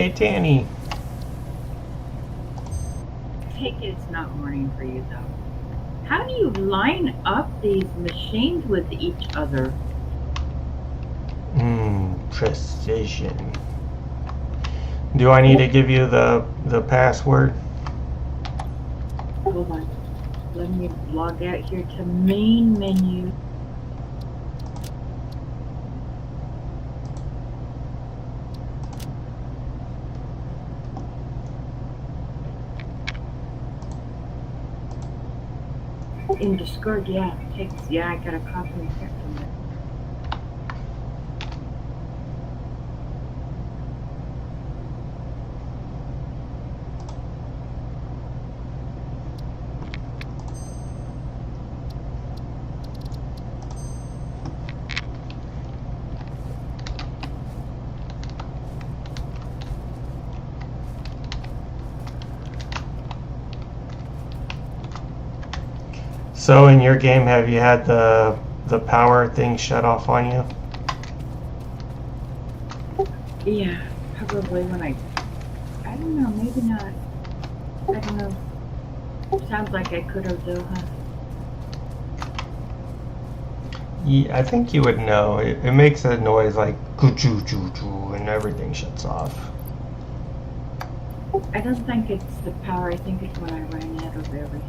Hey, Tannie. Take it it's not morning for you though. How do you line up these machines with each other? Precision. Do I need to give you the password? Hold on. Let me log out here to main menu. In Discord, yeah, I got a copy of it from there. So in your game, have you had the power thing shut off on you? Yeah, probably when I don't know, maybe not. I don't know. Sounds like I could have though, huh? Yeah, I think you would know. It makes a noise like choo choo choo, and everything shuts off. I don't think it's the power, I think it's when I ran out of everything.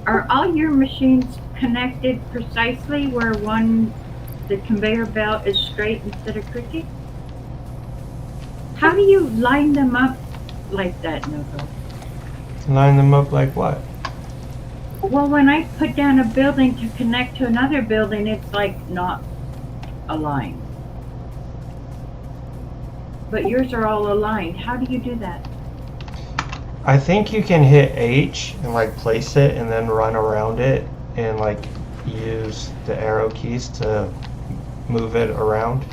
Are all your machines connected precisely where the conveyor belt is straight instead of crooked? How do you line them up like that, Nogo? Line them up like what? Well, when I put down a building to connect to another building, it's like not aligned. But yours are all aligned. How do you do that? I think you can hit H and like place it and then run around it and like use the arrow keys to move it around.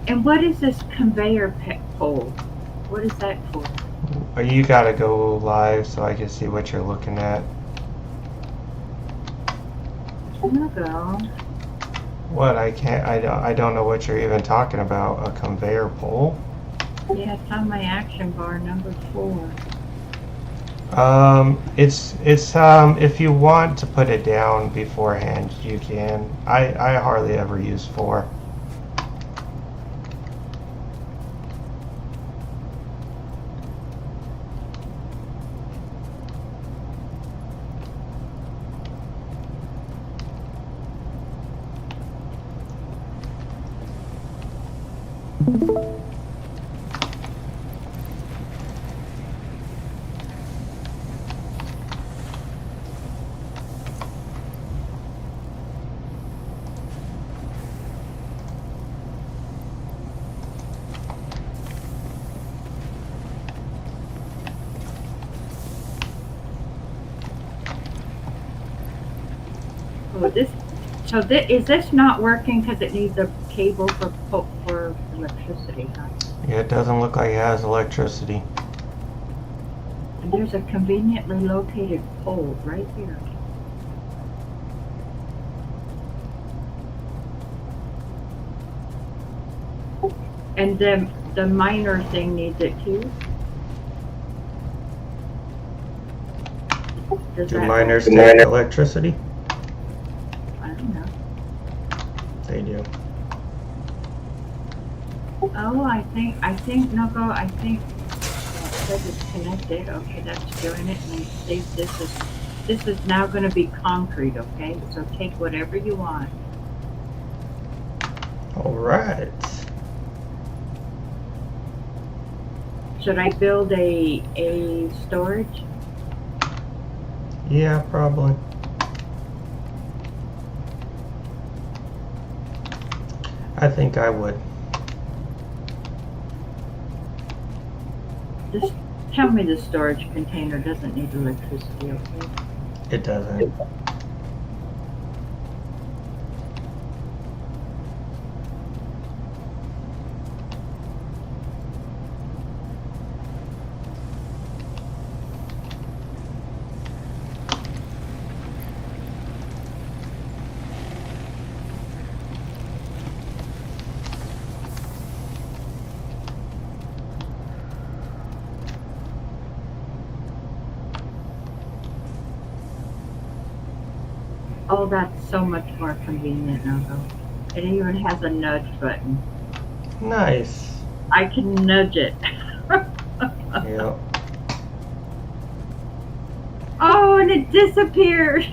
And what is this conveyor pole? What is that for? You gotta go live so I can see what you're looking at. Nogo. What? I don't know what you're even talking about. A conveyor pole? Yeah, it's on my action bar, number 4. It's if you want to put it down beforehand, you can. I hardly ever use 4. Oh, is this not working because it needs a cable for electricity, huh? Yeah, it doesn't look like it has electricity. And there's a conveniently located pole right here. And then the miner thing needs it too. Does Do that miners work? take electricity? I don't know. They do. Oh, I think Nogo. I think it says it's connected. Okay, that's doing it. And save this is now going to be concrete. Okay, so take whatever you want. All right. Should I build a storage? Yeah, probably. I think I would. Just tell me the storage container doesn't need electricity. Okay. It doesn't. Oh, that's so much more convenient, Nogo. It even has a nudge button. Nice. I can nudge it. Yep. Oh, and it disappeared.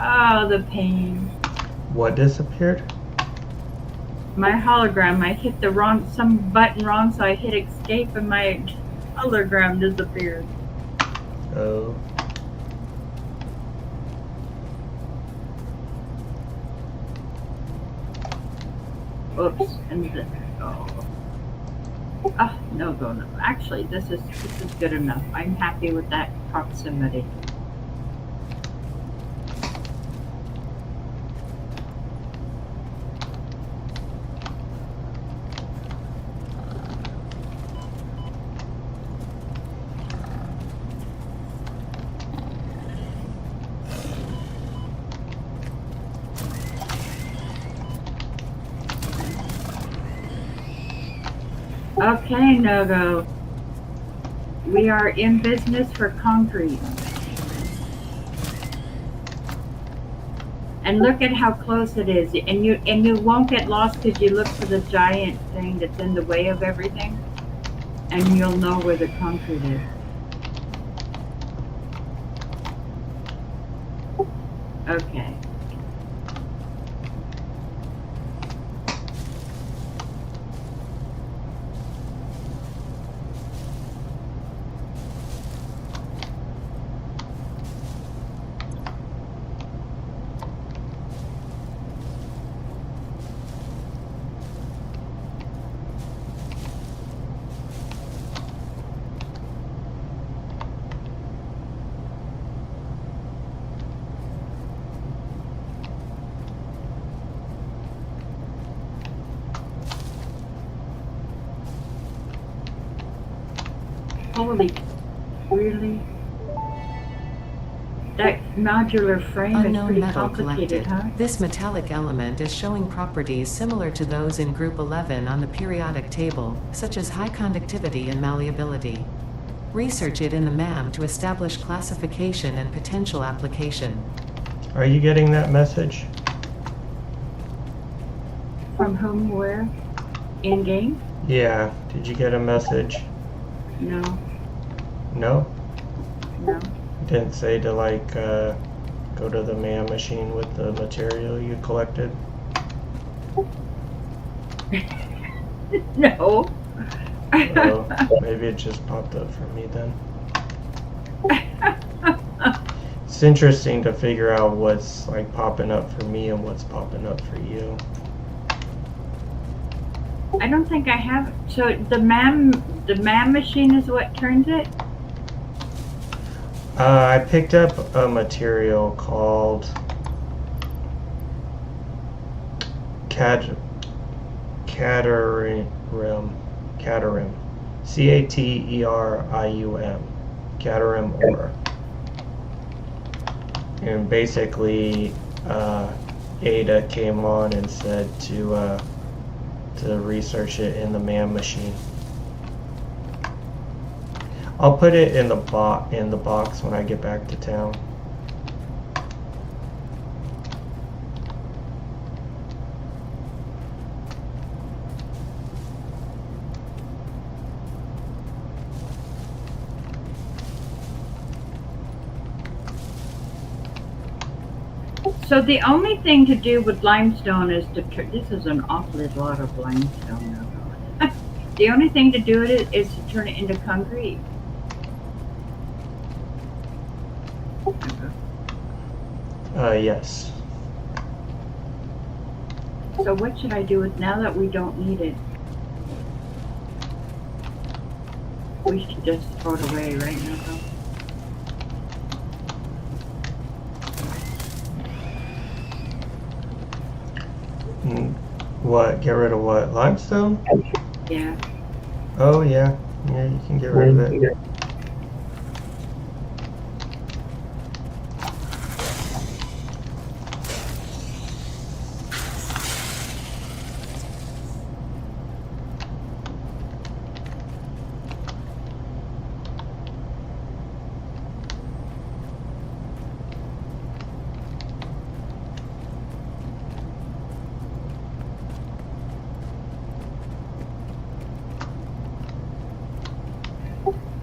Oh, the pain. What disappeared? My hologram, I hit some button wrong, so I hit escape and my hologram disappeared. Oh. Oops. Oh, no. Actually, this is good enough. I'm happy with that proximity. Okay, Nogo. We are in business for concrete. And look at how close it is. And you won't get lost because you look for the giant thing that's in the way of everything. And you'll know where the concrete is. Okay. Holy, really? That nodular frame is Unknown pretty metal complicated, collected. huh? This metallic element is showing properties similar to those in Group 11 on the periodic table, such as high conductivity and malleability. Research it in the MAM to establish classification and potential application. Are you getting that message? From whom, where? In game? Yeah. Did you get a message? No, No? no. Didn't say to go to the man machine with the material you collected? No. Oh, maybe it just popped up for me then. It's interesting to figure out what's like popping up for me and what's popping up for you. I don't think I have. So the MAM machine is what turns it? I picked up a material called Caterium. Caterium. Caterium. Caterium ore. And basically, Ada came on and said to to research it in the man machine. I'll put it in the box when I get back to town. So the only thing to do with limestone is to this is an awfully lot of limestone now. The only thing to do with it is to turn it into concrete. Yes. So what should I do with now that we don't need it? We should just throw it away right now, though. What? Get rid of what? Limestone? Yeah. Oh yeah. Yeah, you can get rid of it.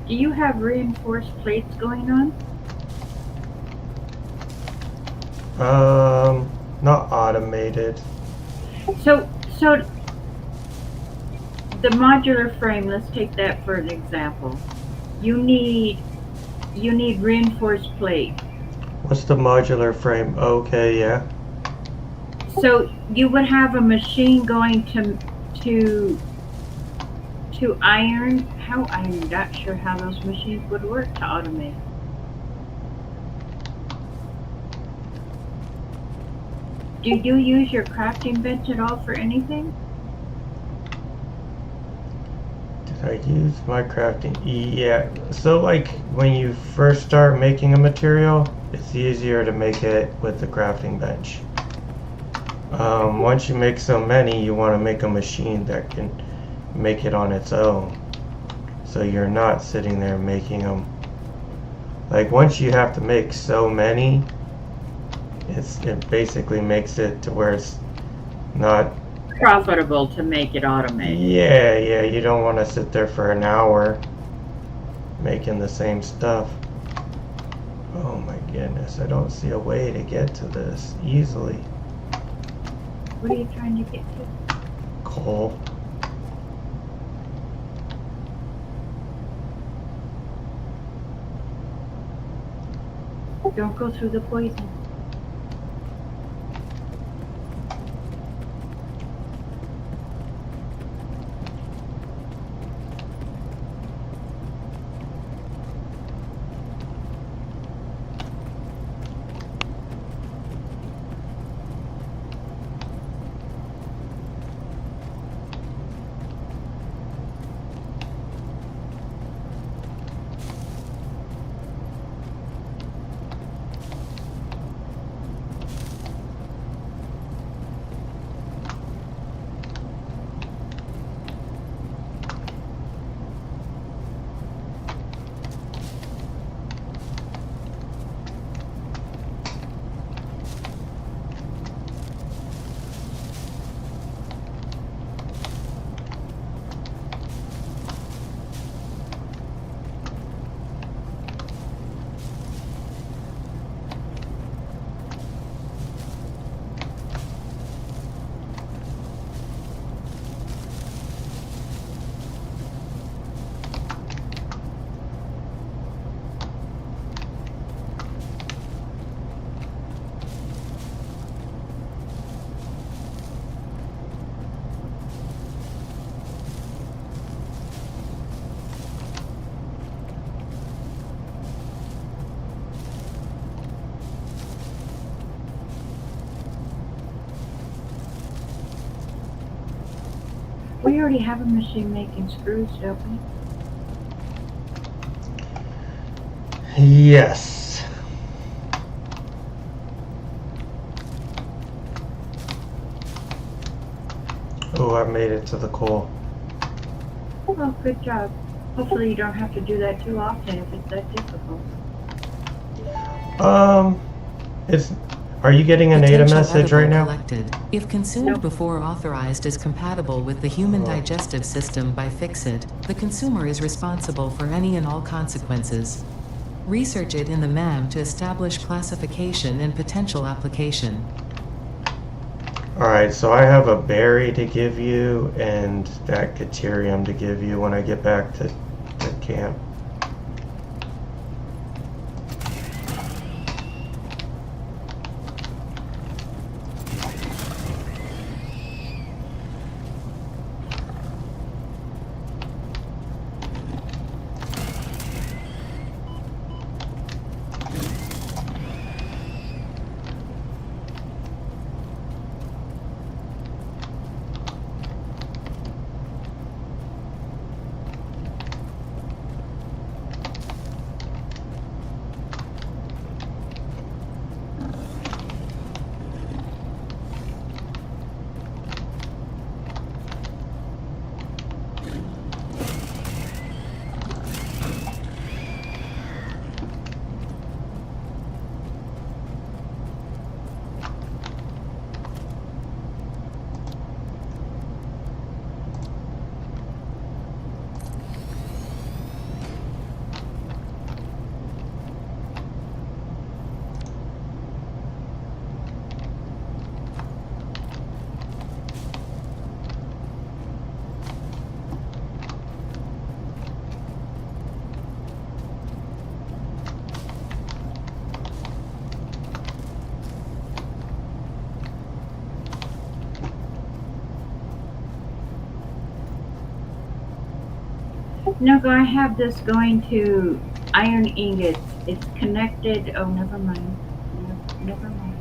Do you have reinforced plates going on? Not automated. So the modular frame, let's take that for an example. You need reinforced plate. What's the modular frame? Okay, yeah. So you would have a machine going to iron. How I'm not sure how those machines would work to automate. Do you use your crafting bench at all for anything? Did I use my crafting? Yeah. So like when you first start making a material, it's easier to make it with the crafting bench. Once you make so many, you want to make a machine that can make it on its own. So you're not sitting there making them. Like once you have to make so many, it basically makes it to where it's not Profitable to make it automated. Yeah, you don't want to sit there for an hour making the same stuff. Oh my goodness, I don't see a way to get to this easily. What are you trying to get to? Coal. Don't go through the poison. We already have a machine making screws, don't we? Yes. Oh, I made it to the coal. Well, good job. Hopefully you don't have to do that too often if it's that difficult. It's. Are you getting a NATA Potential message edible right now? collected. If consumed Nope. before authorized is compatible with the human digestive system by Fixit, the consumer is responsible for any and all consequences. Research it in the MAM to establish classification and potential application. Alright, so I have a berry to give you and that Caterium to give you when I get back to camp. Nogo, I have this going to iron ingots. It's connected. Oh, never mind. Never mind.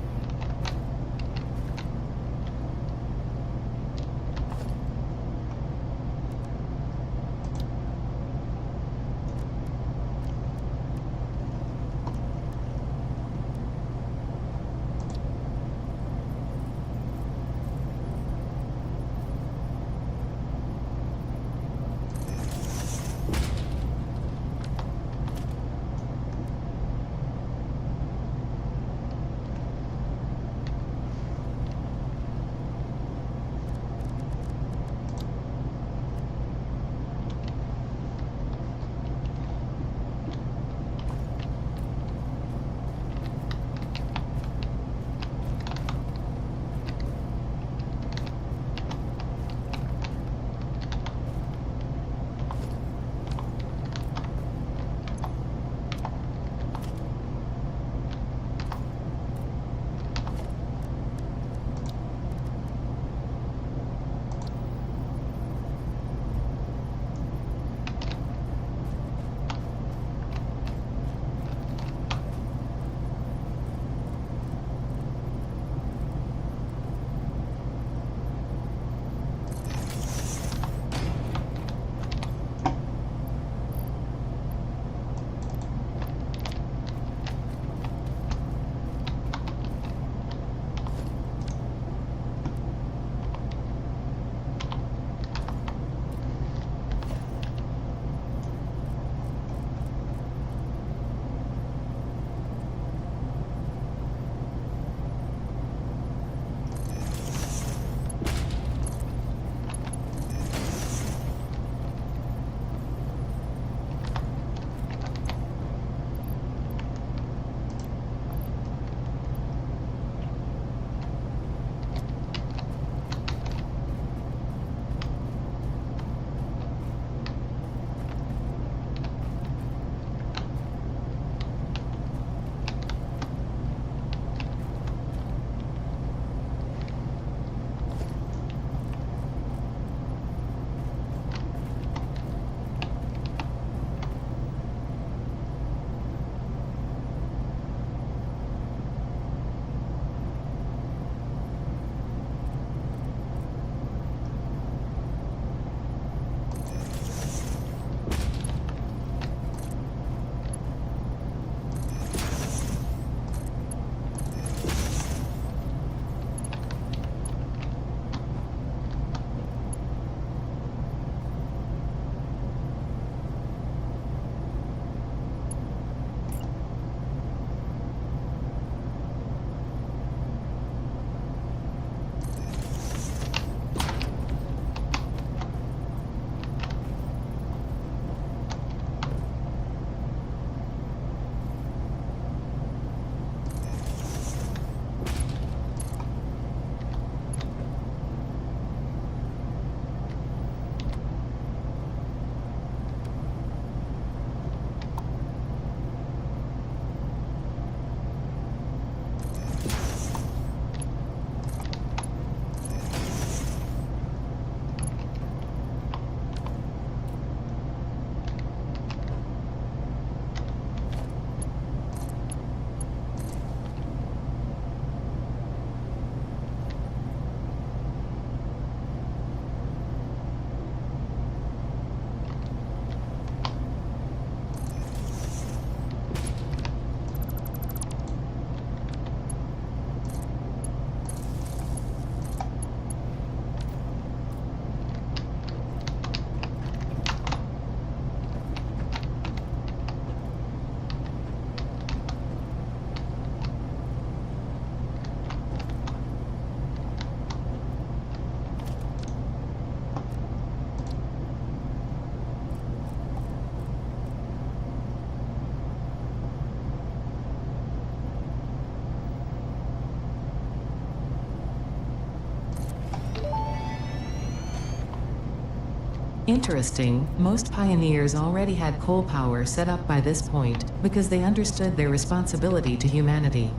Interesting, most pioneers already had coal power set up by this point, because they understood their responsibility to humanity.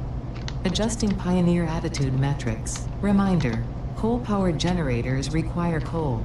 Adjusting pioneer attitude metrics. Reminder: coal-powered generators require coal.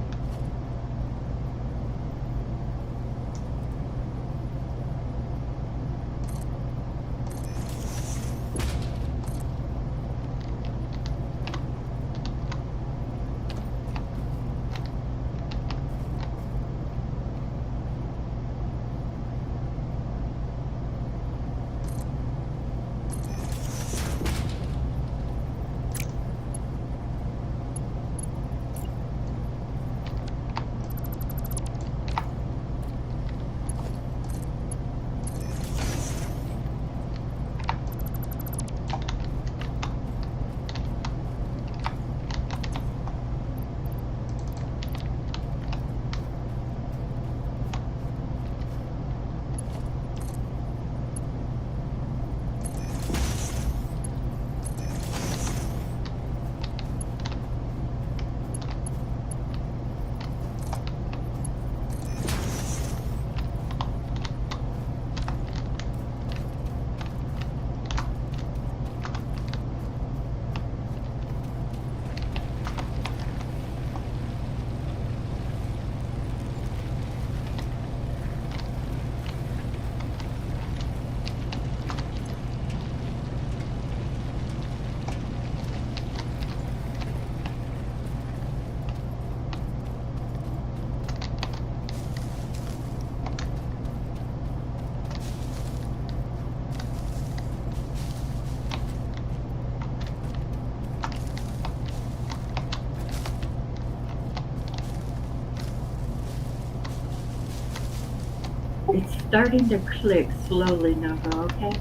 It's starting to click slowly, Nogo, okay?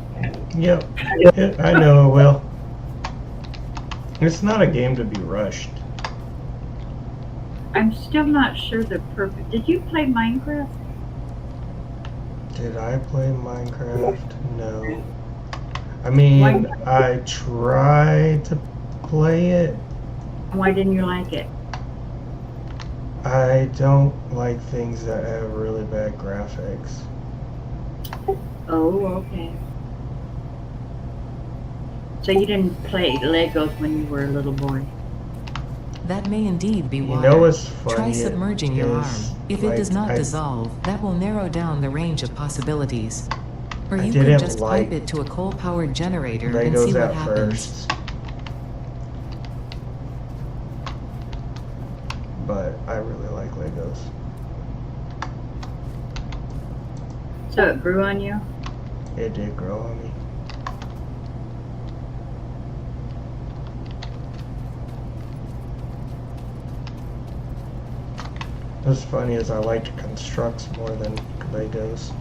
Yep. I know it will. It's not a game to be rushed. I'm still not sure the purpose. Did you play Minecraft? Did I play Minecraft? No. I mean, I tried to play it. Why didn't you like it? I don't like things that have really bad graphics. Oh, okay. So you didn't play Legos when you were a little boy? That may indeed be You water. know what's funny? Try submerging your arm. If like, it does not dissolve, that will narrow down the range of possibilities. Or you could didn't just like pipe it to a coal-powered generator and see Legos what at happens. first. But I really like Legos. So it grew on you? It did grow on me. What's funny is I like constructs more than Legos.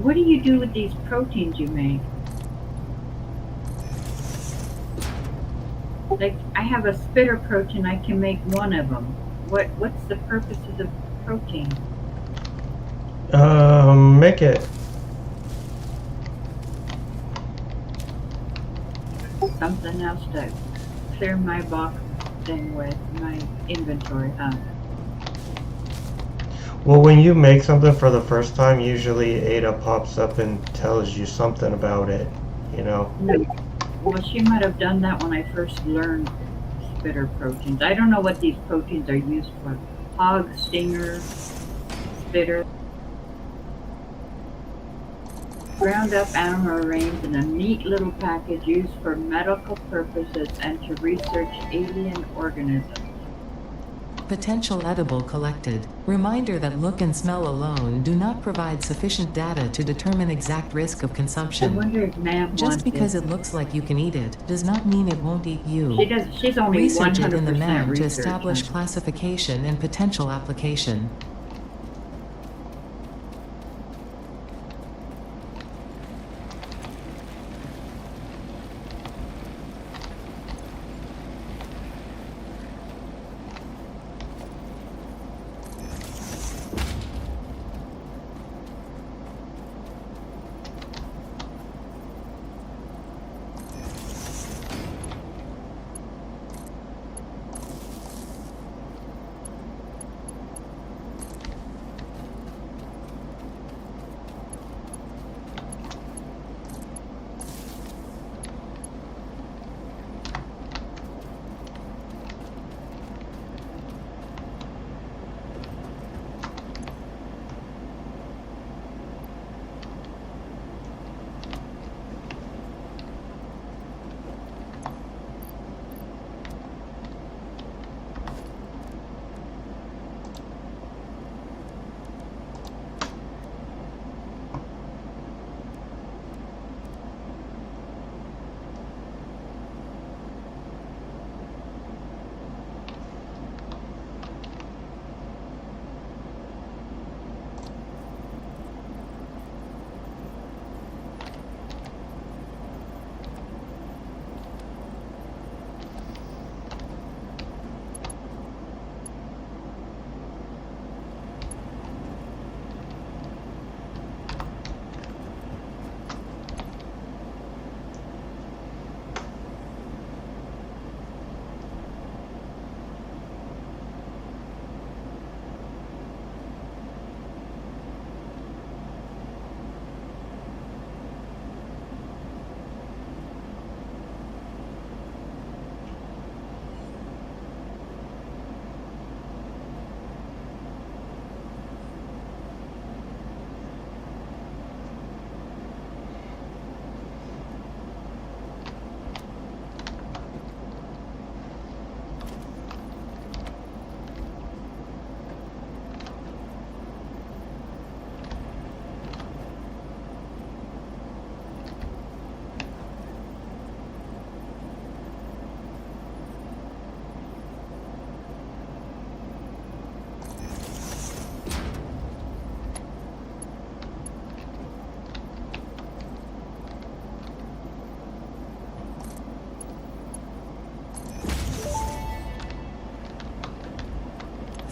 What do you do with these proteins you make? Like, I have a spitter protein, I can make one of them. What's the purpose of the protein? Make it. Something else to clear my box thing with, my inventory, huh? Well, when you make something for the first time, usually Ada pops up and tells you something about it, you know? No. Well, she might have done that when I first learned spitter proteins. I don't know what these proteins are used for. Hog, stinger, spitter. Ground up animal remains in a neat little package used for medical purposes and to research alien organisms. Potential edible collected. Reminder that look and smell alone do not provide sufficient data to determine exact risk of I consumption. wonder if ma'am Just wants because it. it looks like you can eat it does not mean it won't eat you. She does. She's only Research it in the 100% MAM to research. establish classification and potential application.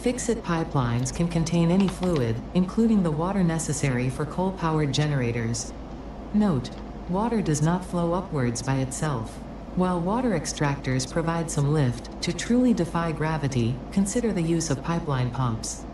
Fix-it pipelines can contain any fluid, including the water necessary for coal-powered generators. Note: water does not flow upwards by itself. While water extractors provide some lift, to truly defy gravity, consider the use of pipeline pumps.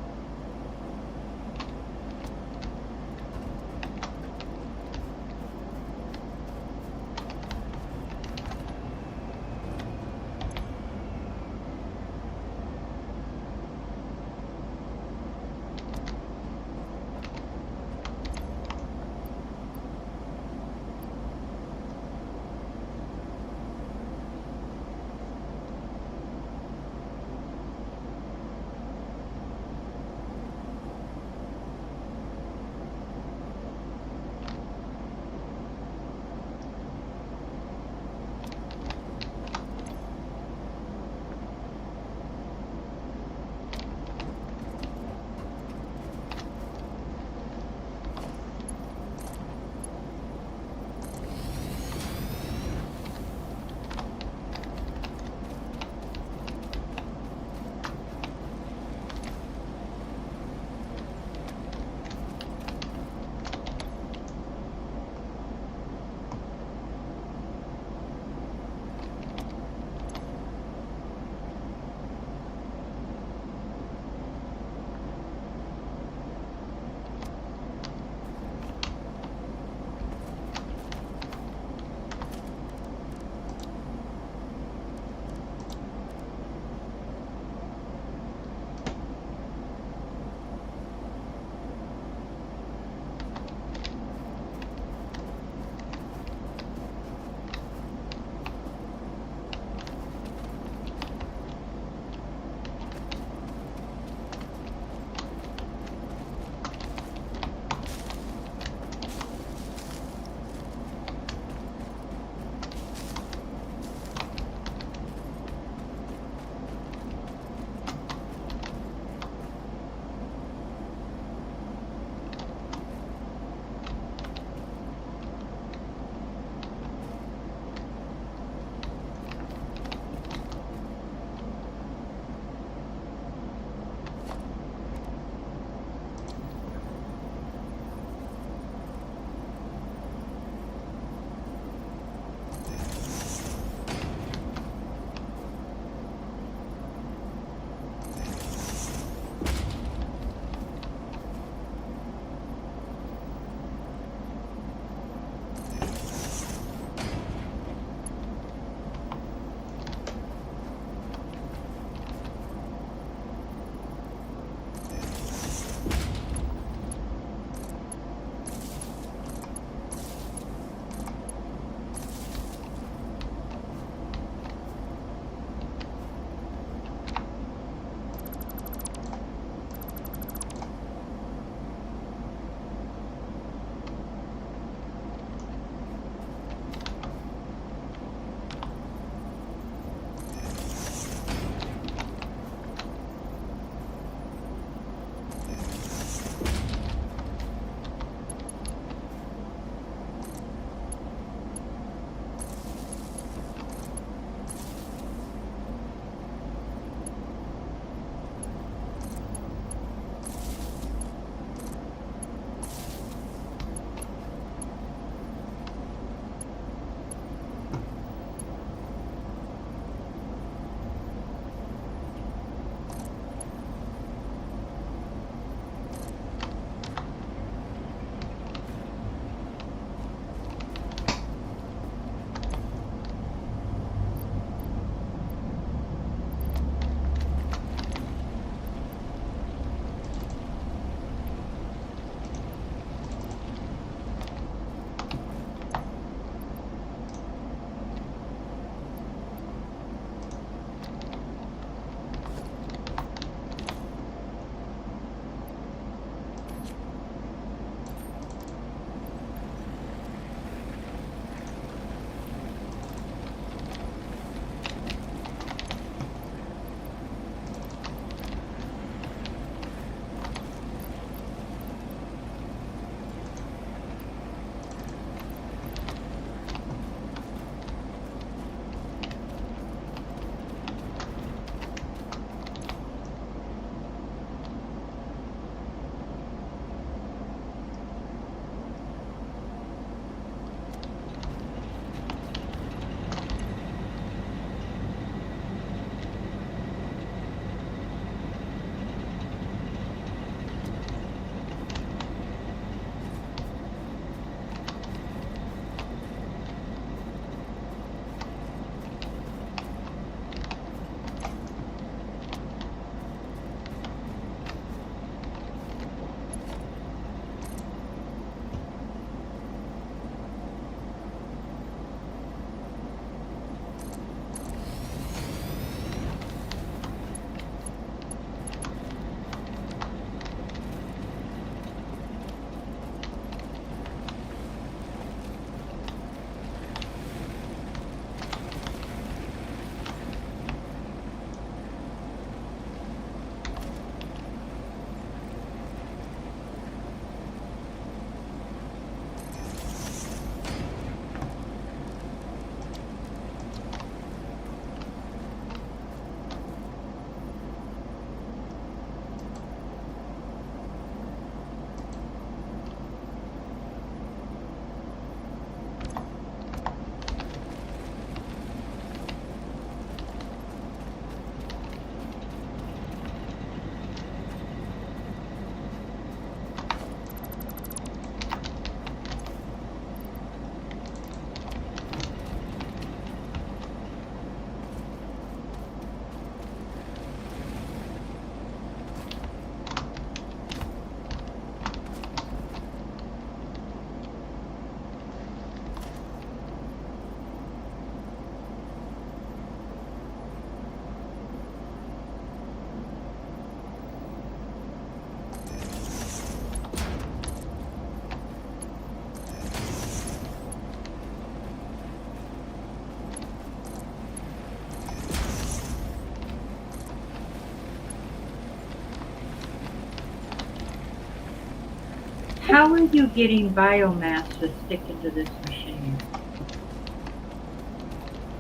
How are you getting biomass to stick into this machine?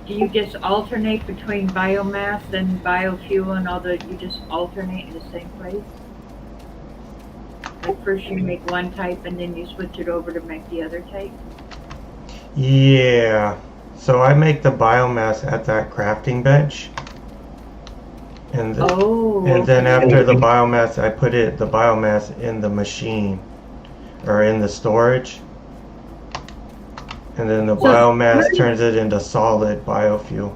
Do you just alternate between biomass and biofuel and all the, you just alternate in the same place? Like first you make one type and then you switch it over to make the other type? Yeah. So I make the biomass at that crafting bench. And Oh, and then okay. after the biomass, I put the biomass in the machine or in the storage. And then the So biomass storage- turns it into solid biofuel.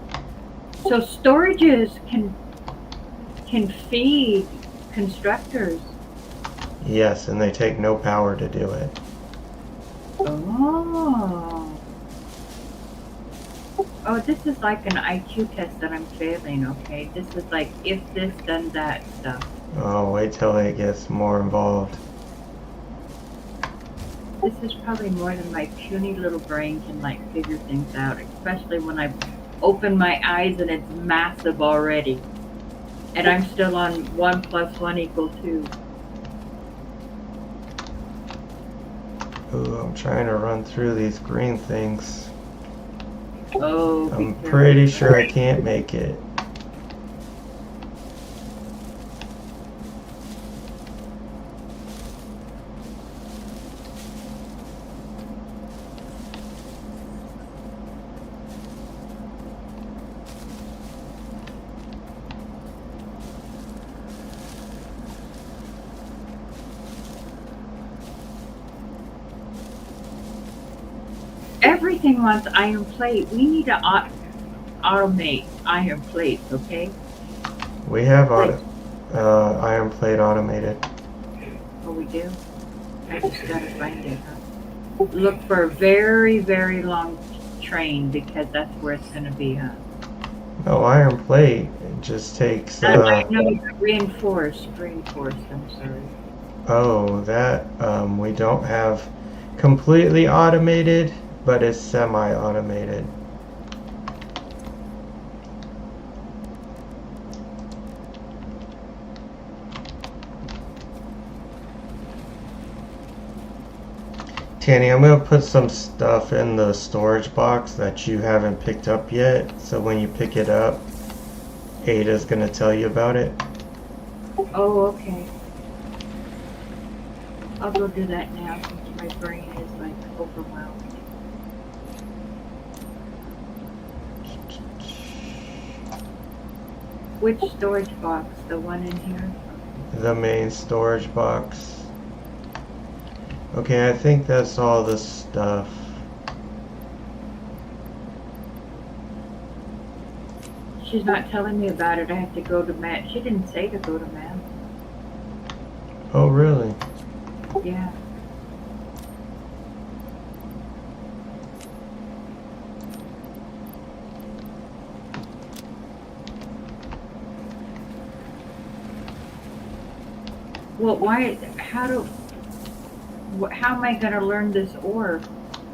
So storages can feed constructors. Yes, and they take no power to do it. Oh. Oh, this is like an IQ test that I'm failing, okay? This is like if this, then that stuff. Oh, wait till it gets more involved. This is probably more than my puny little brain can like figure things out, especially when I open my eyes and it's massive already. And I'm still on 1 + 1 = 2. Ooh, I'm trying to run through these green things. Oh, I'm be pretty careful. sure I can't make it. Everything wants iron plate. We need to automate iron plates, okay? We have iron plate automated. Oh, we do? I just gotta find it, huh? Look for a very, very long train because that's where it's gonna be, huh? No, iron plate. It just takes. I know, reinforced, I'm sorry. Oh, that we don't have completely automated, but it's semi-automated. Tannie, I'm going to put some stuff in the storage box that you haven't picked up yet, so when you pick it up, Ada's going to tell you about it. Oh, okay. I'll go do that now since my brain is like overwhelmed. Which storage box? The one in here? The main storage box. Okay, I think that's all the stuff. She's not telling me about it. I have to go to Matt. She didn't say to go to Matt. Oh, really? Yeah. Well, why? How am I going to learn this ore?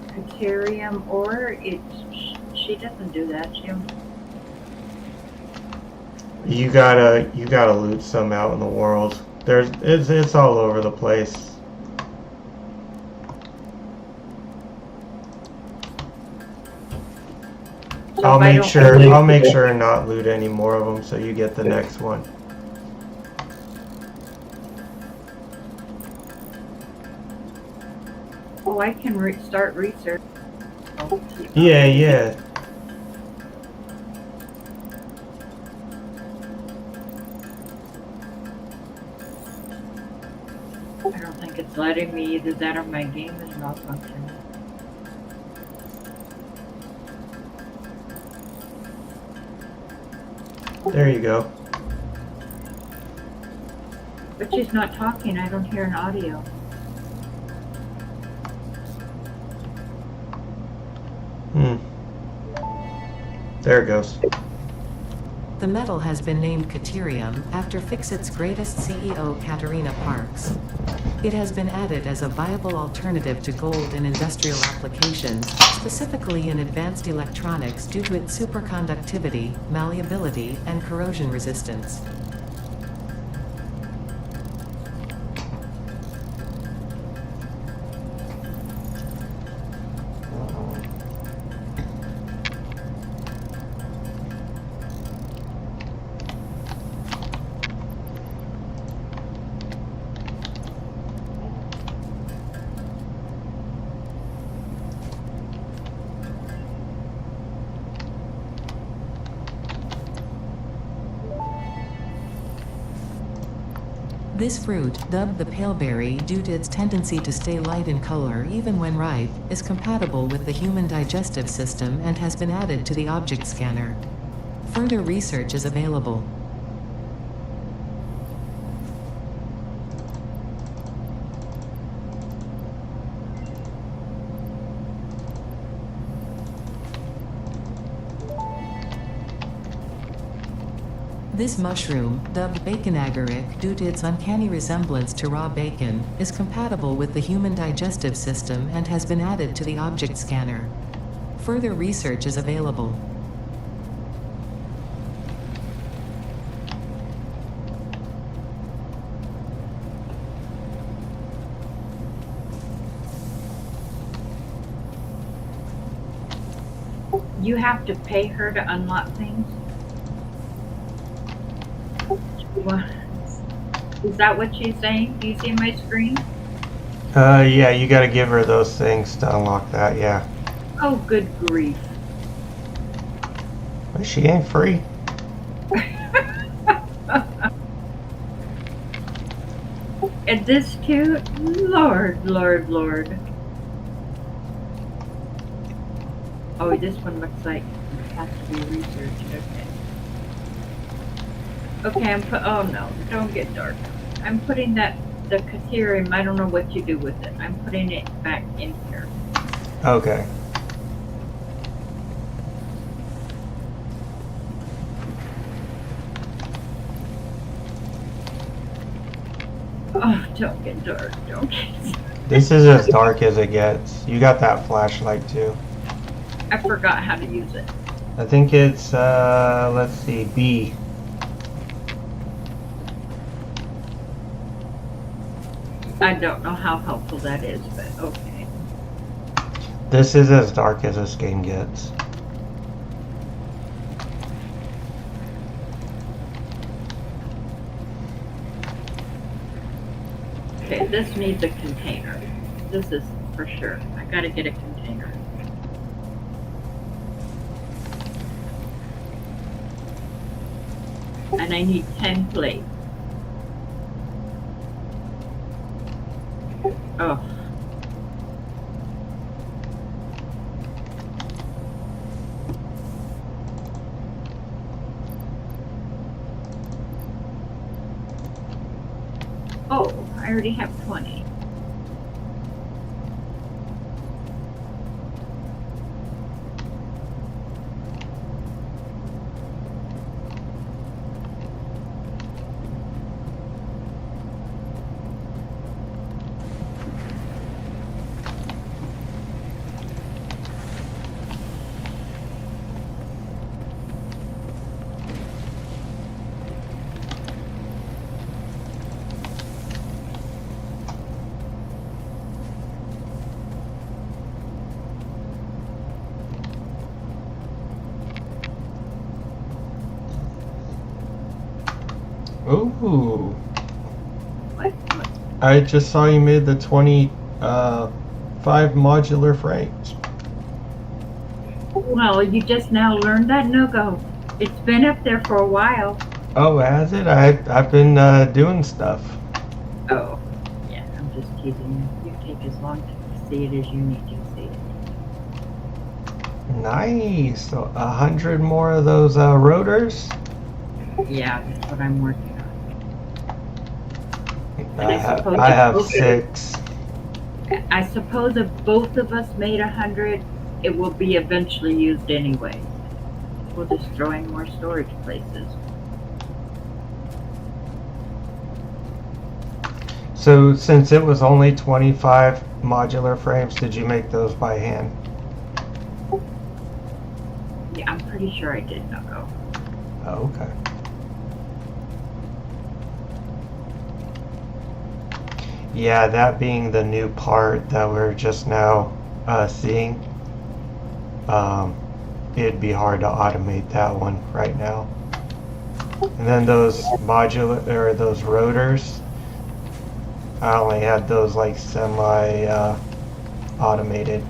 Deuterium ore? She doesn't do that. You gotta loot some out in the world. It's all over the place. So I'll if make sure and not loot any more of them so you get the next one. Oh, I can start research. Yeah. I don't think it's letting me. Either that or my game is malfunctioning. There you go. But she's not talking. I don't hear an audio. There it goes. The metal has been named Deuterium after Fixit's greatest CEO Katerina Parks. It has been added as a viable alternative to gold in industrial applications, specifically in advanced electronics due to its superconductivity, malleability, and corrosion resistance. This fruit, dubbed the paleberry due to its tendency to stay light in color even when ripe, is compatible with the human digestive system and has been added to the object scanner. Further research is available. This mushroom, dubbed bacon agaric due to its uncanny resemblance to raw bacon, is compatible with the human digestive system and has been added to the object scanner. Further research is available. You have to pay her to unlock things? What? Is that what she's saying? Do you see my screen? Yeah, you gotta give her those things to unlock that, yeah. Oh, good grief. But she ain't free. And this too? Lord, Lord, Lord. Oh, this one looks like it has to be researched. Okay. Okay, oh no, don't get dark. I'm putting the Caterium, I don't know what you do with it. I'm putting it back in here. Okay. Oh, don't get dark, don't get This is as dark as it gets. You got that flashlight too. I forgot how to use it. I think it's, let's see, B. I don't know how helpful that is, but okay. This is as dark as this game gets. Okay, this needs a container. This is for sure. I gotta get a container. And I need 10 plates. Oh. Oh, I already have 20. Ooh. What? I just saw you made the 25 modular frames. Well, you just now learned that no-go. It's been up there for a while. Oh, has it? I've been doing stuff. Oh, yeah, I'm just teasing you. You take as long to see it as you need to see it. Nice. So 100 more of those rotors. Yeah, that's what I'm working on. I have 6. I suppose if both of us made 100, it will be eventually used anyway. We'll destroy more storage places. So since it was only 25 modular frames, did you make those by hand? Yeah, I'm pretty sure I did not go. Oh, okay. Yeah, that being the new part that we're just now seeing, it'd be hard to automate that one right now. And then those modular, or those rotors, I only had those like semi automated.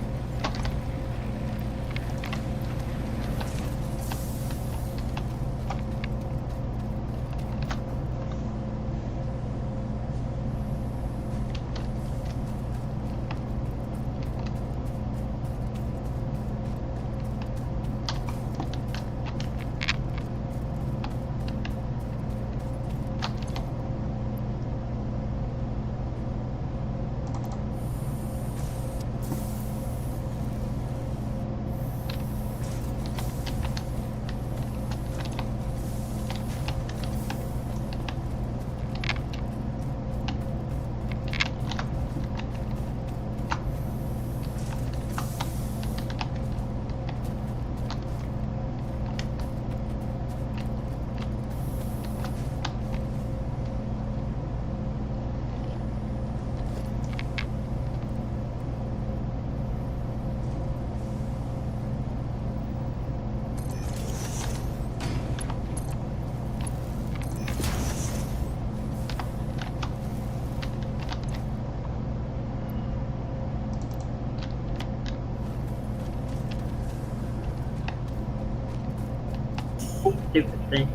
Stupid thing.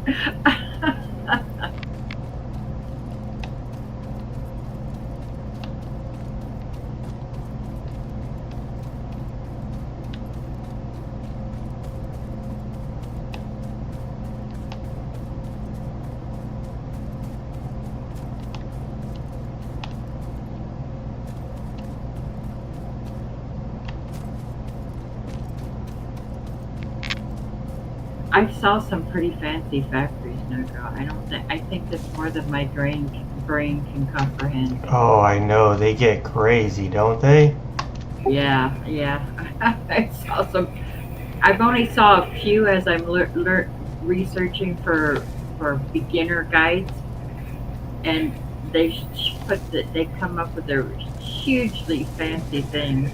I saw some pretty fancy factories, Nogo. I think that's more than my brain can comprehend. Oh, I know. They get crazy, don't they? Yeah, yeah. I saw some. I've only saw a few as I'm researching for beginner guides, and they come up with their hugely fancy things.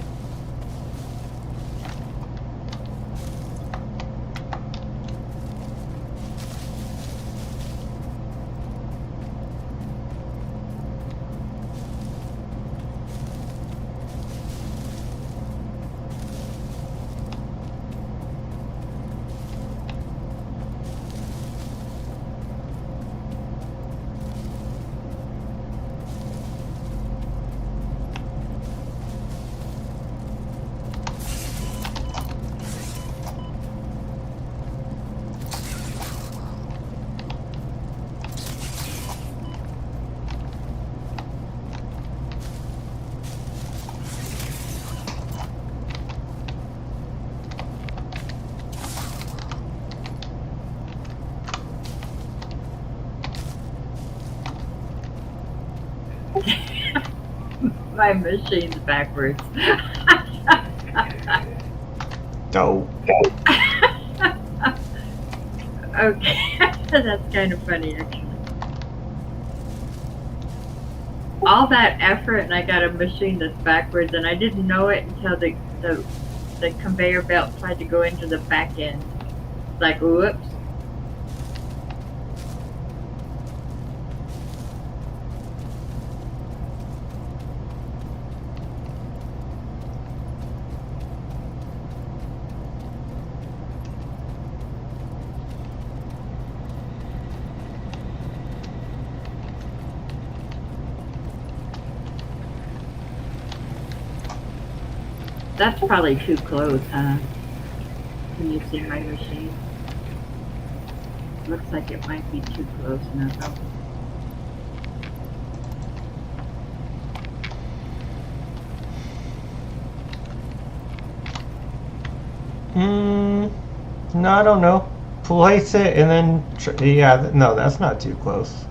My machine's backwards. Dope. Okay, that's kind of funny actually. All that effort and I got a machine that's backwards and I didn't know it until the conveyor belt tried to go into the back end. Like, whoops. That's probably too close, huh? Can you see my machine? Looks like it might be too close now. No, I don't know. Place it and then, yeah, no, that's not too close.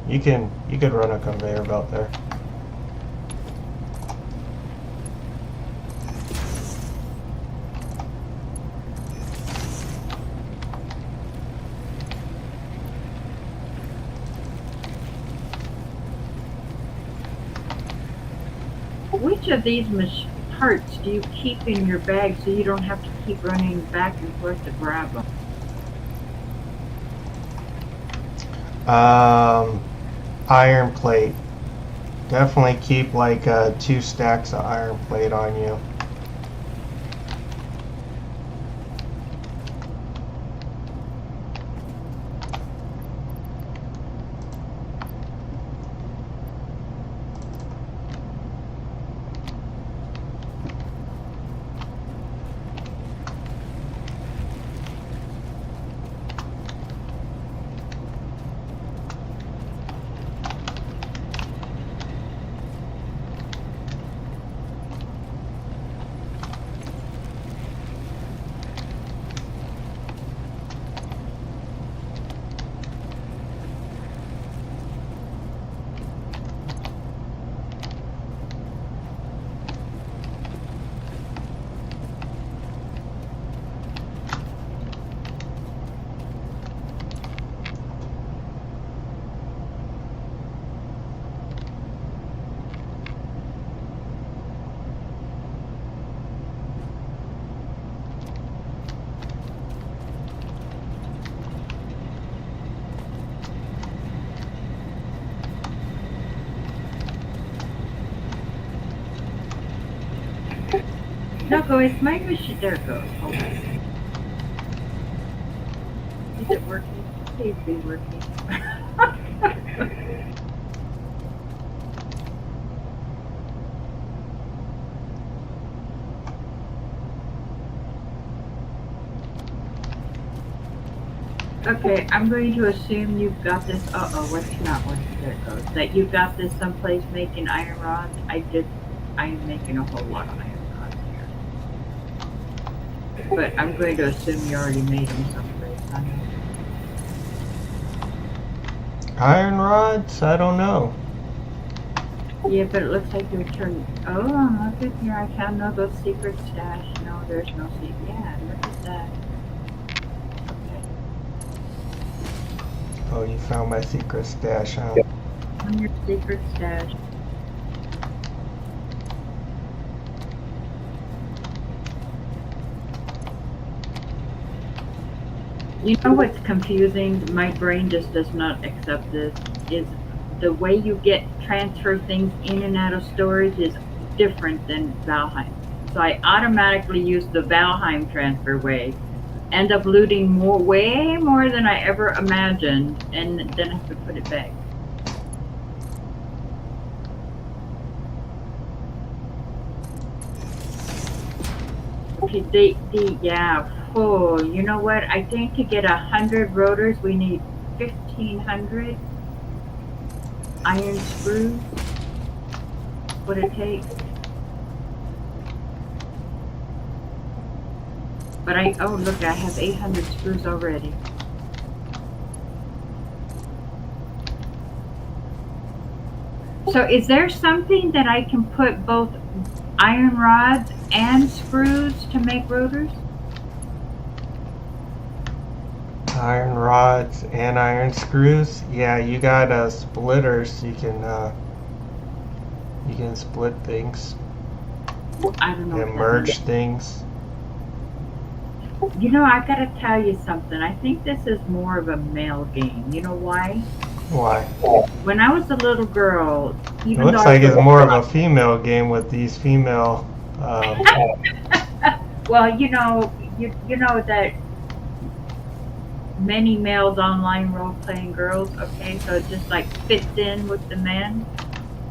You could run a conveyor belt there. Which of these parts do you keep in your bag so you don't have to keep running back and forth to grab them? Iron plate. Definitely keep like 2 stacks of iron plate on you. No, go, it's my machine. There it goes. Hold on. Is it working? Please be working. Okay, I'm going to assume you've got this. Uh-oh, what's not working? There it goes. That you've got this someplace making iron rods. I am making a whole lot of iron rods here. But I'm going to assume you already made them someplace. Iron rods? I don't know. Yeah, but it looks like you're turning. Oh, look at here. I found Nogo's secret stash. No, there's no secret. Yeah, look at that. Oh, you found my secret stash, huh? On your secret stash. You know what's confusing? My brain just does not accept this. Is the way you transfer things in and out of storage is different than Valheim. So I automatically use the Valheim transfer way. End up looting way more than I ever imagined, and then have to put it back. Okay, yeah. Oh, you know what? I think to get 100 rotors, we need 1,500 iron screws. What it takes. But oh look, I have 800 screws already. So is there something that I can put both iron rods and screws to make rotors? Iron rods and iron screws? Yeah, you got splitters. You can split things. I don't know. And merge things. You know, I gotta tell you something. I think this is more of a male game. You know why? Why? When I was a little girl, It looks like it's more of a female game with these female. Well, you know that many males online role-playing girls. Okay, so it just like fits in with the men.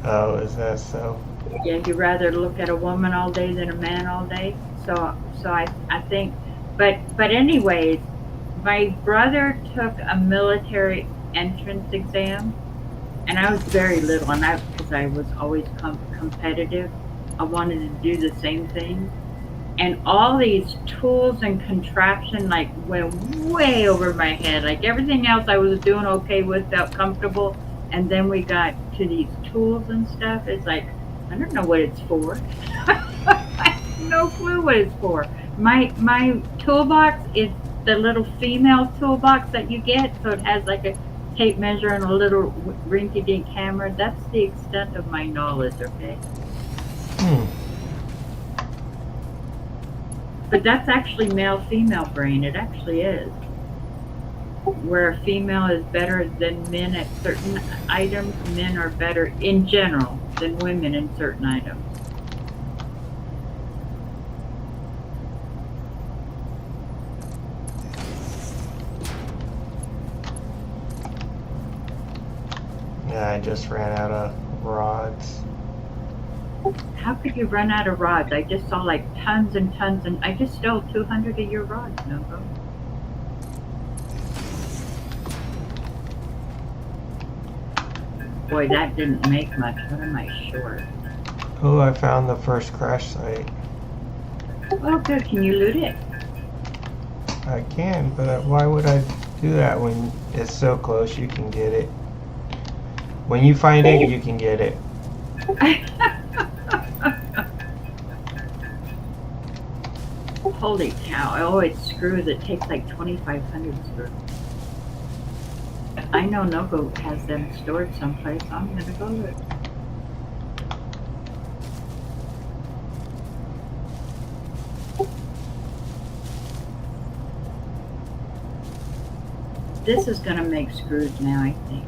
Oh, is that so? Yeah, you'd rather look at a woman all day than a man all day. So I think. But anyways, my brother took a military entrance exam, and I was very little, and because I was always competitive, I wanted to do the same thing, and all these tools and contraption like went way over my head. Like everything else I was doing okay with, felt comfortable, and then we got to these tools and stuff. It's like, I don't know what it's for. I have no clue what it's for. My toolbox is the little female toolbox that you get, so it has like a tape measure and a little rinky-dink hammer. That's the extent of my knowledge, okay? But that's actually male-female brain. It actually is. Where a female is better than men at certain items, men are better in general than women in certain items. Yeah, I just ran out of rods. How could you run out of rods? I just saw like tons and tons, and I just stole 200 of your rods, Nogo. Boy, that didn't make much. What am I short? Oh, I found the first crash site. Oh, good. Can you loot it? I can, but why would I do that when it's so close you can get it? When you find it, you can get it. Holy cow. Oh, it's screws. It takes like 2,500 screws. I know Nogo has them stored someplace. So I'm going to go look. This is going to make screws now, I think.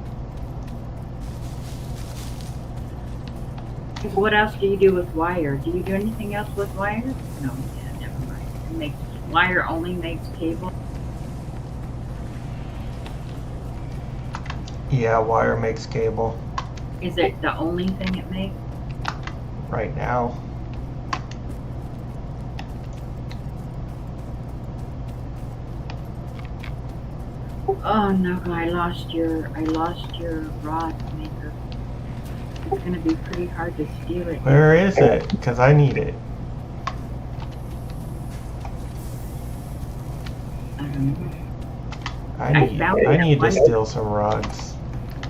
What else do you do with wire? Do you do anything else with wire? No, yeah, never mind. Wire only makes cable. Yeah, wire makes cable Is it the only thing it makes? right now. Oh no, I lost your rod maker. It's gonna be pretty hard to steal it. Where is it? Because I need it. I don't know. I need to steal some rods.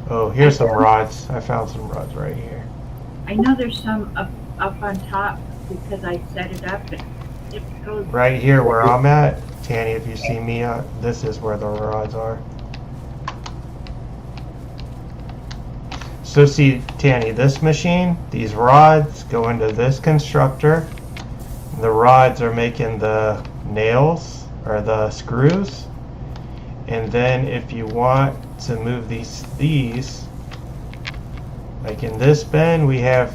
Oh, here's some rods. I found some rods right here. I know there's some up on top because I set it up. It goes Right here where I'm at, Tanny, if you see me, this is where the rods are. So see, Tanny, this machine, these rods go into this constructor. The rods are making the nails or the screws. And then if you want to move these, like in this bin, we have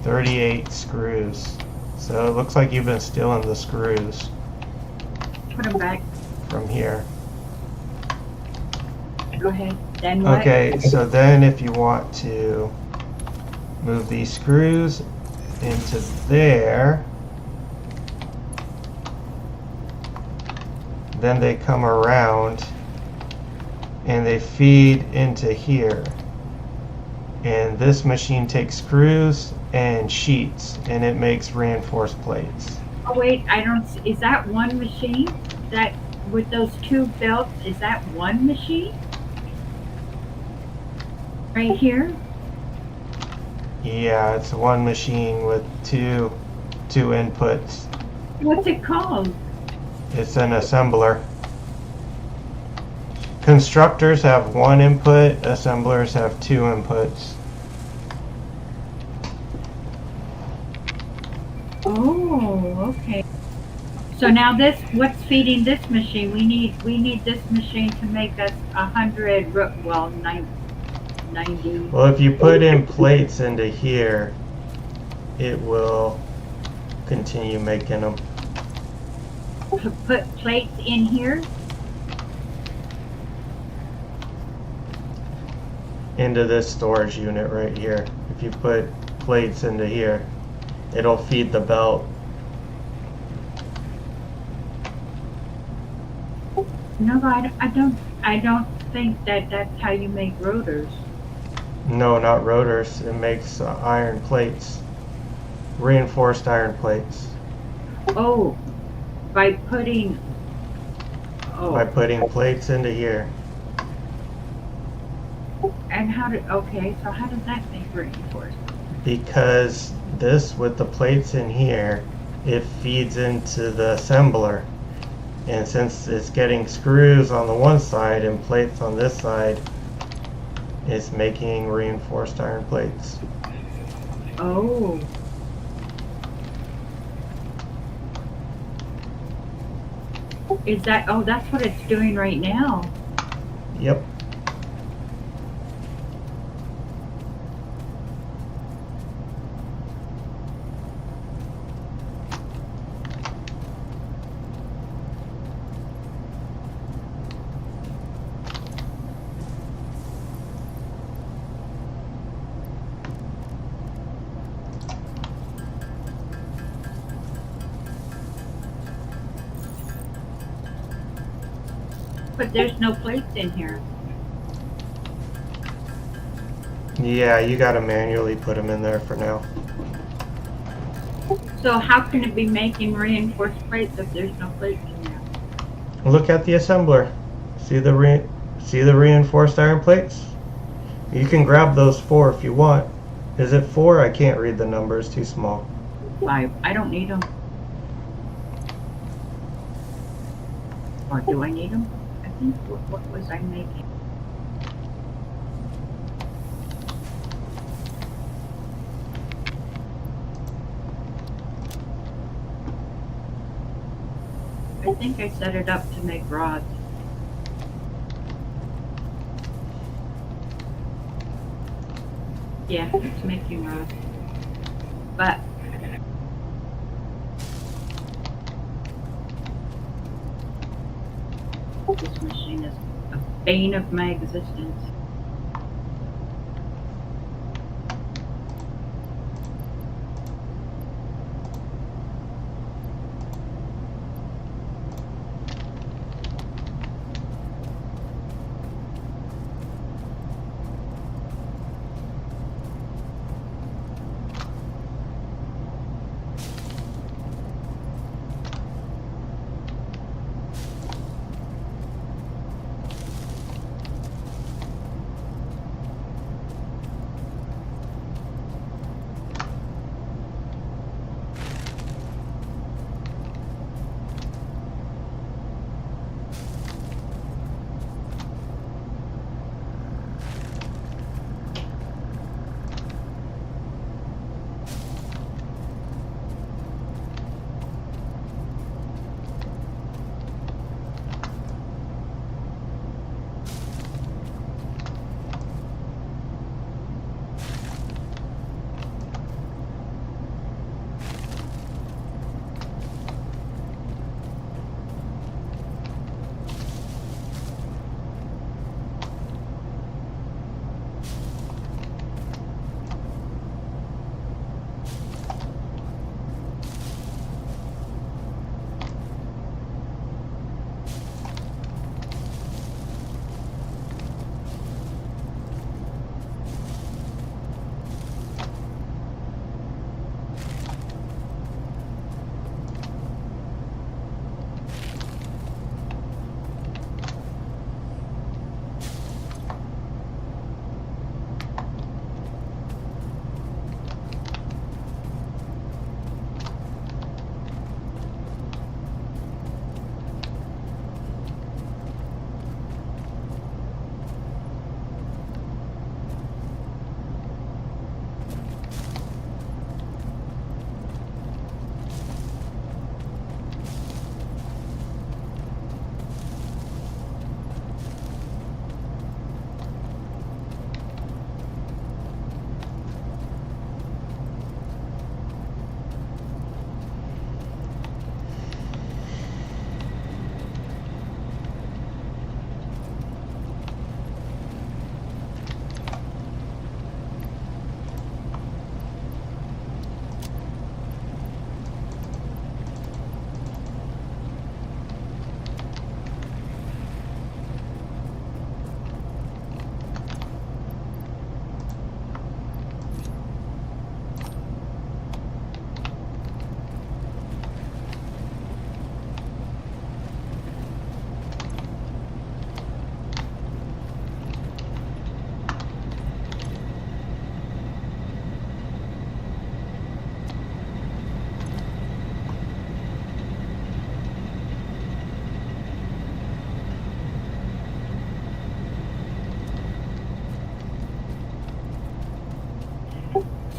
38 screws. So it looks like you've been stealing the screws put them back. from here. Go ahead. Then what? Okay, so then if you want to move these screws into there, then they come around and they feed into here. And this machine takes screws and sheets and it makes reinforced plates. Oh wait, I don't. Is that one machine? That with those two belts? Is that one machine? Right here. Yeah, it's one machine with two inputs. What's it called? It's an assembler. Constructors have one input, assemblers have two inputs. Oh, okay. So now this, what's feeding this machine? We need this machine to make us 100. Well, 90. Well, if you put in plates into here, it will continue making them. Put plates in here. Into this storage unit right here. If you put plates into here, it'll feed the belt. No, I don't think that's how you make rotors. No, not rotors. It makes iron plates. Reinforced iron plates. Oh, by putting. Oh. By putting plates into here. And how did? Okay, so how does that make reinforced? Because this, with the plates in here, it feeds into the assembler. And since it's getting screws on the one side and plates on this side, it's making reinforced iron plates. Oh. Is that? Oh, that's what it's doing right now. Yep. But there's no plates in here. Yeah, you gotta manually put them in there for now. So how can it be making reinforced plates if there's no plates in there? Look at the assembler. See the reinforced iron plates? You can grab those 4 if you want. Is it 4? I can't read the number, it's too small. 5. I don't need them. Or do I need them? I think, what was I making? I think I set it up to make rods. Yeah, it's making rods. But this machine is bane of my existence.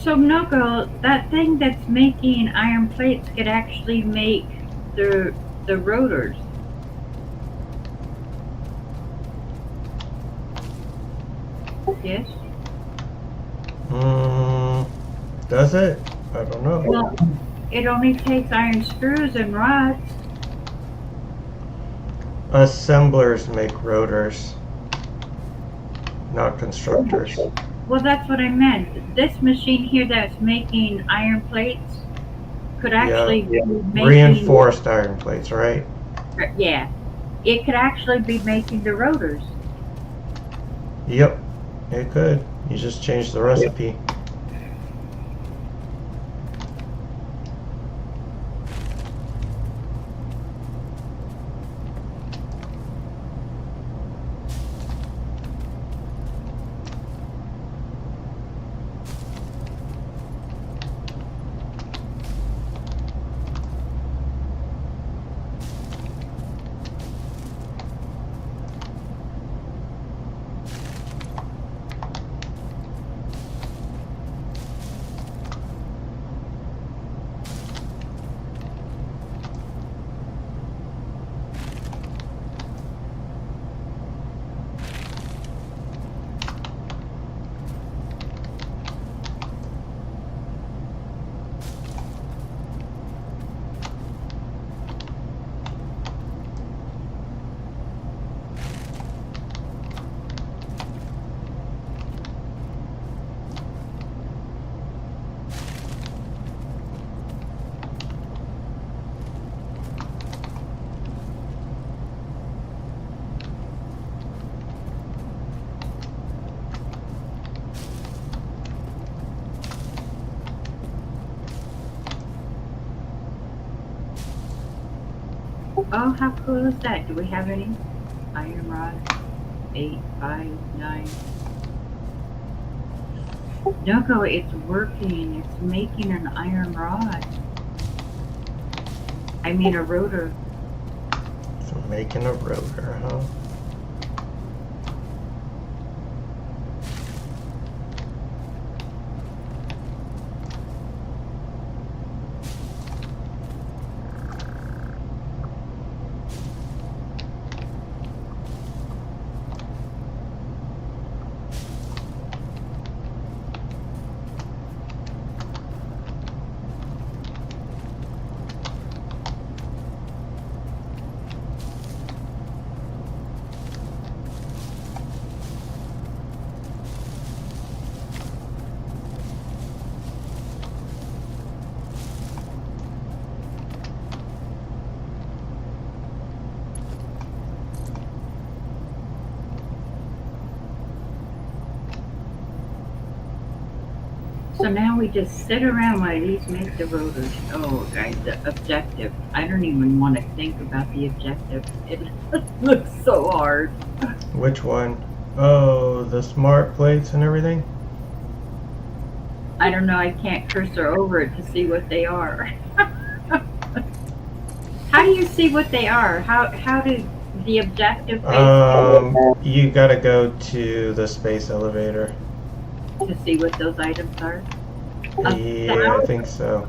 So Nogo, that thing that's making iron plates could actually make the rotors. Yes. Does it? I don't know. Well, it only takes iron screws and rods. Assemblers make rotors, not constructors. Well, that's what I meant. This machine here that's making iron plates could actually be making Reinforced iron plates, right? Yeah, it could actually be making the rotors. Yep, it could. You just change the recipe. Oh, how cool is that? Do we have any? Iron rod. 8, 5, 9. Nogo, it's working. It's making an iron rod. I mean a rotor. So making a rotor, huh? So now we just sit around while these make the rotors. Oh, guys, the objective. I don't even want to think about the objective. It looks so hard. Which one? Oh, the smart plates and everything? I don't know. I can't cursor over it to see what they are. How do you see what they are? How do the objective You gotta go to the space elevator. to see what those items are? Yeah, I think so.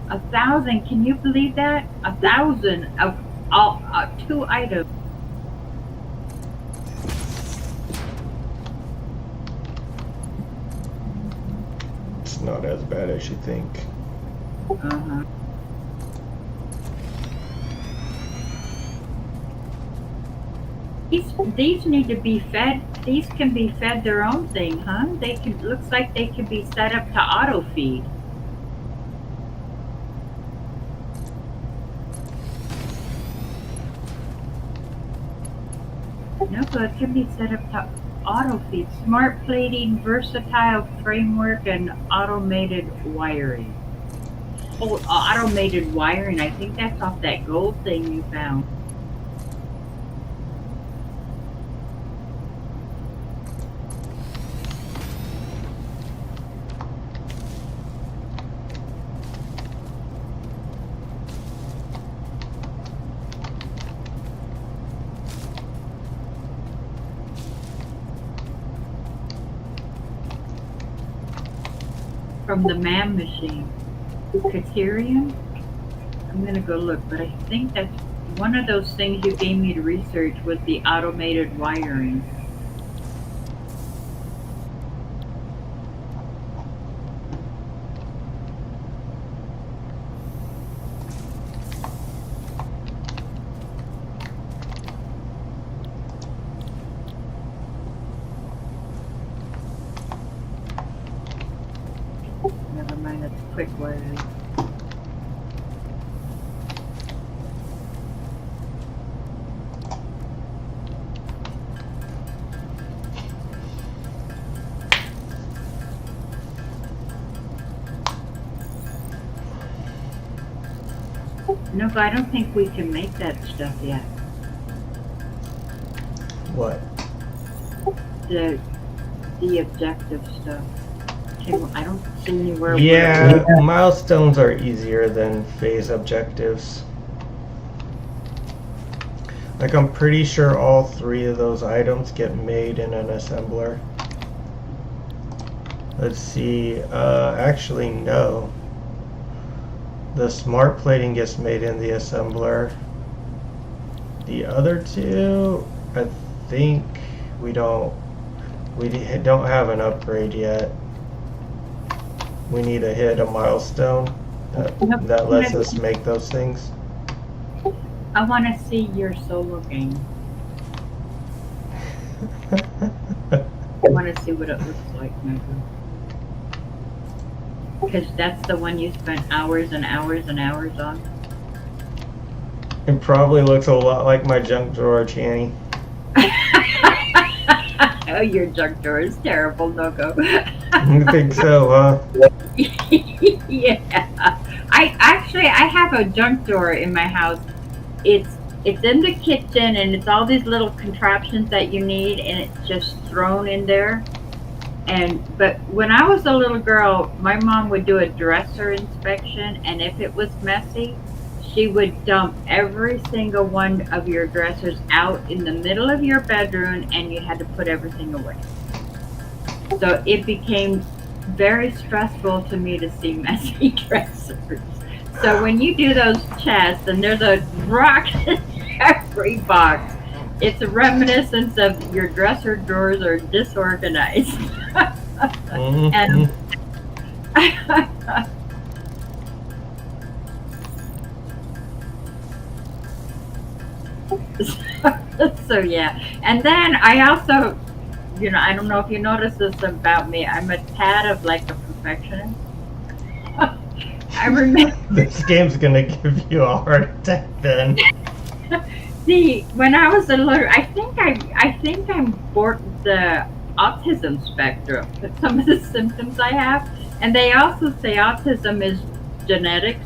1,000. Can you believe that? 1,000 of all 2 items. It's not as bad as you think. Uh-huh. These need to be fed. These can be fed their own thing, huh? They can. Looks like they can be set up to auto feed. No, so it can be set up to auto feed. Smart plating, versatile framework, and automated wiring. Oh, automated wiring. I think that's off that gold thing you found. From the MAM machine. Criterion? I'm gonna go look, but I think that's one of those things you gave me to research was the automated wiring. Never mind, that's quick wiring. No, but I don't think we can make that stuff yet. What? The objective stuff. I don't see anywhere. Yeah, milestones are easier than phase objectives. Like, I'm pretty sure all 3 of those items get made in an assembler. Let's see. Actually, no. The smart plating gets made in the assembler. The other 2, I think we don't have an upgrade yet. We need to hit a milestone that lets us make those things. I want to see your solo game. I want to see what it looks like, maybe. Because that's the one you spent hours and hours and hours on. It probably looks a lot like my junk drawer, Tannie. Oh, your junk drawer is terrible, Nogo. You think so, huh? Yeah. I have a junk drawer in my house it's in the kitchen and it's all these little contraptions that you need and it's just thrown in there. And but when I was a little girl, my mom would do a dresser inspection, and if it was messy, she would dump every single one of your dressers out in the middle of your bedroom, and you had to put everything away. So it became very stressful to me to see messy dressers. So when you do those chests and there's a rock in every box, it's a reminiscence of your dresser drawers are disorganized. And so yeah. And then I also, I don't know if you noticed this about me. I'm a tad of like a perfectionist. I remember This game's gonna give you a heart attack then. see when I was a little. I think I'm the autism spectrum. With some of the symptoms I have, and they also say autism is genetics.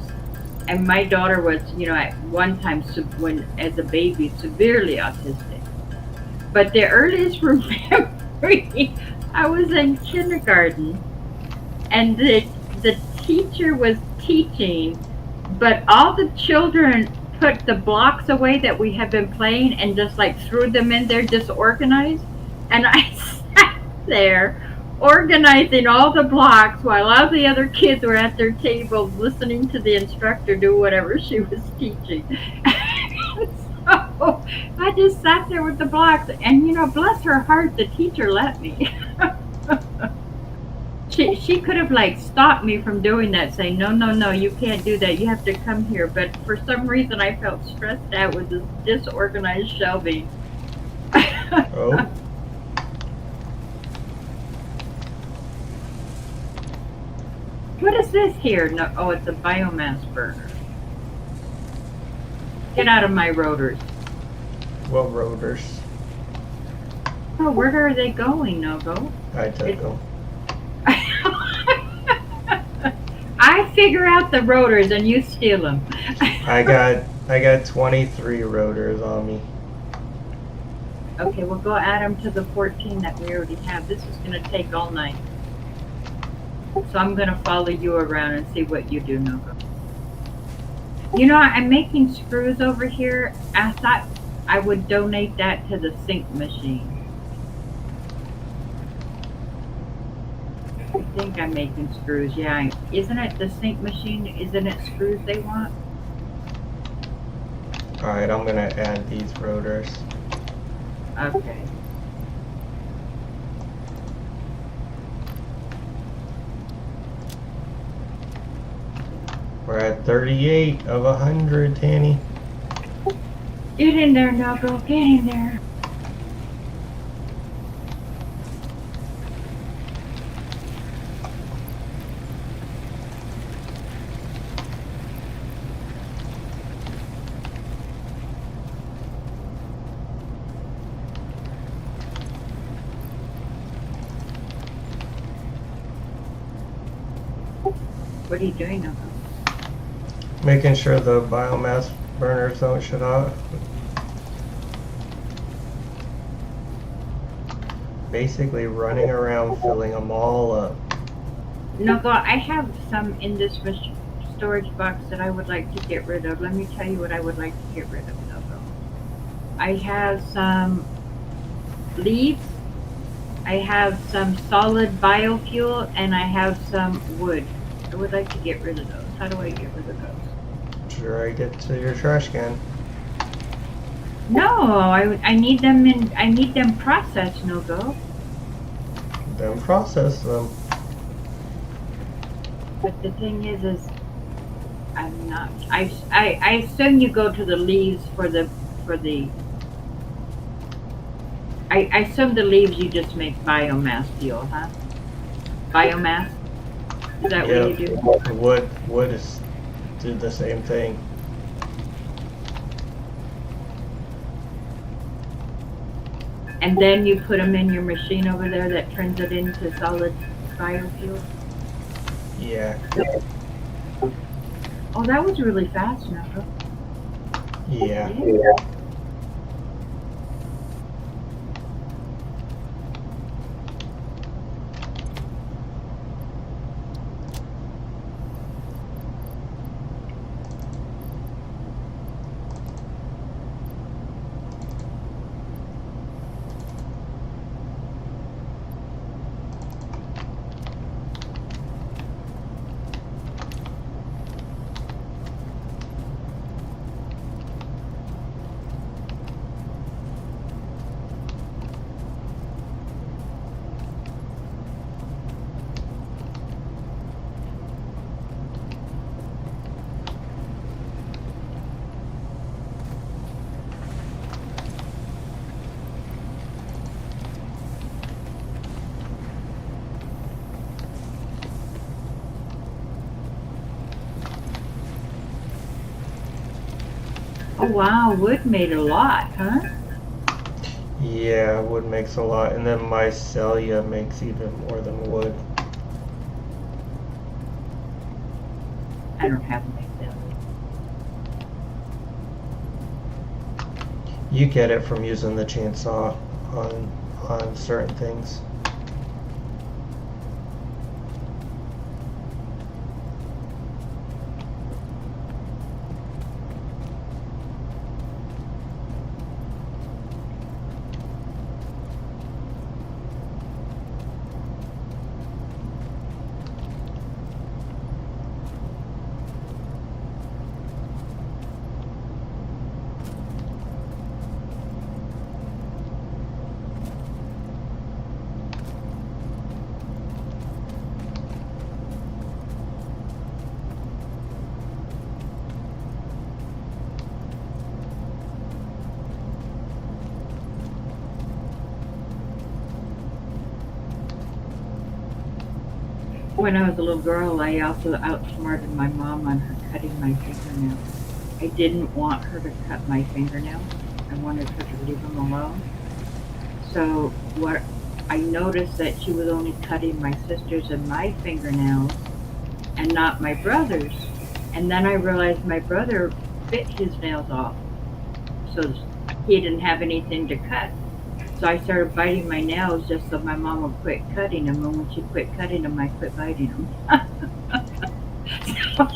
And my daughter was, at one time when as a baby severely autistic. But the earliest memory, I was in kindergarten, and the teacher was teaching, but all the children put the blocks away that we had been playing and just like threw them in there disorganized. And I sat there organizing all the blocks while all the other kids were at their tables listening to the instructor do whatever she was teaching. So I just sat there with the blocks, and bless her heart, the teacher let me. She could have like stopped me from doing that, saying, no, you can't do that. You have to come here. But for some reason, I felt stressed out with this disorganized shelving. Oh. What is this here? No, oh, it's a biomass burner. Get out of my rotors. What rotors? Oh, where are they going, Nogo? I took them. I figure out the rotors and you steal them. I got 23 rotors on me. Okay, we'll go add them to the 14 that we already have. This is going to take all night. So I'm going to follow you around and see what you do, Nogo. I'm making screws over here. I thought I would donate that to the sink machine. I think I'm making screws, yeah. Isn't it the sink machine? Isn't it screws they want? Alright, I'm gonna add these rotors. Okay. We're at 38 of 100, Tannie. Get in there, Nogo. Get in there. What are you doing, Nogo? Making sure the biomass burners don't shut off. Basically running around filling them all up. Nogo, I have some in this storage box that I would like to get rid of. Let me tell you what I would like to get rid of, Nogo. I have some leaves, I have some solid biofuel, and I have some wood. I would like to get rid of those. How do I get rid of those? Sure, I get to your trash can. No, I need them I need them processed, Nogo. Then process them. But the thing is I'm not. I assume you go to the leaves for the. I assume the leaves you just make biomass fuel, huh? Biomass. Is that what you do? Wood is do the same thing. And then you put them in your machine over there that turns it into solid biofuel. Yeah. Oh, that was really fast, Nogo. Yeah. Oh wow, wood made a lot, huh? Yeah, wood makes a lot, and then mycelia makes even more than wood. I don't have myself. You get it from using the chainsaw on certain things. When I was a little girl, I also outsmarted my mom on her cutting my fingernails. I didn't want her to cut my fingernails. I wanted her to leave them alone. So what I noticed that she was only cutting my sister's and my fingernails and not my brother's. And then I realized my brother bit his nails off. So he didn't have anything to cut. So I started biting my nails just so my mom would quit cutting them. And when she quit cutting them, I quit biting them. So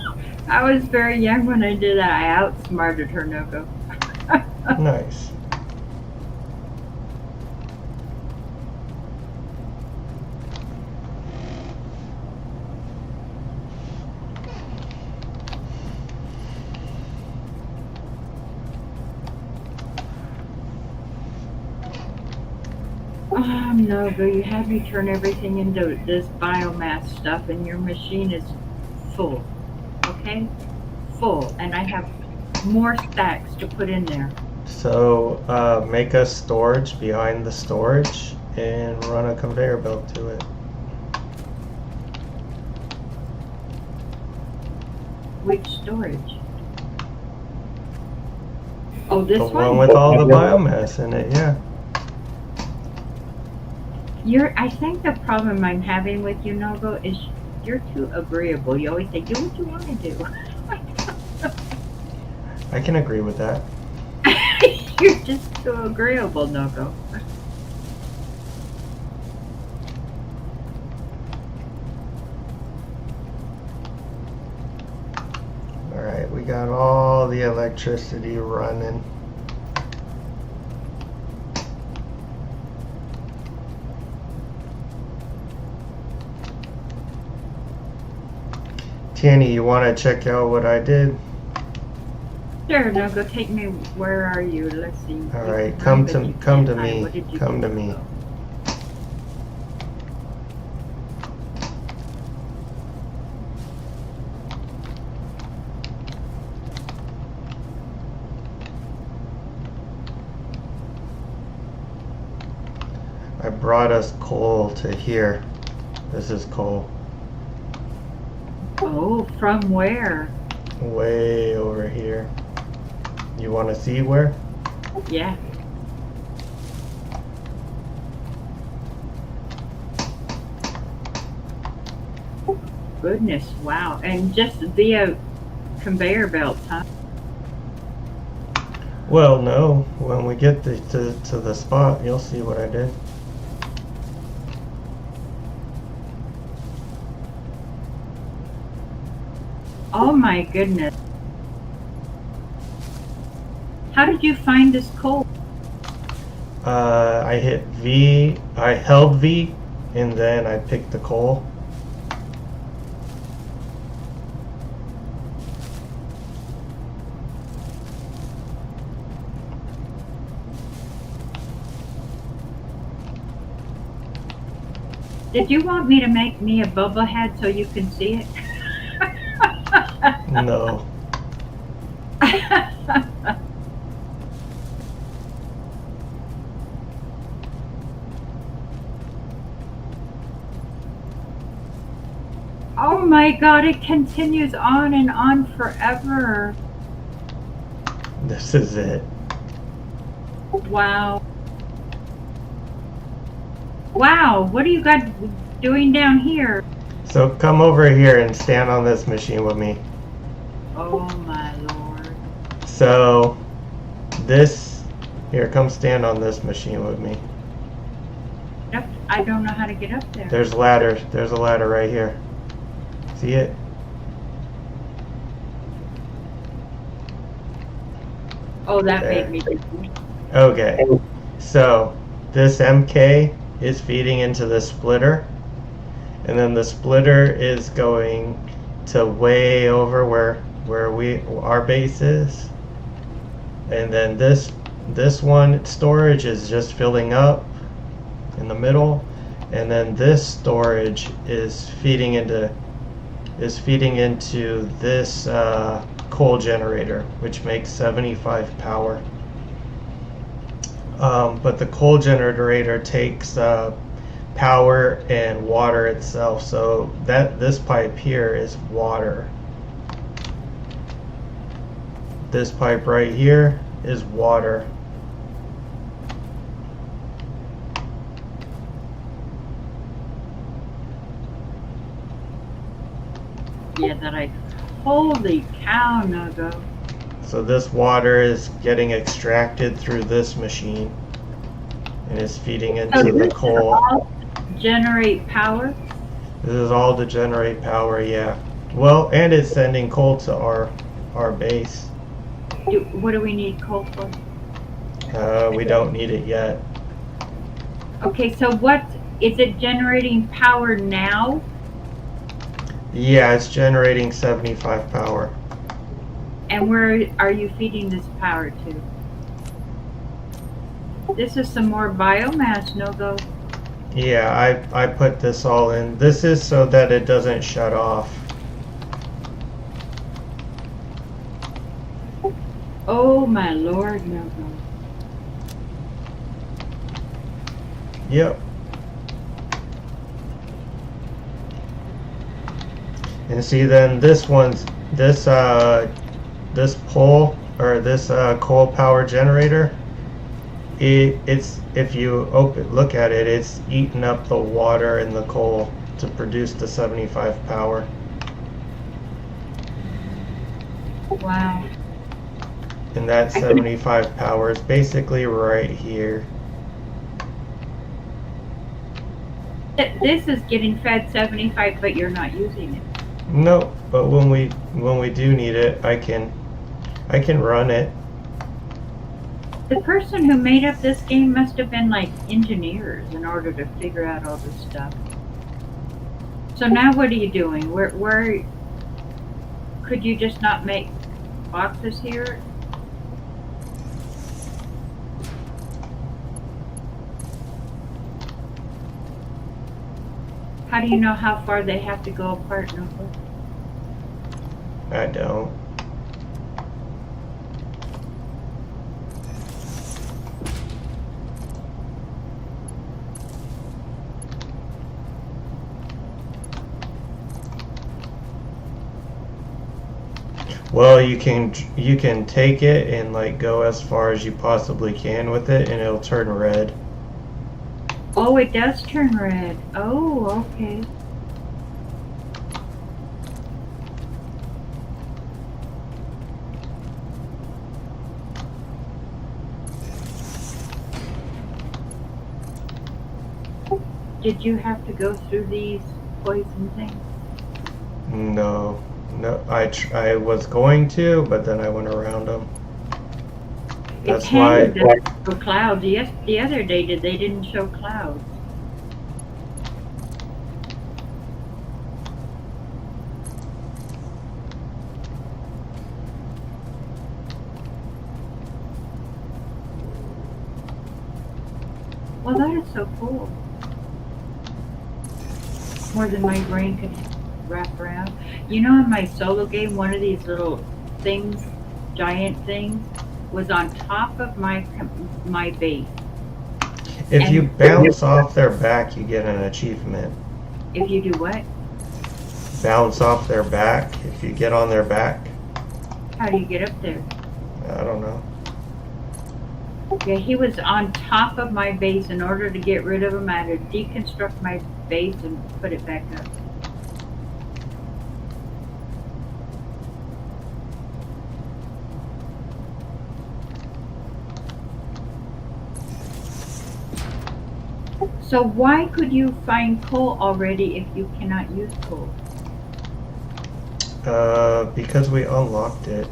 I was very young when I did that. I outsmarted her, Nogo. Nice. Nogo, you had me turn everything into this biomass stuff, and your machine is full. Okay? Full. And I have more stacks to put in there. So make a storage behind the storage and run a conveyor belt to it. Which storage? Oh, this The one? one with all the biomass in it, yeah. I think the problem I'm having with you, Nogo, is you're too agreeable. You always say, do what you want to do. I can agree with that. You're just too agreeable, Nogo. Alright, we got all the electricity running. Tannie, you want to check out what I did? Sure, Nogo, take me. Where are you? Let's see. Alright, Right, come but to you me. can't hide. What did you Come do, to me. Nogo? I brought us coal to here. This is coal. Oh, from where? Way over here. You want to see where? Yeah. Goodness, wow. And just via conveyor belts, huh? Well, no. When we get to the spot, you'll see what I did. Oh my goodness. How did you find this coal? I hit V. I held V, and then I picked the coal. Did you want me to make me a bubble head so you can see it? No. Oh my god, it continues on and on forever. This is it. Wow. Wow, what are you guys doing down here? So come over here and stand on this machine with me. Oh my lord. So this, here, come stand on this machine with me. I don't know how to get up there. There's ladders. There's a ladder right here. See it? Oh, that There. made me dizzy. Okay. So this MK is feeding into the splitter, and then the splitter is going to way over where our base is, and then this one storage is just filling up in the middle, and then this storage is feeding into this coal generator, which makes 75 power. But the coal generator takes power and water itself, so this pipe here is water. This pipe right here is water. Yeah, holy cow, Nogo. So this water is getting extracted through this machine and is feeding into the this coal. all generate power? This is all to generate power, yeah. Well, and it's sending coal to our base. What do we need coal for? We don't need it yet. Okay, so what is it generating power now? Yeah, it's generating 75 power. And where are you feeding this power to? This is some more biomass, Nogo. Yeah, I put this all in. This is so that it doesn't shut off. Oh my lord, Nogo. Yep. And see, then this pole, or this coal power generator, it's if you look at it, it's eating up the water and the coal to produce the 75 power. Wow. And that 75 power is basically right here. This is getting fed 75, but you're not using it. Nope, but when we do need it, I can run it. The person who made up this game must have been like engineers in order to figure out all this stuff. So now what are you doing? Where could you just not make boxes here? How do you know how far they have to go apart, Nogo? I don't. Well, you can take it and like go as far as you possibly can with it, and it'll turn red. Oh, it does turn red. Oh, okay. Did you have to go through these poison things? No, no. I was going to, but then I went around them. That's Tannie why. doesn't show clouds. Yes, the other day they didn't show clouds. Well, that is so cool. More than my brain could wrap around. You know, in my solo game, one of these little things, giant things, was on top of my base. If you And bounce off their back, you get an achievement. if you do what? Bounce off their back. If you get on their back, How do you get up there? I don't know. Yeah, he was on top of my base. In order to get rid of him, I had to deconstruct my base and put it back up. So why could you find coal already if you cannot use coal? Because we unlocked it.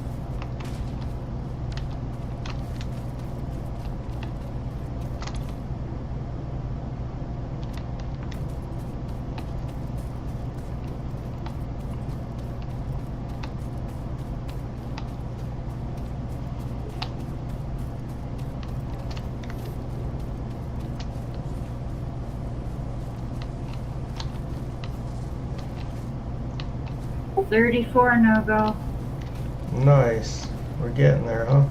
$34 no-go. Nice. We're getting there, huh?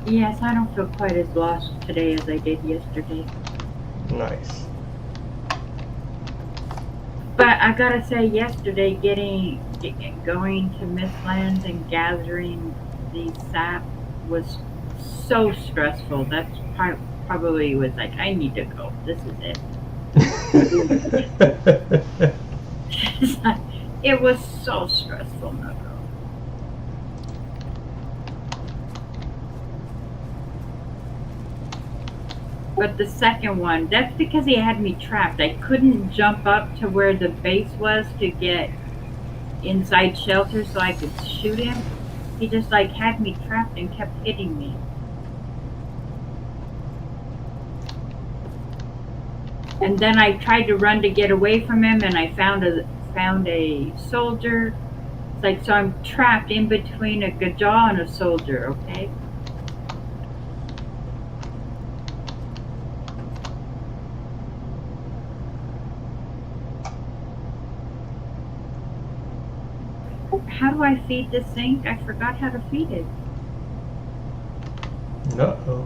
Yes, I don't feel quite as lost today as I did yesterday. Nice. But I gotta say, yesterday going to Mistlands and gathering the sap was so stressful. That's probably was like, I need to go. This is it. It was so stressful, no. But the second one, that's because he had me trapped. I couldn't jump up to where the base was to get inside shelter so I could shoot him. He just like had me trapped and kept hitting me. And then I tried to run to get away from him, and I found a soldier. It's like, so I'm trapped in between a Gajaw and a soldier, okay? How do I feed this thing? I forgot how to feed it. Uh-oh.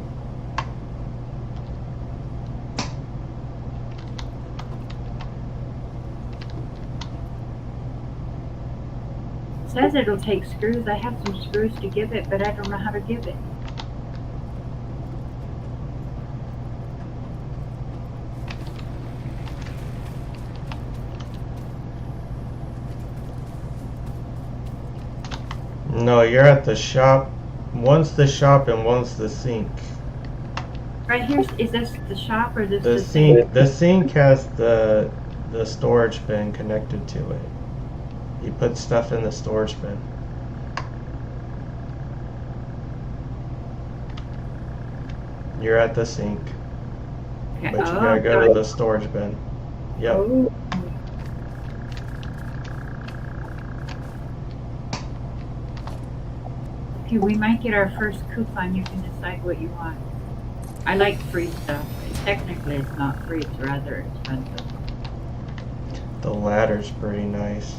It says it'll take screws. I have some screws to give it, but I don't know how to give it. No, you're at the shop. One's the shop and one's the sink. Right here, is this the shop or this The sink? the sink has the storage bin connected to it. You put stuff in the storage bin. You're at the sink, Okay. but you gotta go to the storage bin. Yep. Oh. Okay, we might get our first coupon. You can decide what you want. I like free stuff. Technically, it's not free. It's rather expensive. The ladder's pretty nice.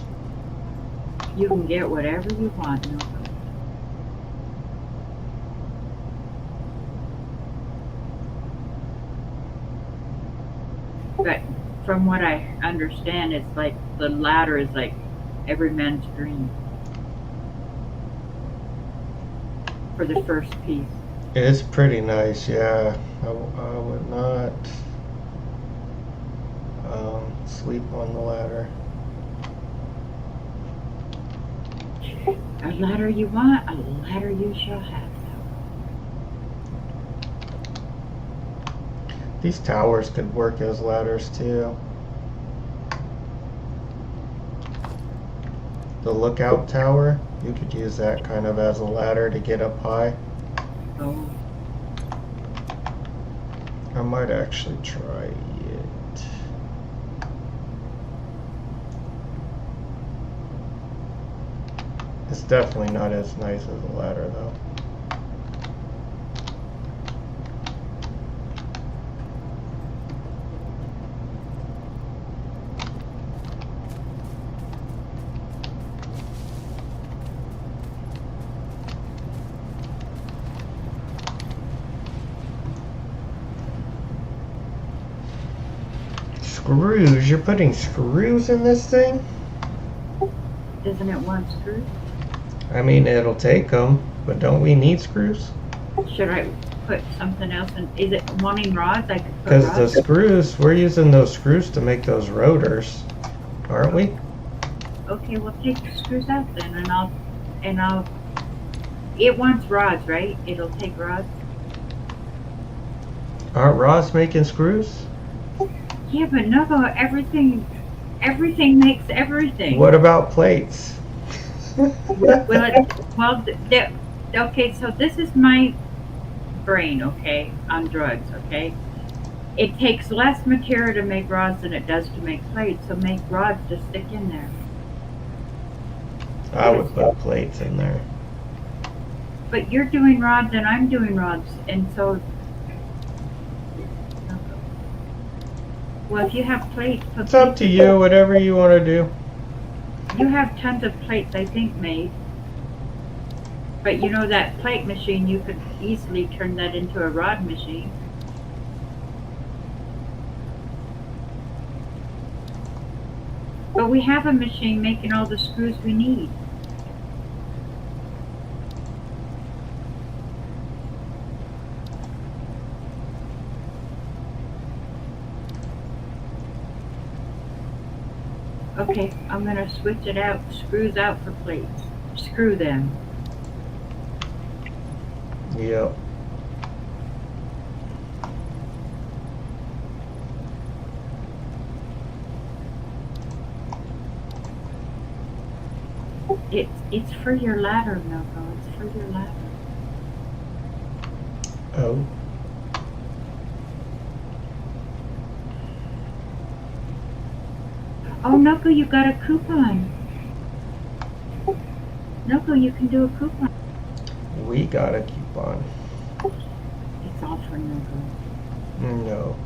You can get whatever you want. No. But from what I understand, it's like the ladder is like every man's dream for the first piece. It's pretty nice, yeah. I would not sleep on the ladder. A ladder you want, a ladder you shall have. These towers could work as ladders too. The lookout tower, you could use that kind of as a ladder to get up high. Oh, I might actually try it. It's definitely not as nice as a ladder though. Screws? You're putting screws in this thing? isn't it one screw? I mean, it'll take them, but don't we need screws? Should I put something else in? Is it wanting rods? I could put Because the rods. screws, we're using those screws to make those rotors, aren't we? Okay, we'll take the screws out then, and I'll. It wants rods, right? It'll take rods. Aren't rods making screws? Yeah, but no, everything makes everything. What about plates? Okay, so this is my brain, okay, on drugs, okay? It takes less material to make rods than it does to make plates, so make rods to stick in there. I would put plates in there. But you're doing rods and I'm doing rods, and so... Well, if you have plates... It's up to you, whatever you want to do. You have tons of plates, I think, made. But you know that plate machine, you could easily turn that into a rod machine. But we have a machine making all the screws we need. Okay, I'm gonna switch it out, screws out for plates. Screw them. Yep. It's for your ladder, Nogo. It's for your ladder. Oh. Oh, Nogo, you got a coupon. Nogo, you can do a coupon. We got a coupon. It's all for Nogo. No.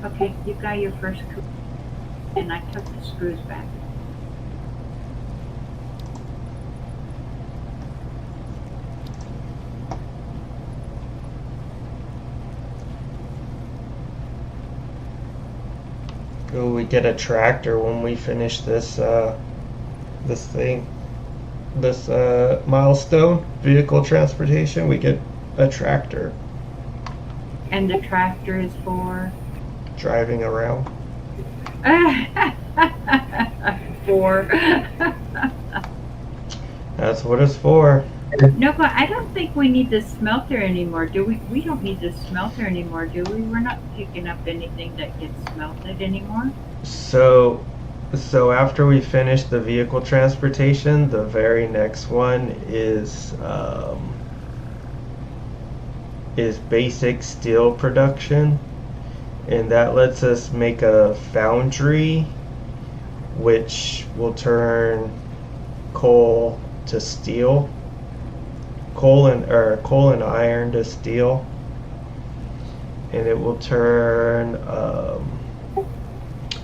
Okay, you got your first coupon. And I took the screws back. Will we get a tractor when we finish this this thing? This milestone vehicle transportation, we get a tractor. And the tractor is for... driving around? 4. That's what it's for. No, but I don't think we need the smelter anymore, do we? We don't need the smelter anymore, do we? We're not picking up anything that gets smelted anymore. So after we finish the vehicle transportation, the very next one is basic steel production, and that lets us make a foundry, which will turn coal to steel, coal and iron to steel, and it will turn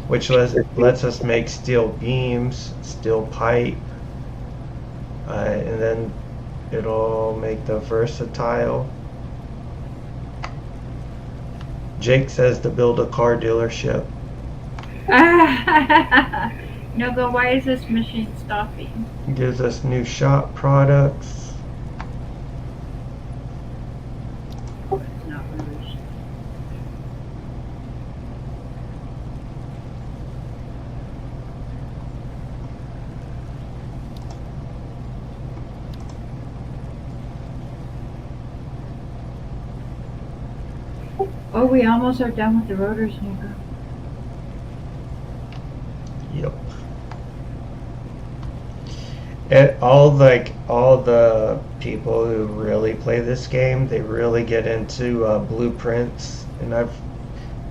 which lets us make steel beams, steel pipe, and then it'll make the versatile. Jake says to build a car dealership. Nogo, why is this machine stopping? Gives us new shop products. It's not really. Oh, we almost are done with the rotors, Nogo. Yep. All the people who really play this game, they really get into blueprints, and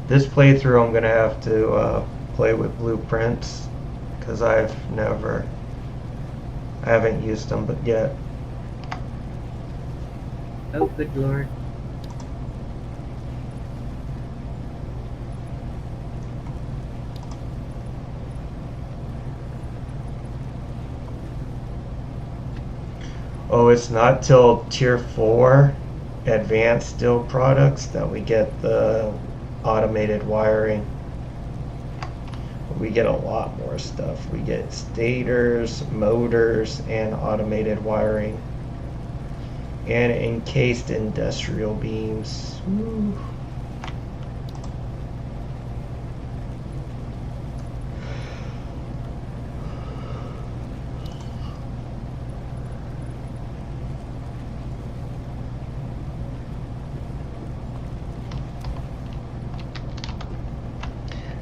this playthrough I'm gonna have to play with blueprints because I haven't used them but yet. Oh, good Lord. Oh, it's not till tier 4 advanced steel products that we get the automated wiring. We get a lot more stuff. We get stators, motors, and automated wiring, and encased industrial beams. Ooh.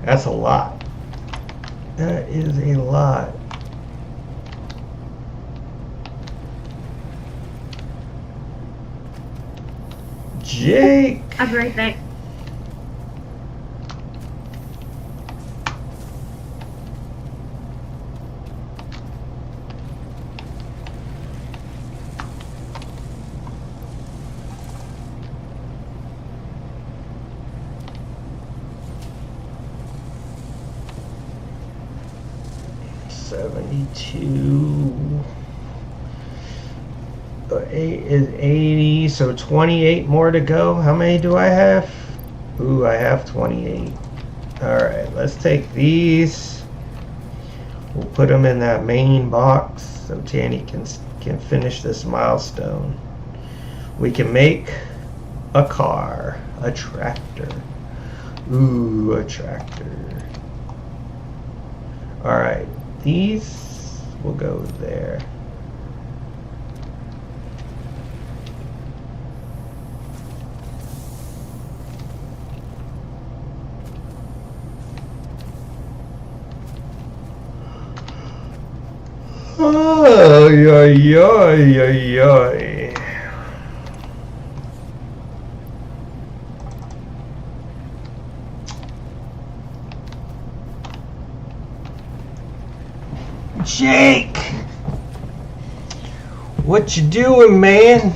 That's a lot. That is a lot. Jake! I'll be right back. Eight is 80, so 28 more to go. How many do I have? Ooh, I have 28. Alright, let's take these. We'll put them in that main box so Tannie can finish this milestone. We can make a car, a tractor. Ooh, a tractor. Alright, these will go there. Oh, yeah. Jake! What you doing, man?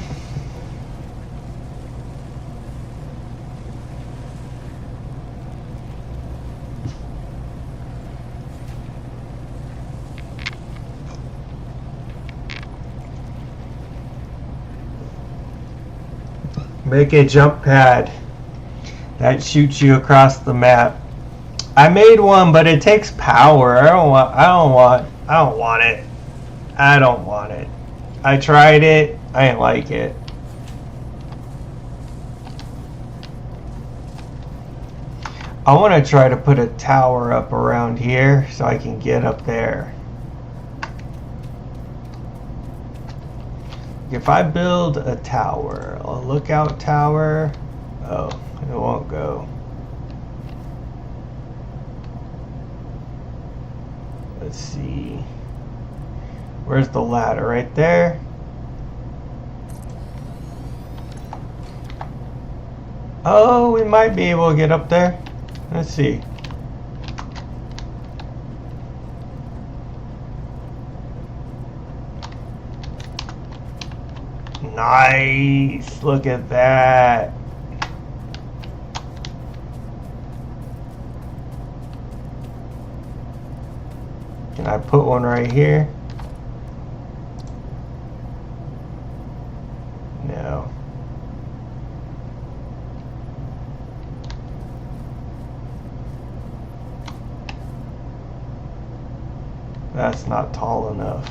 Make a jump pad that shoots you across the map. I made one, but it takes power. I don't want it. I tried it. I didn't like it. I want to try to put a tower up around here so I can get up there. If I build a tower, a lookout tower, oh, it won't go. Let's see. Where's the ladder? Right there? Oh, we might be able to get up there. Let's see. Nice! Look at that! Can I put one right here? No. That's not tall enough.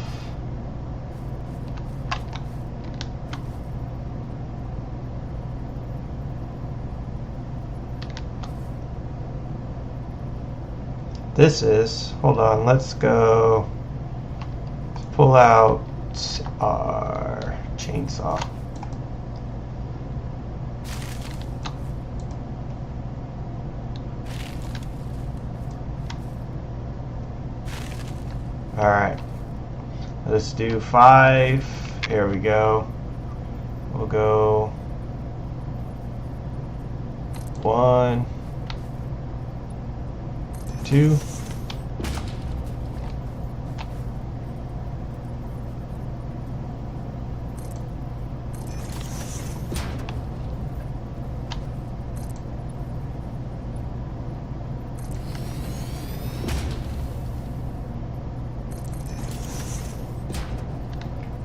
This is, hold on, let's go, let's pull out our chainsaw. Alright, let's do 5, here we go, we'll go 1, 2.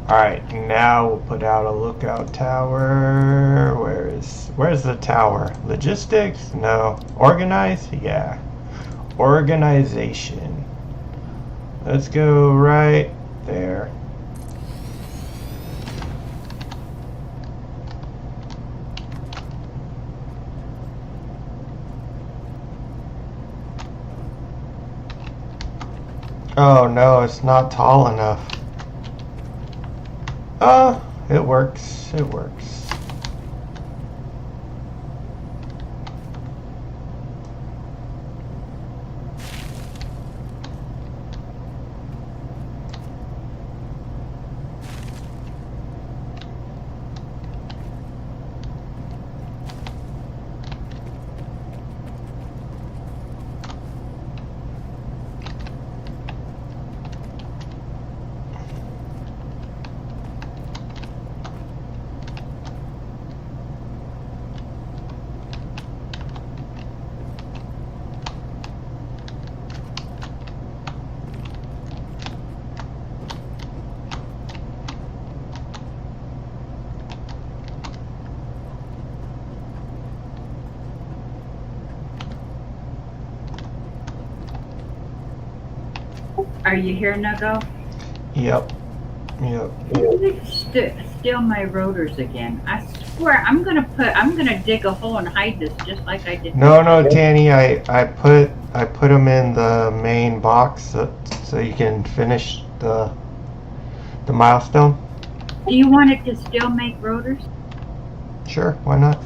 Alright, now we'll put out a lookout tower. Where's the tower? Logistics? No. Organize? Yeah. Organization. Let's go right there. Oh no, it's not tall enough. It works. It works. Are you here, Nogo? Yep. Steal my rotors again. I swear, I'm gonna dig a hole and hide this just like I did. No, Tannie, I put them in the main box so you can finish the milestone. Do you want it to still make rotors? Sure, why not?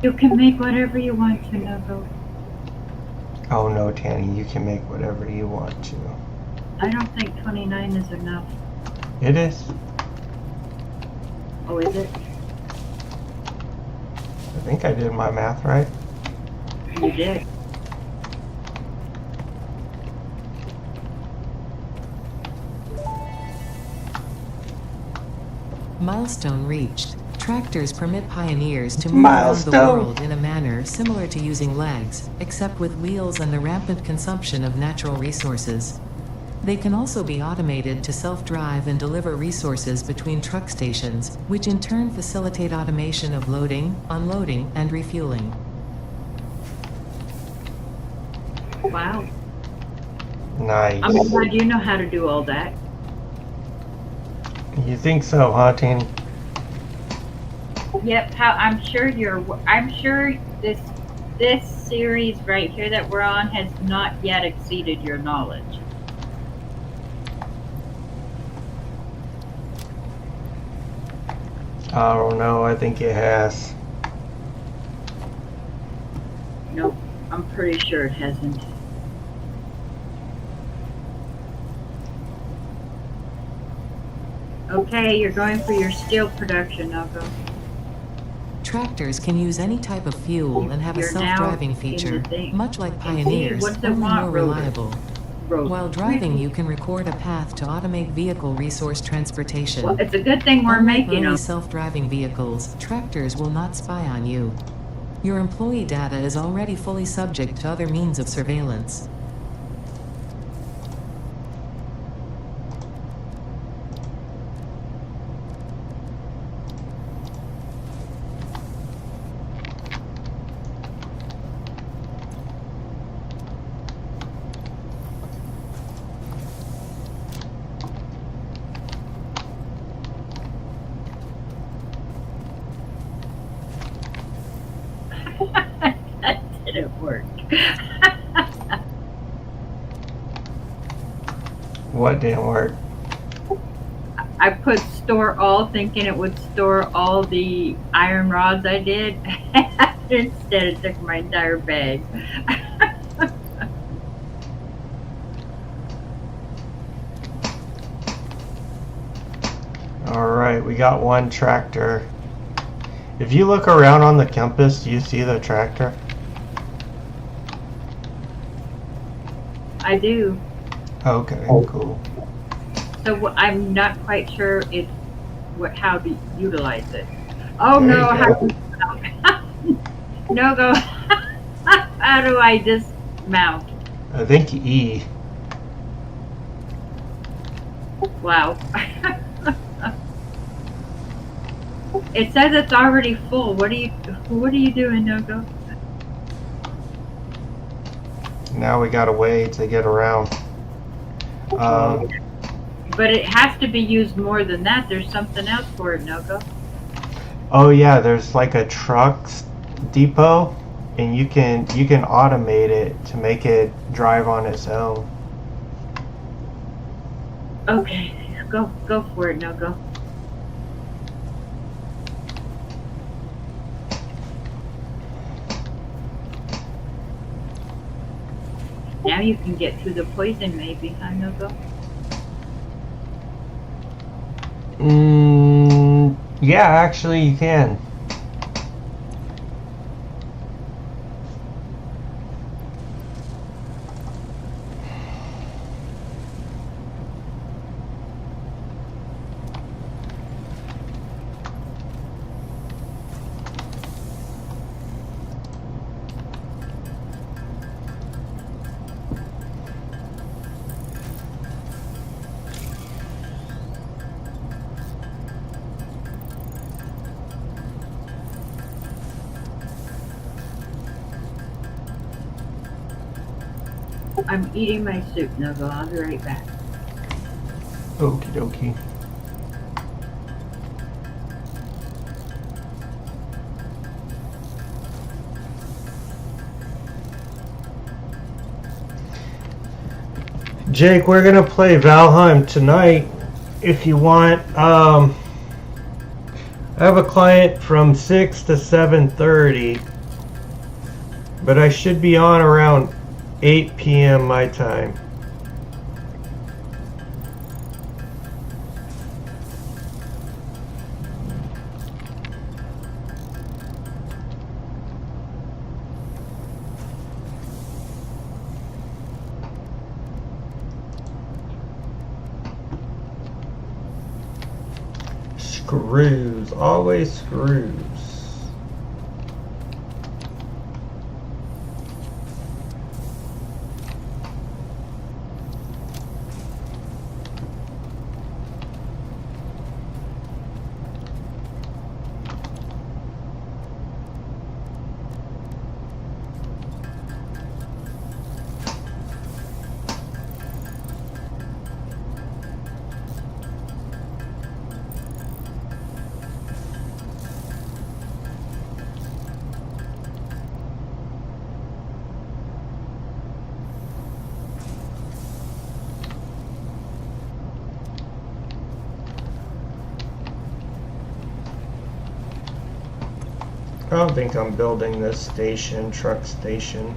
You can make whatever you want to, Nogo. Oh no, Tannie, you can make whatever you want to. I don't think 29 is enough. It is. Oh, is it? I think I did my math right. You did. Milestone reached. Tractors permit pioneers to move around the world in a manner similar to using legs, except with wheels and the rampant consumption of natural resources. They can also be automated to self-drive and deliver resources between truck stations, which in turn facilitate automation of loading, unloading, and refueling. Wow. Nice. I'm glad you know how to do all that. You think so, huh, Tannie? Yep. How I'm sure this series right here that we're on has not yet exceeded your knowledge. I don't know. I think it has. Nope. I'm pretty sure it hasn't. Okay, you're going for your steel production, Nogo. Tractors can use any type of fuel and have a You're now self-driving in the feature, thing. much like And see, Pioneers, what does it only want, more rotor? reliable. Rotor. While driving, you can record a path to automate vehicle resource transportation. Well, it's a good thing we're Unlike making early them. self-driving vehicles, tractors will not spy on you. Your employee data is already fully subject to other means of surveillance. That didn't work. What didn't work? I put store all thinking it would store all the iron rods I did. Instead, it took my entire bag. Alright, we got one tractor. If you look around on the compass, do you see the tractor? I do. Okay, cool. So I'm not quite sure how to utilize it. Oh There no! you No go. How do I dismount? I think E. Wow. It says it's already full. What are you doing, Nogo? Now we got a way to get around. But it has to be used more than that. There's something else for it, Nogo. Oh yeah, there's like a trucks depot, and you can automate it to make it drive on its own. Okay, go for it, Nogo. Now you can get through the poison, maybe, huh, Nogo? Yeah, actually you can. I'm eating my soup, Nogo. I'll be right back. Okie dokie. Jake, we're gonna play Valheim tonight if you want. I have a client from 6 to 7:30, but I should be on around 8 p.m. my time. Screws, always screws. I don't think I'm building this station, truck station.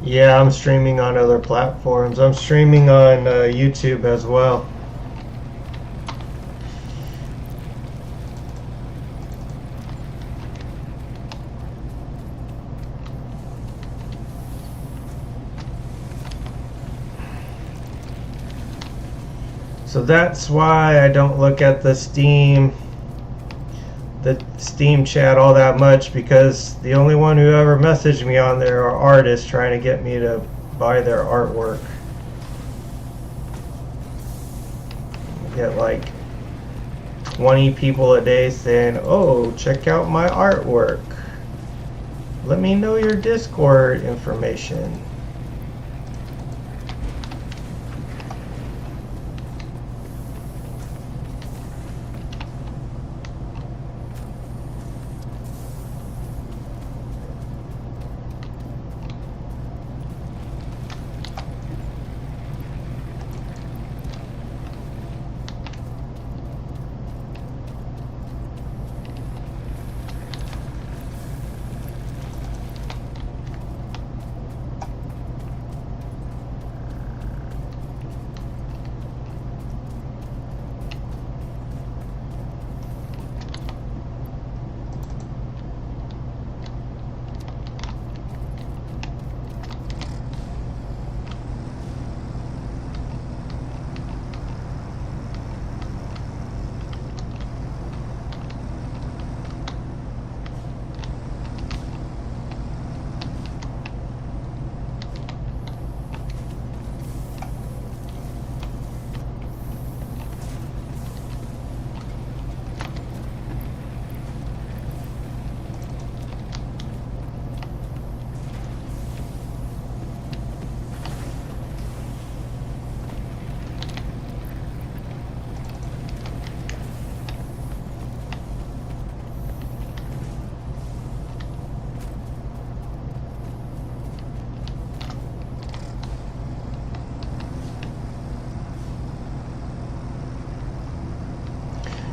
Yeah, I'm streaming on other platforms. I'm streaming on YouTube as well. So that's why I don't look at the Steam chat all that much, because the only one who ever messaged me on there are artists trying to get me to buy their artwork. I get like 20 people a day saying, "Oh, check out my artwork. Let me know your Discord information."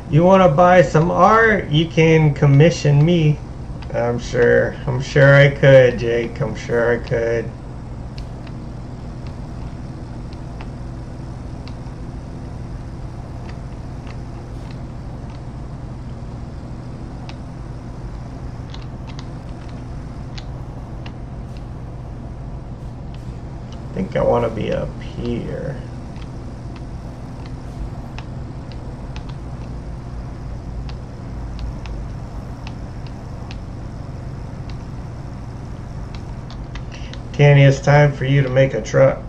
You want to buy some art? You can commission me. I'm sure I could, Jake. I'm sure I could. I think I want to be up here. Tannie, it's time for you to make a truck.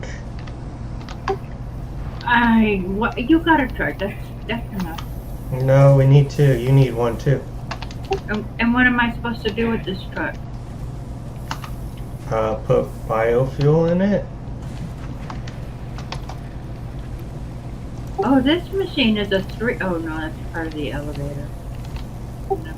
What you got a truck? That's enough. No, we need two. You need one too. And what am I supposed to do with this truck? Put biofuel in it. Oh, this machine is a 3. Oh no, that's part of the elevator. Never mind.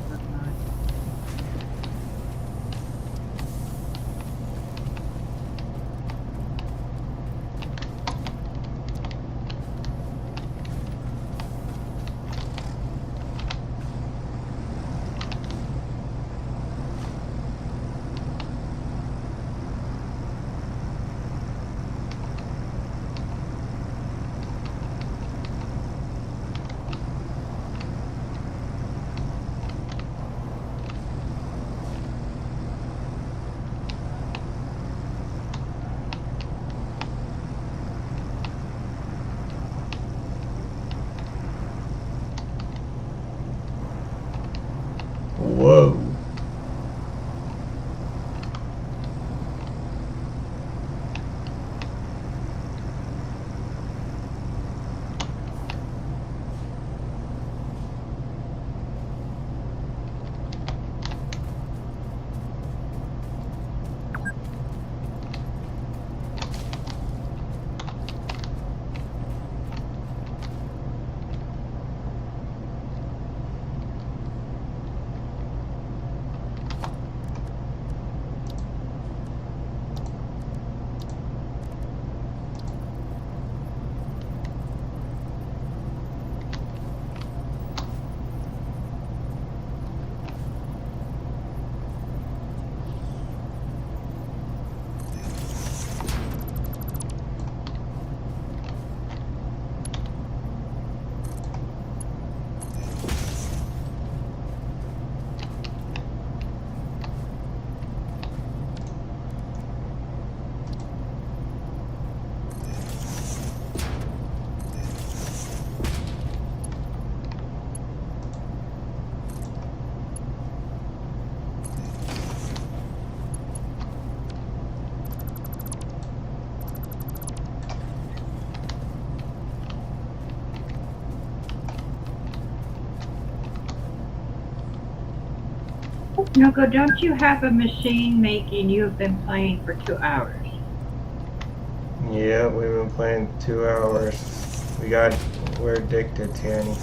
Whoa. Nogo, don't you have a machine making you've been playing for 2 hours? Yeah, we've been playing 2 hours. We're addicted, Tannie.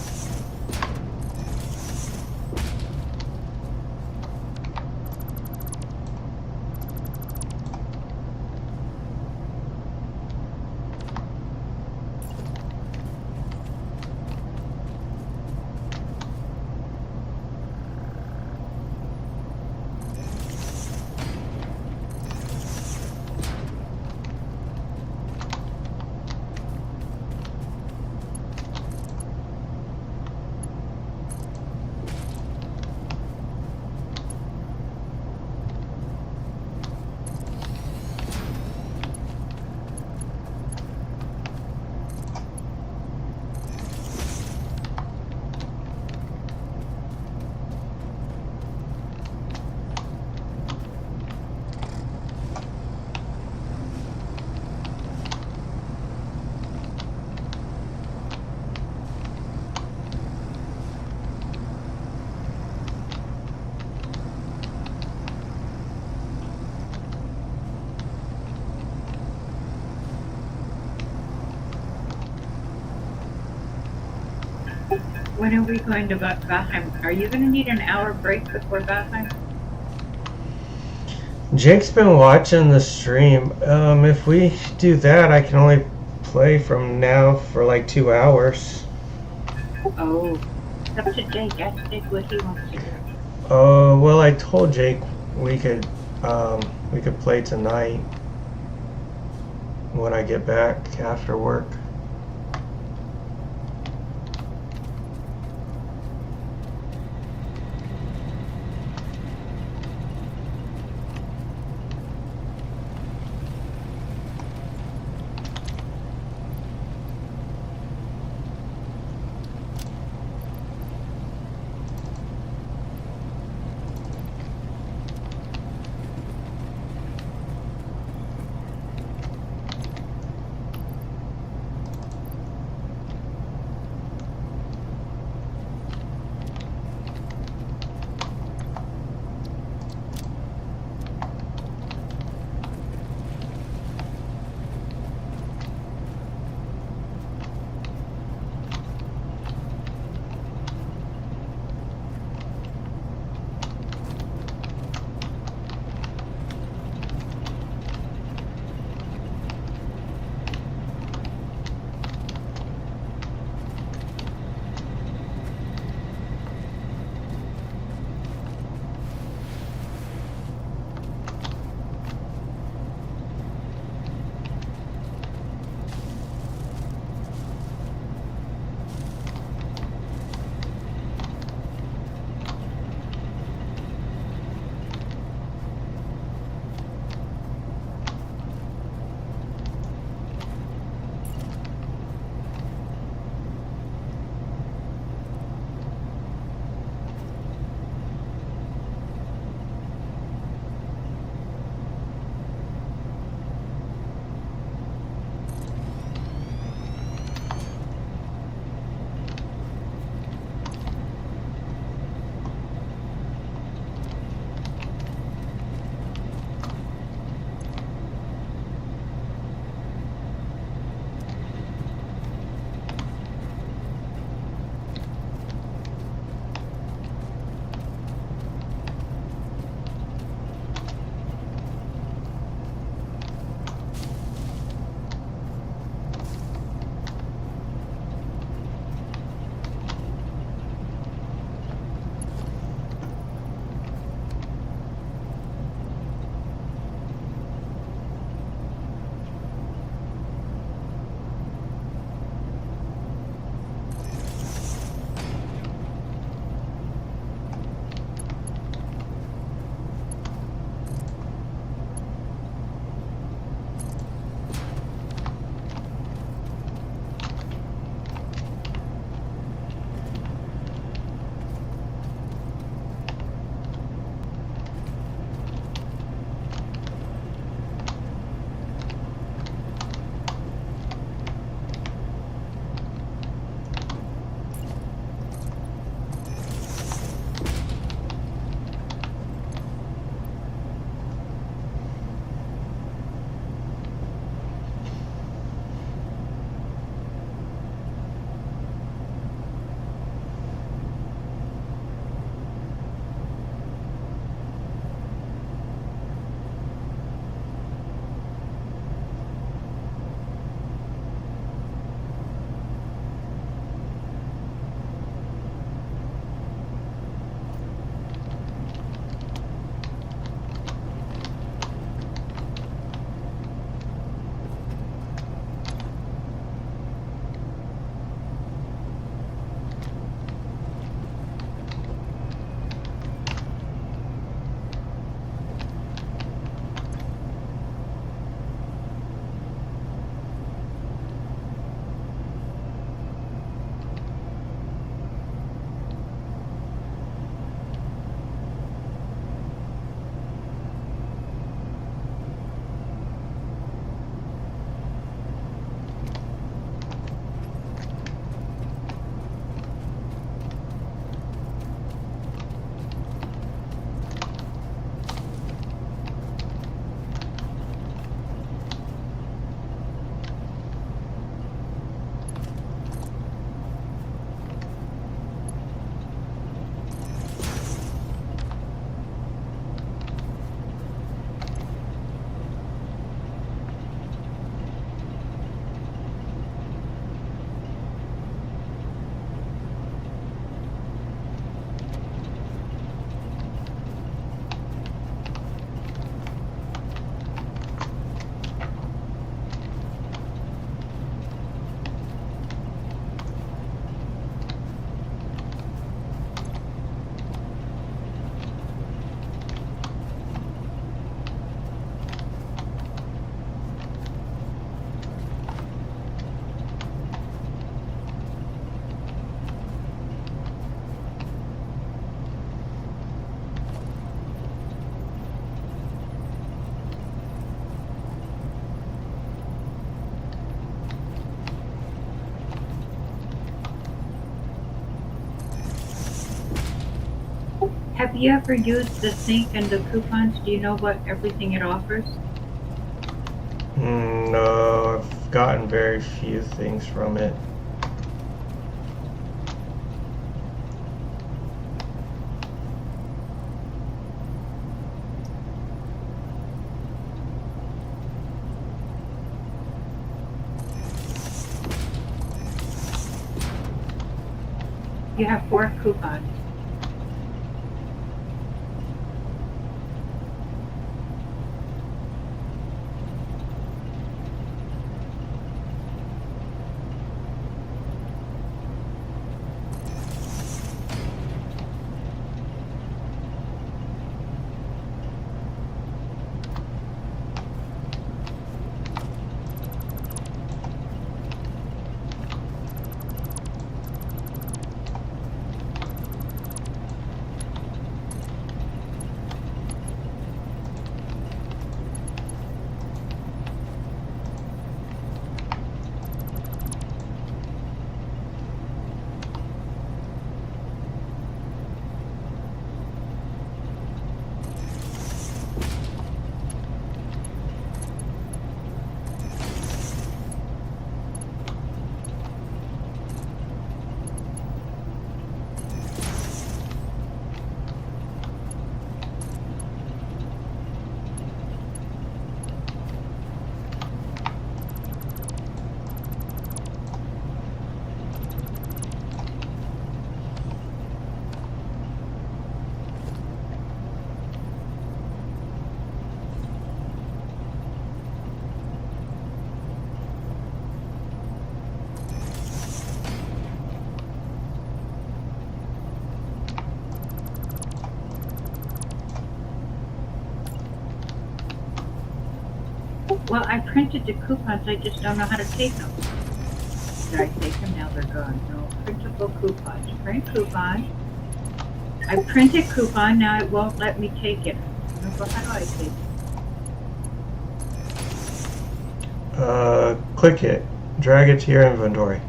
When are we going to Valheim? Are you going to need an hour break before Valheim? Jake's been watching the stream. If we do that, I can only play from now for like 2 hours. Oh, it's up to Jake. Ask Jake what he wants to do. Well, I told Jake we could play tonight when I get back after work. Have you ever used the sync and the coupons? Do you know what everything it offers? No, I've gotten very few things from it. You have 4 coupons. Well, I printed the coupons, I just don't know how to take them. Did I take them? Now they're gone. No, printable coupons. Print coupon. I printed coupon, now it won't let me take it. How do I take it? Click it. Drag it to your inventory.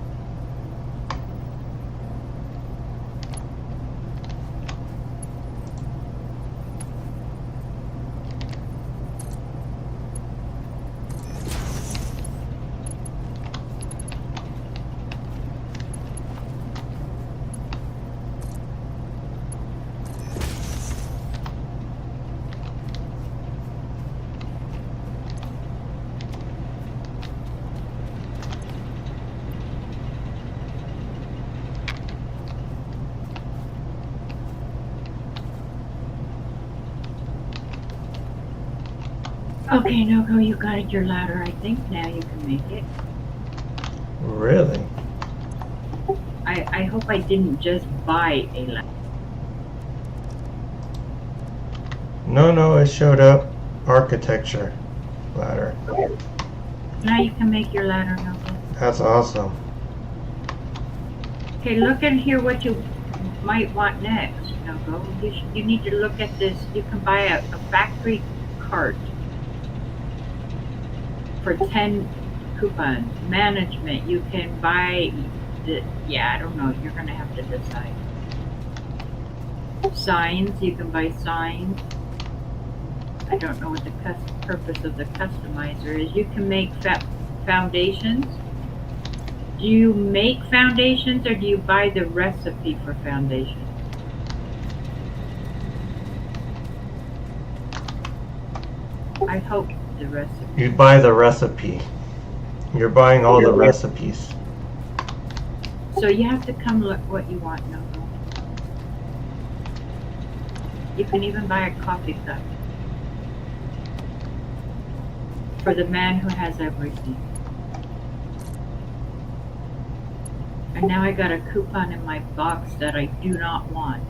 Okay, Nogo, you got your ladder, I think. Now you can make it. Really? I hope I didn't just buy a ladder. No, it showed up. Architecture ladder. Now you can make your ladder, Nogo. That's awesome. Okay, look and hear what you might want next, Nogo. You need to look at this. You can buy a factory cart for 10 coupons. Management, you can buy yeah, I don't know, you're gonna have to decide. Signs, you can buy signs. I don't know what the purpose of the customizer is. You can make foundations. Do you make foundations or do you buy the recipe for foundations? I hope the recipe. You buy the recipe. You're buying all the recipes. So you have to come look what you want, Nogo. You can even buy a coffee cup for the man who has everything. And now I got a coupon in my box that I do not want.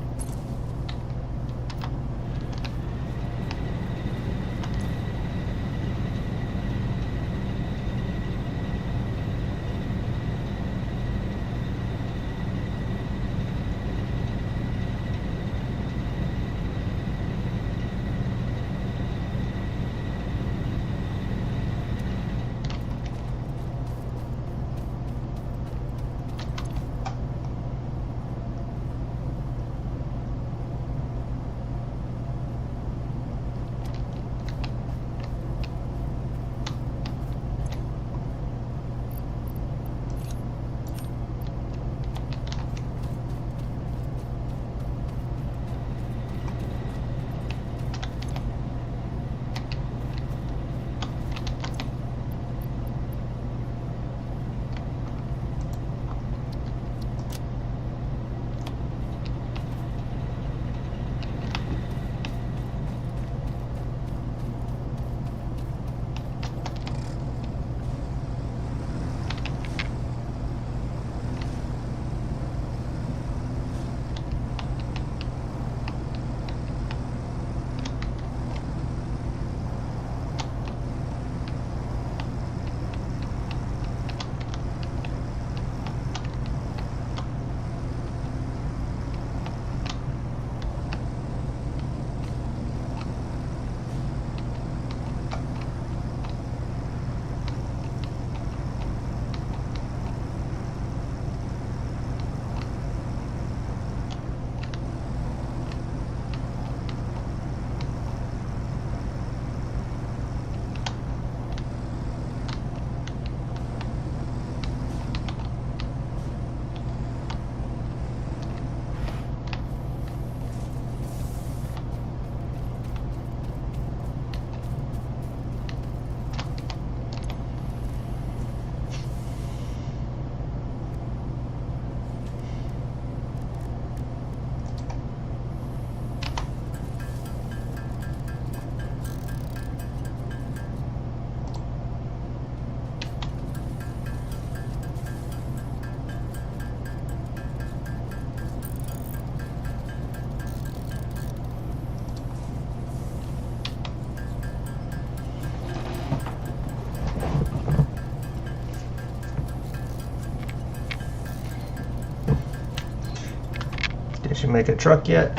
Didn't you make a truck yet?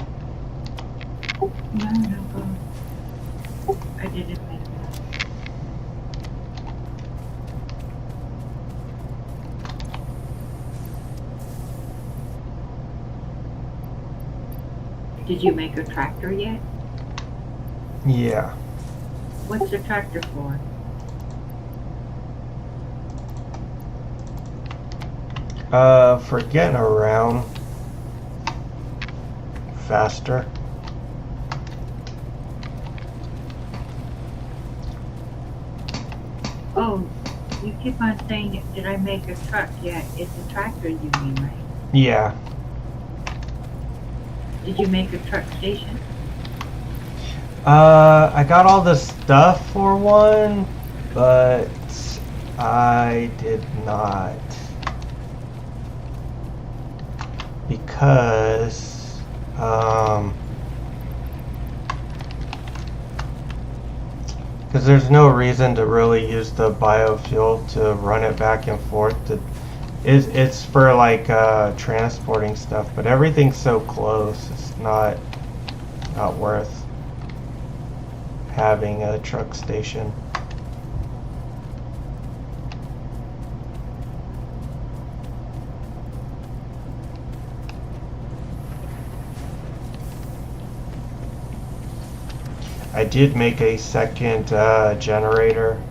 No, Nogo. I didn't make that. Did you make a tractor yet? Yeah. What's the tractor for? For getting around faster. Oh, you keep on saying, did I make a truck? Yeah, it's a tractor you mean, right? Yeah. Did you make a truck station? I got all the stuff for one, but I did not. Because, there's no reason to really use the biofuel to run it back and forth. It's for like transporting stuff, but everything's so close. It's not worth having a truck station. I did make a second generator,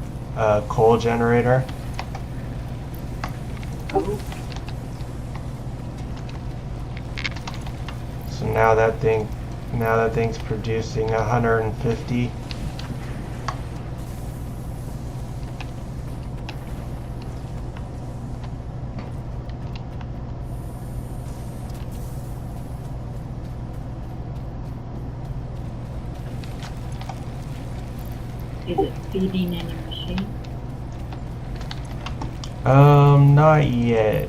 coal generator. Oh, So now that thing's producing 150. is it feeding any machine? Not yet.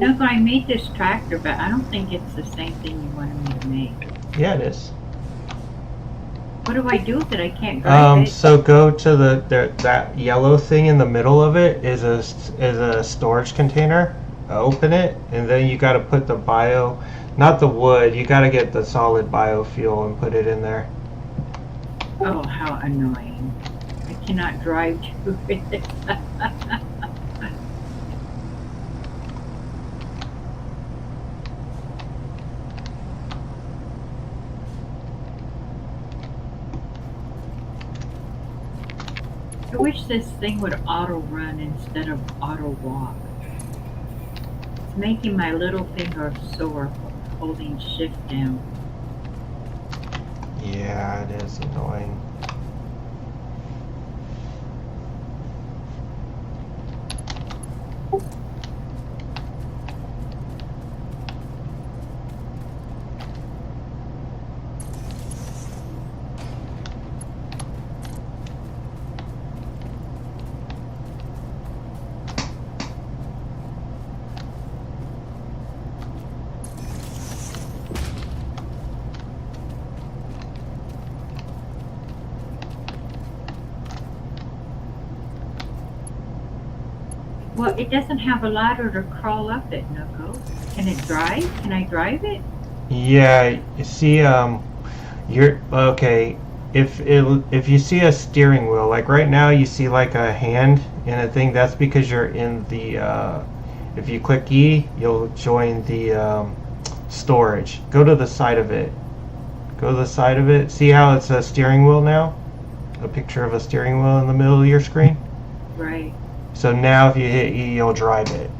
No, I made this tractor, but I don't think it's the same thing you wanted me to make. Yeah, it is. What do I do with it? I can't drive it. So go to that yellow thing in the middle of it is a storage container. Open it, and then you got to put the not the wood. You got to get the solid biofuel and put it in there. Oh, how annoying! I cannot drive to it. I wish this thing would auto run instead of auto walk. It's making my little finger sore holding shift down. Yeah, it is annoying. Well, it doesn't have a ladder to crawl up it, Nogo. Can it drive? Can I drive it? Yeah, you see, you're okay. If you see a steering wheel, like right now, you see like a hand in a thing. That's because you're in the. If you click E, you'll join the storage. Go to the side of it. Go to the side of it. See how it's a steering wheel now? A picture of a steering wheel in the middle of your screen. Right. So now, if you hit E, you'll drive it.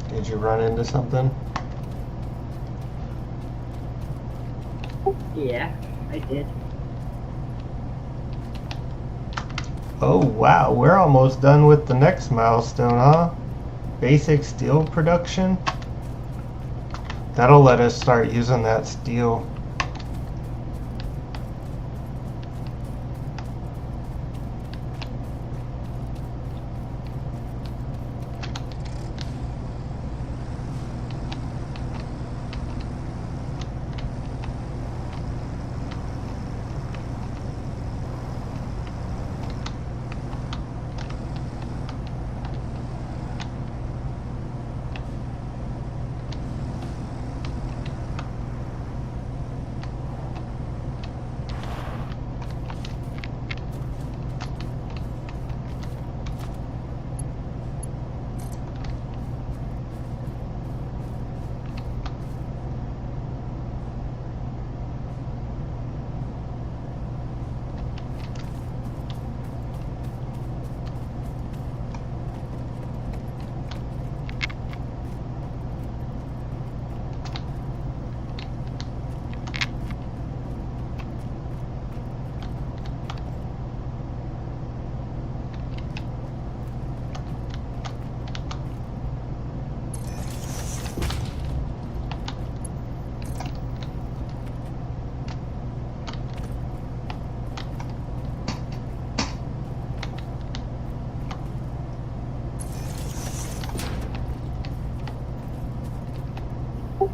Did you run into something? Yeah, I did. Oh wow, we're almost done with the next milestone, huh? Basic steel production. That'll let us start using that steel.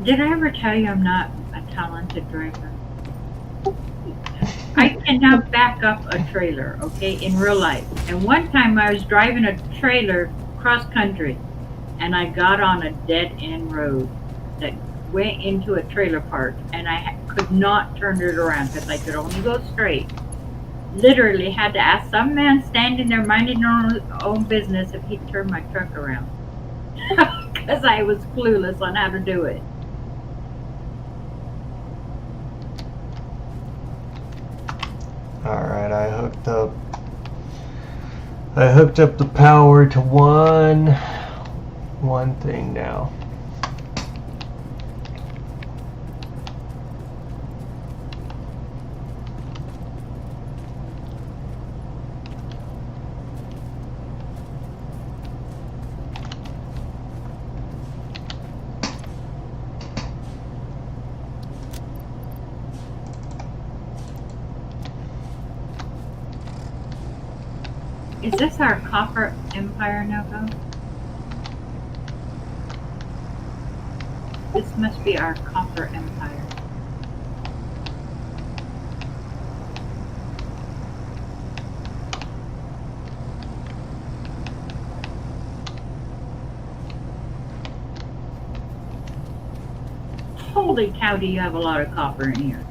Did I ever tell you I'm not a talented driver? I cannot back up a trailer, okay, in real life. And one time I was driving a trailer cross country, and I got on a dead end road that went into a trailer park, and I could not turn it around because I could only go straight. Literally had to ask some man standing there minding their own business if he'd turn my truck around because I was clueless on how to do it. Alright, I hooked up the power to one. one thing now. Is this our copper empire, Nogo? This must be our copper empire. Holy cow, do you have a lot of copper in here?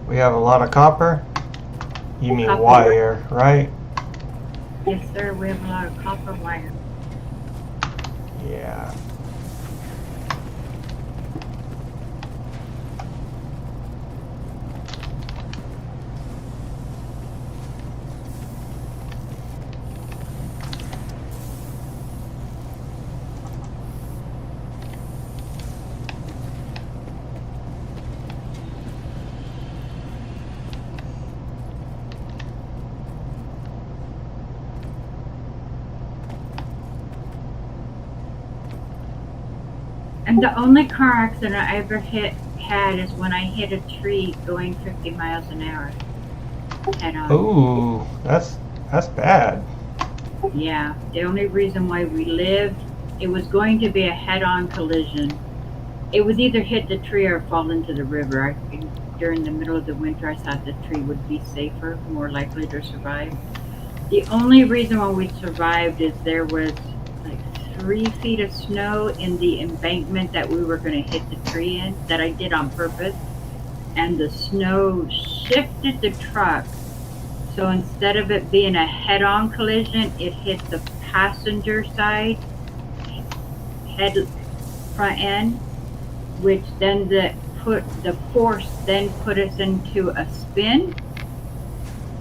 We have a lot of copper. You mean Copper. wire, right? Yes, sir, we have a lot of copper wire. Yeah. And the only car accident I ever had is when I hit a tree going 50 miles an hour. Head on. Ooh, that's bad. Yeah, the only reason why we lived, it was going to be a head-on collision. It was either hit the tree or fall into the river. During the middle of the winter, I thought the tree would be safer, more likely to survive. The only reason why we survived is there was like 3 feet of snow in the embankment that we were going to hit the tree in, that I did on purpose. And the snow shifted the truck. So instead of it being a head-on collision, it hit the passenger side, front end, which then the force then put us into a spin.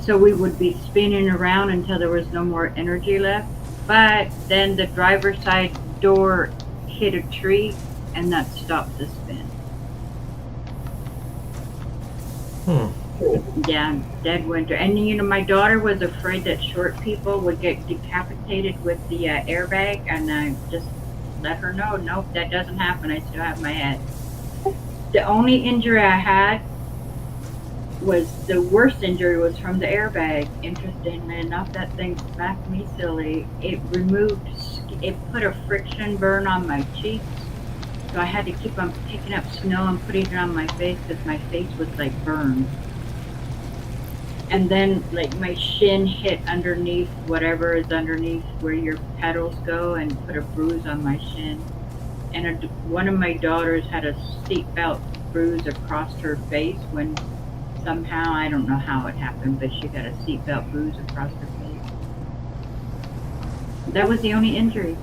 So we would be spinning around until there was no more energy left. But then the driver's side door hit a tree, and that stopped the spin. Yeah, dead winter. And you know, my daughter was afraid that short people would get decapitated with the airbag, and I just let her know, nope, that doesn't happen. I still have my head. The only injury I had was, the worst injury was from the airbag. Interestingly enough, that thing smacked me silly. It put a friction burn on my cheeks. So I had to keep on picking up snow and putting it on my face because my face was like burned. And then like my shin hit underneath whatever is underneath where your pedals go and put a bruise on my shin. And one of my daughters had a seatbelt bruise across her face when somehow, I don't know how it happened, but she got a seatbelt bruise across her face. That was the only injury.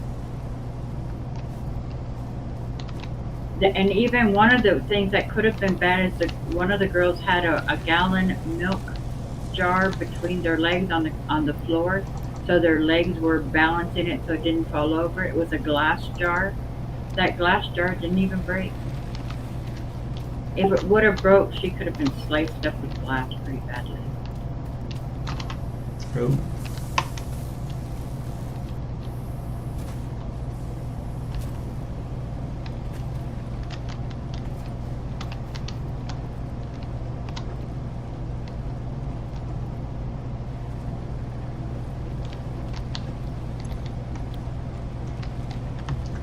And even one of the things that could have been bad is one of the girls had a gallon milk jar between their legs on the floor, so their legs were balancing it so it didn't fall over. It was a glass jar. That glass jar didn't even break. If it would have broke, she could have been sliced up with glass pretty badly. Ooh.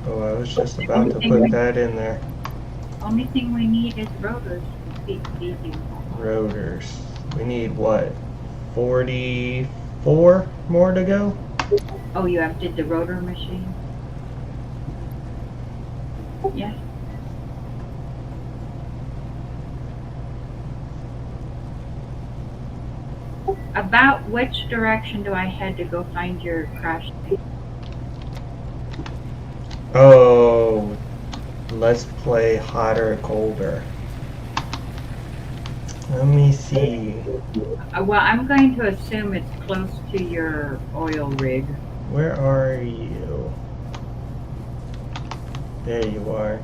Oh, I was just about to put that in there. Only thing we need is rotors to keep easy. Rotors. We need what? 44 more to go? Oh, you have did the rotor machine? Yeah. About which direction do I head to go find your crash site? Oh, let's play hotter, colder. Let me see. Well, I'm going to assume it's close to your oil rig. Where are you? There you are.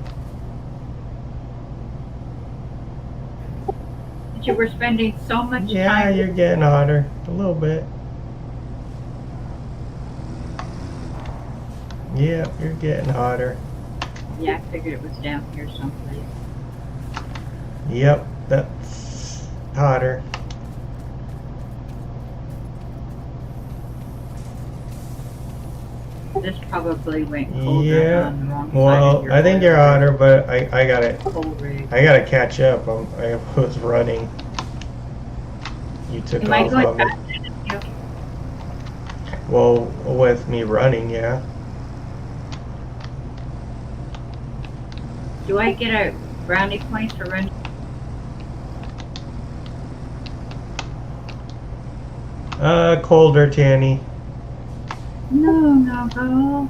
But you were spending so much Yeah, time. you're getting hotter. A little bit. Yeah, you're getting hotter. Yeah, I figured it was down here someplace. Yep, that's hotter. This probably went colder Yeah. on the wrong side of Well, your I think oil you're rig. hotter, but I gotta Cold rig. I gotta catch up. I was running. You took Am I off going on me. faster than you? Well, with me running, yeah. Do I get a brownie point for running? Colder, Tannie. No, Nogo.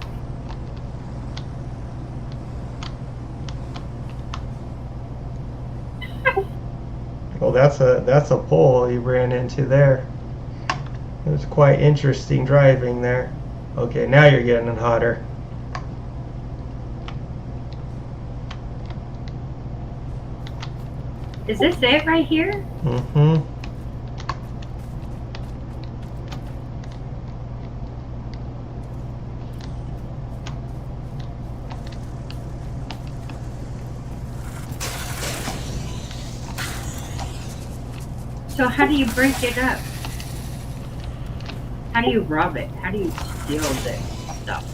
Well, that's a pole you ran into there. It was quite interesting driving there. Okay, now you're getting hotter. Is this it right here? Mm-hmm. So how do you break it up? How do you rob it? How do you steal this stuff?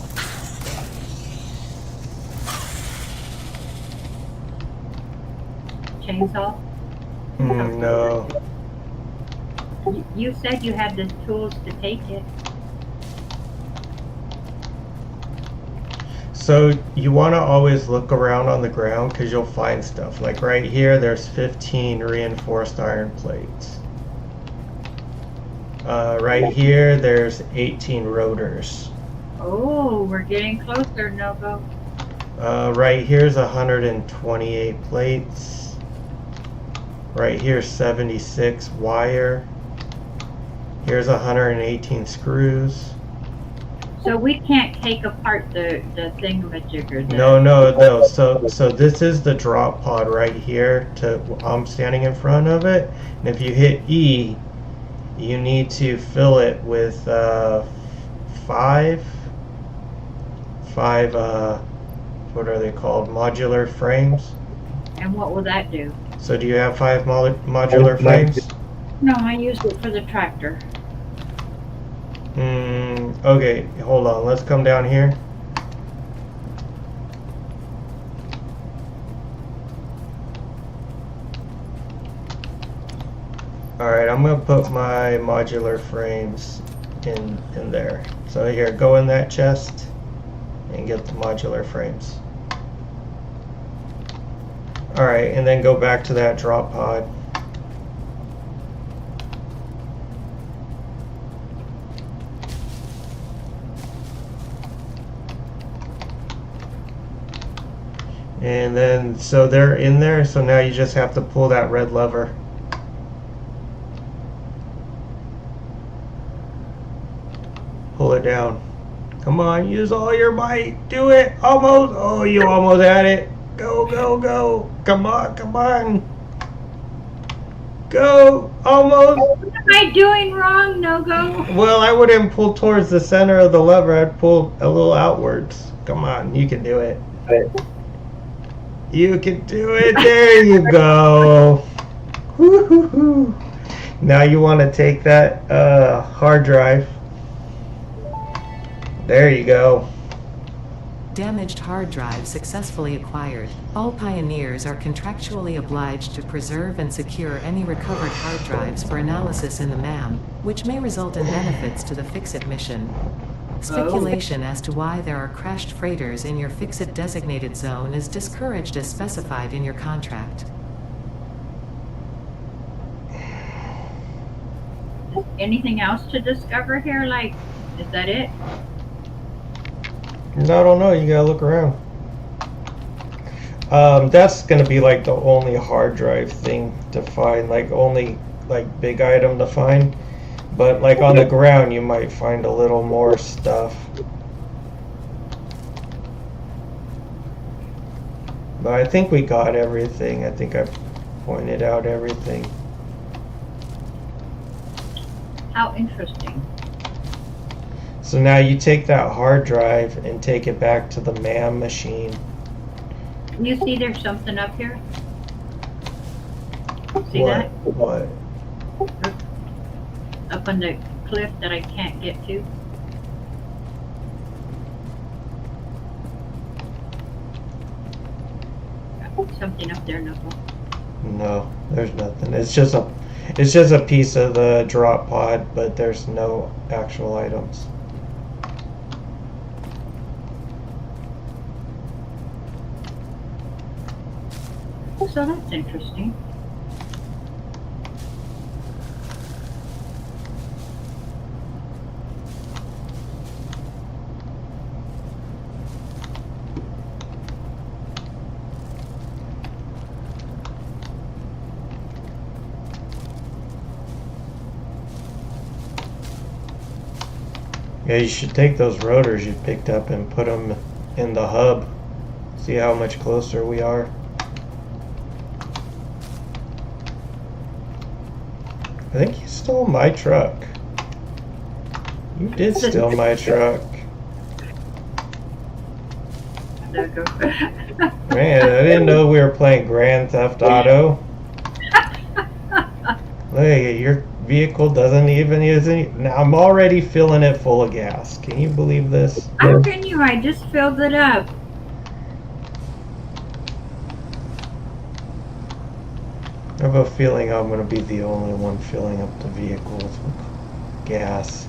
Chainsaw? No. You said you had the tools to take it. So you want to always look around on the ground because you'll find stuff. Like right here, there's 15 reinforced iron plates. Right here, there's 18 rotors. Oh, we're getting closer, Nogo. Right here's 128 plates. Right here, 76 wire. Here's 118 screws. So we can't take apart the thingamajigger. No. So this is the drop pod right here. I'm standing in front of it, and if you hit E, you need to fill it with five. What are they called? Modular frames. And what will that do? So do you have 5 modular frames? No, I used it for the tractor. Okay, hold on. Let's come down here. Alright, I'm going to put my modular frames in there. So here, go in that chest and get the modular frames. Alright, and then go back to that drop pod. And then, so they're in there, so now you just have to pull that red lever. Pull it down. Come on, use all your might. Do it. Almost. Oh, you almost had it. Go. Come on. Go. Almost. What am I doing wrong, Nogo? Well, I wouldn't pull towards the center of the lever. I'd pull a little outwards. Come on, you can do it. You can do it. There you go. Woo-hoo-hoo. Now you want to take that hard drive. There you go. Damaged hard drive successfully acquired. All pioneers are contractually obliged to preserve and secure any recovered hard drives for analysis in the MAM, which may result in benefits to the Fix-It mission. Speculation as to why there are crashed freighters in your Fix-It designated zone is discouraged as specified in your contract. Anything else to discover here? Like, is that it? I don't know. You gotta look around. That's gonna be like the only hard drive thing to find, like only like big item to find. But like on the ground, you might find a little more stuff. But I think we got everything. I think I pointed out everything. How interesting. So now you take that hard drive and take it back to the MAM machine. You see there's something up here? See What? that? What? Up on the cliff that I can't get to? Something up there, Nogo. No, there's nothing. It's just a piece of the drop pod, but there's no actual items. So that's interesting. Yeah, you should take those rotors you picked up and put them in the hub. See how much closer we are. I think you stole my truck. You did steal my truck. Nogo. Man, I didn't know we were playing Grand Theft Auto. Look at it, your vehicle doesn't even use any. Now I'm already filling it full of gas. Can you believe this? How can you? I just filled it up. I have a feeling I'm going to be the only one filling up the vehicles with gas.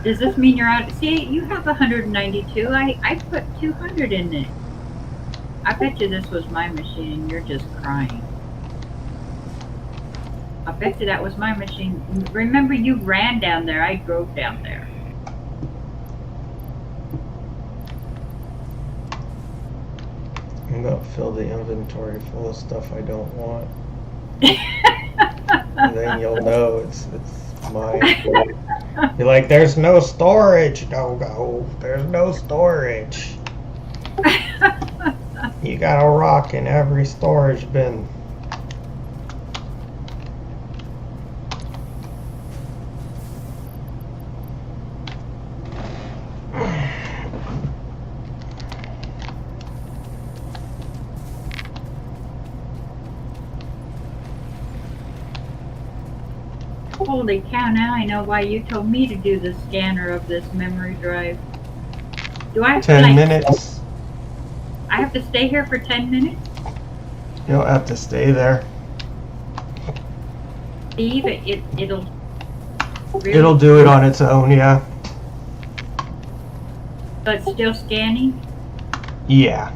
Does this mean you're out? See, you have 192. I put 200 in it. I bet you this was my machine and you're just crying. I bet you that was my machine. Remember, you ran down there. I drove down there. I'm going to fill the inventory full of stuff I don't want. And then you'll know it's mine. You're like, there's no storage. No, there's no storage. You got a rock in every storage bin. Holy cow, now I know why you told me to do the scanner of this memory drive. Do I have 10 to, minutes. I have to stay here for 10 minutes? You don't have to stay there. Steve, it'll... Really, It'll do it on its own, yeah. but it's still scanning? Yeah.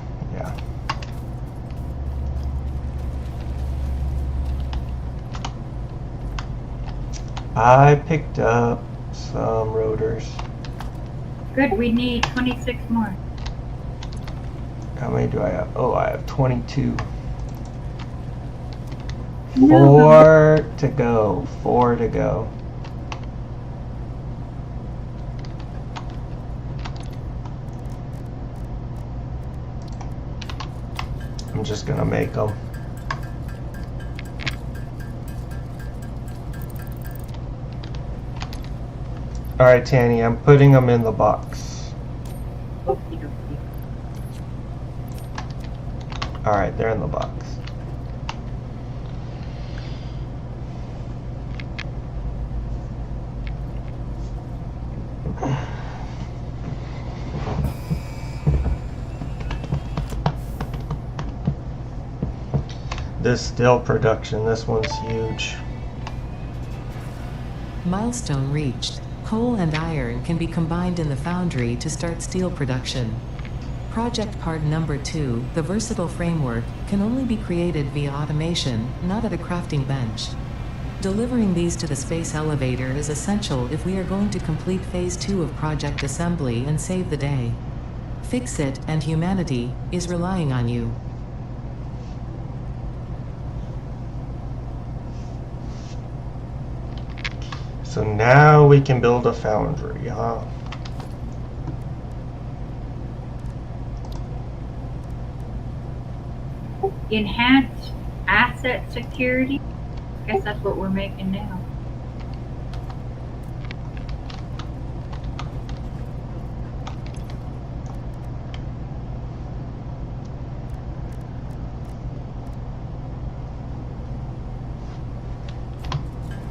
I picked up some rotors. Good, we need 26 more. How many do I have? Oh, I have 22. No. 4 to go. 4 to go. I'm just gonna make them. Alright, Tannie, I'm putting them in the box. Okie dokie. Alright, they're in the box. This steel production, this one's huge. Milestone reached. Coal and iron can be combined in the foundry to start steel production. Project part number 2, the versatile framework, can only be created via automation, not at a crafting bench. Delivering these to the space elevator is essential if we are going to complete Phase 2 of Project Assembly and save the day. Fix it, and humanity is relying on you. So now we can build a foundry, huh? Enhanced asset security. I guess that's what we're making now.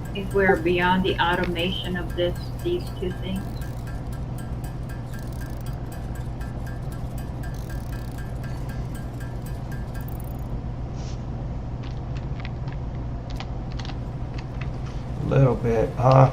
I think we're beyond the automation of these two things. A little bit, huh?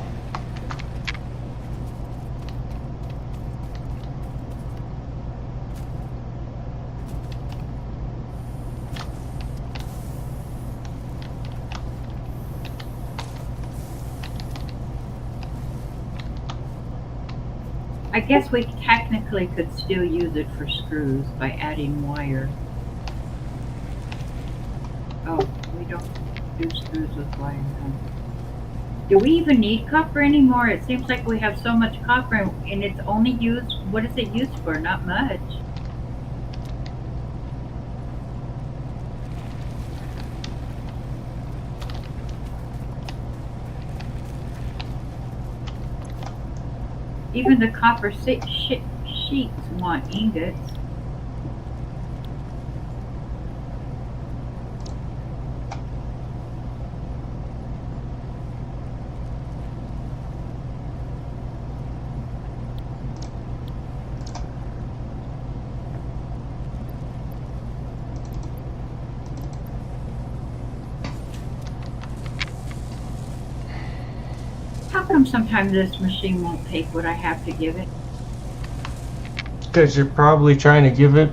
I guess we technically could still use it for screws by adding wire. Oh, we don't do screws with wire, huh? Do we even need copper anymore? It seems like we have so much copper and it's only used, what is it used for? Not much. Even the copper sheets want ingots. How come sometimes this machine won't take what I have to give it? Because you're probably trying to give it.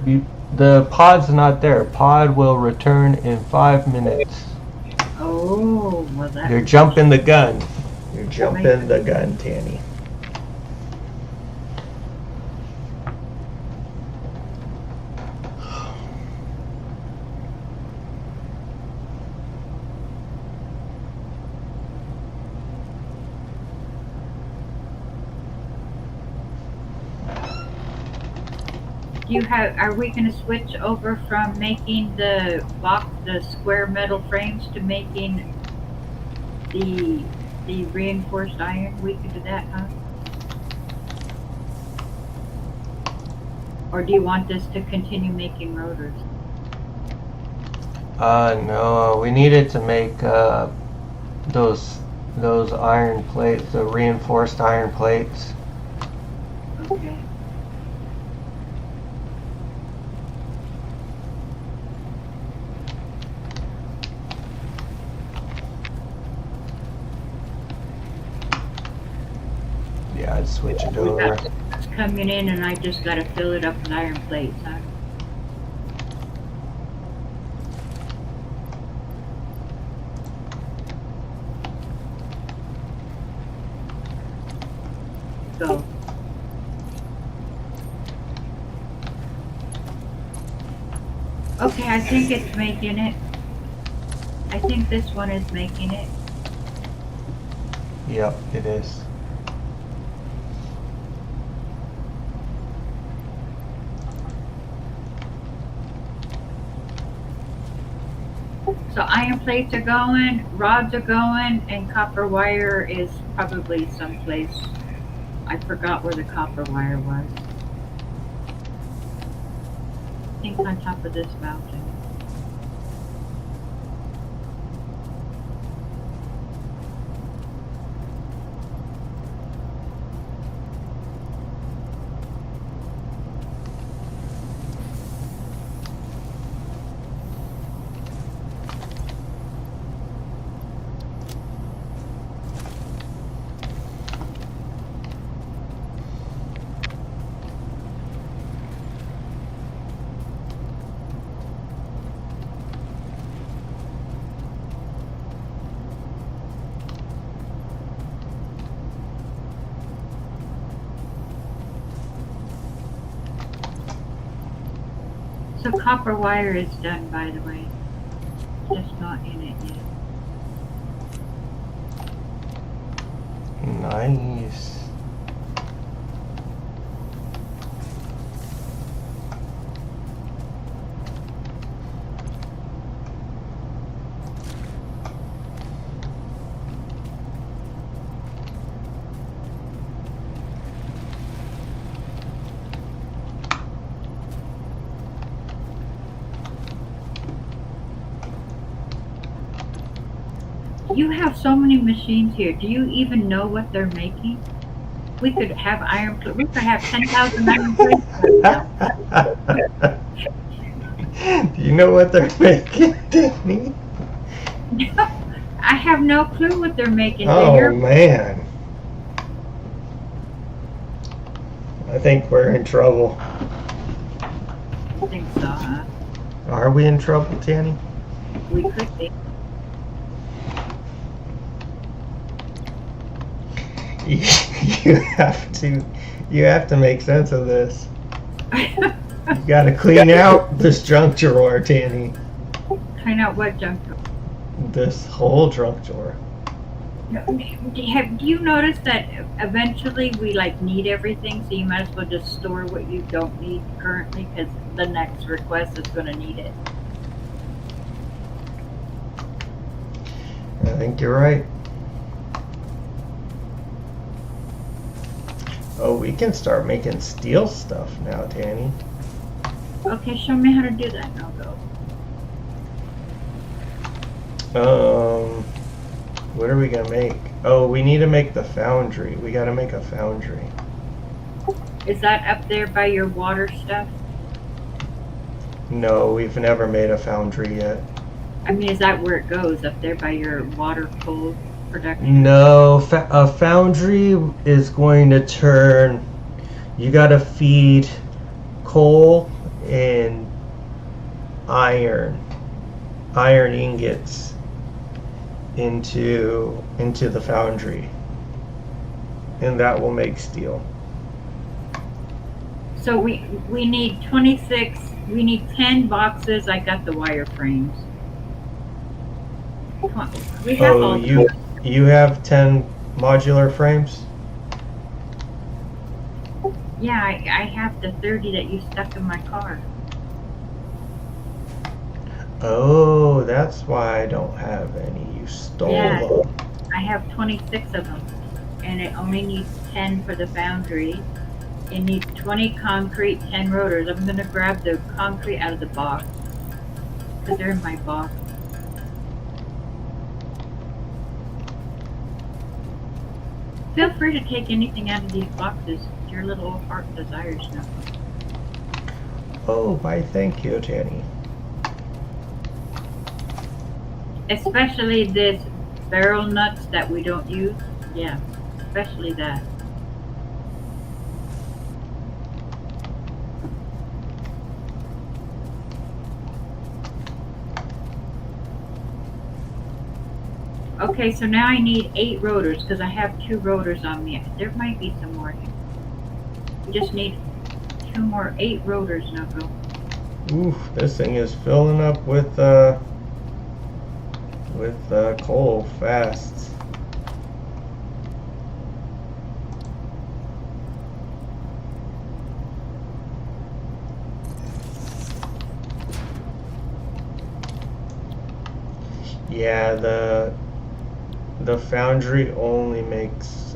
The pod's not there. Pod will return in 5 minutes. Oh, well that. You're jumping the gun. You're jumping the gun, Tannie. Are we going to switch over from making the square metal frames to making the reinforced iron? We could do that, huh? Or do you want us to continue making rotors? No, we needed to make those iron plates, the reinforced iron plates. Okay. Yeah, I'd switch it over. It's coming in and I just got to fill it up with iron plates, huh? Go. Okay, I think it's making it. I think this one is making it. Yep, it is. So iron plates are going, rods are going, and copper wire is probably someplace. I forgot where the copper wire was. I think on top of this mountain. So copper wire is done, by the way. Just not in it yet. Nice. You have so many machines here. Do you even know what they're making? We could have iron plates. We could have 10,000 iron plates right now. Do you know what they're making, Tannie? I have no clue what they're making. Oh man. I think we're in trouble. I think so, huh? Are we in trouble, Tannie? We could be. You have to make sense of this. You gotta clean out this junk drawer, Tannie. Clean out what junk drawer? This whole junk drawer. Have you noticed that eventually we like need everything, so you might as well just store what you don't need currently, because the next request is going to need it. I think you're right. Oh, we can start making steel stuff now, Tannie. Okay, show me how to do that, Nogo. What are we gonna make? Oh, we need to make the foundry. We gotta make a foundry. Is that up there by your water stuff? No, we've never made a foundry yet. I mean, is that where it goes, up there by your water coal production? No, a foundry is going to turn. You gotta feed coal and iron ingots into the foundry, and that will make steel. So we need 26. We need 10 boxes. I got the wireframes. We have all. You have 10 modular frames? Yeah, I have the 30 that you stuck in my car. Oh, that's why I don't have any. You stole them. I have 26 of them, and it only needs 10 for the foundry. It needs 20 concrete, 10 rotors. I'm gonna grab the concrete out of the box, because they're in my box. Feel free to take anything out of these boxes. It's your little heart desires now. Oh, why thank you, Tannie. Especially this barrel nuts that we don't use. Yeah, especially that. Okay, so now I need 8 rotors because I have 2 rotors on me. There might be some more here. We just need 2 more 8 rotors, Nogo. Oof, this thing is filling up with coal fast. Yeah, the foundry only makes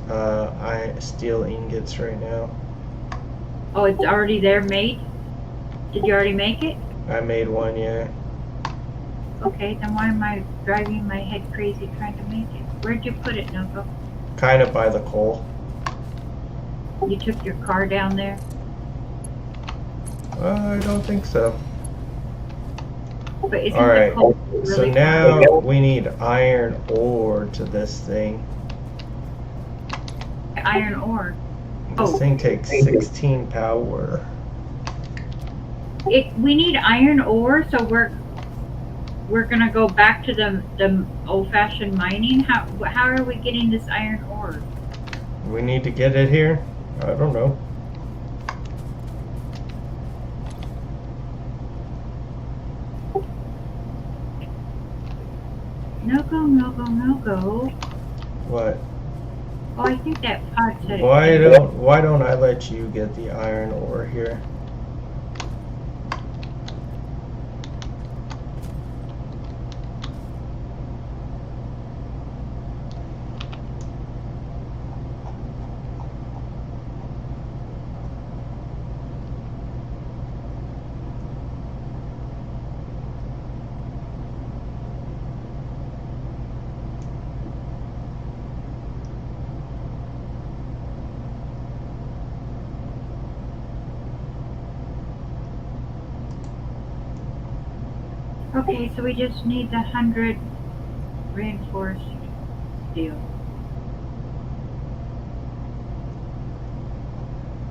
steel ingots right now. Oh, it's already there made? Did you already make it? I made one, yeah. Okay, then why am I driving my head crazy trying to make it? Where'd you put it, Nogo? Kind of by the coal. You took your car down there? I don't think so. But isn't All right, the coal really so now we need iron ore to this thing. iron ore? This thing takes 16 power. We need iron ore, so we're gonna go back to the old-fashioned mining. How are we getting this iron ore? We need to get it here? I don't know. No-go. What? Oh, I think that pod said Why don't I let you get the iron ore here? Okay, so we just need the 100 reinforced steel.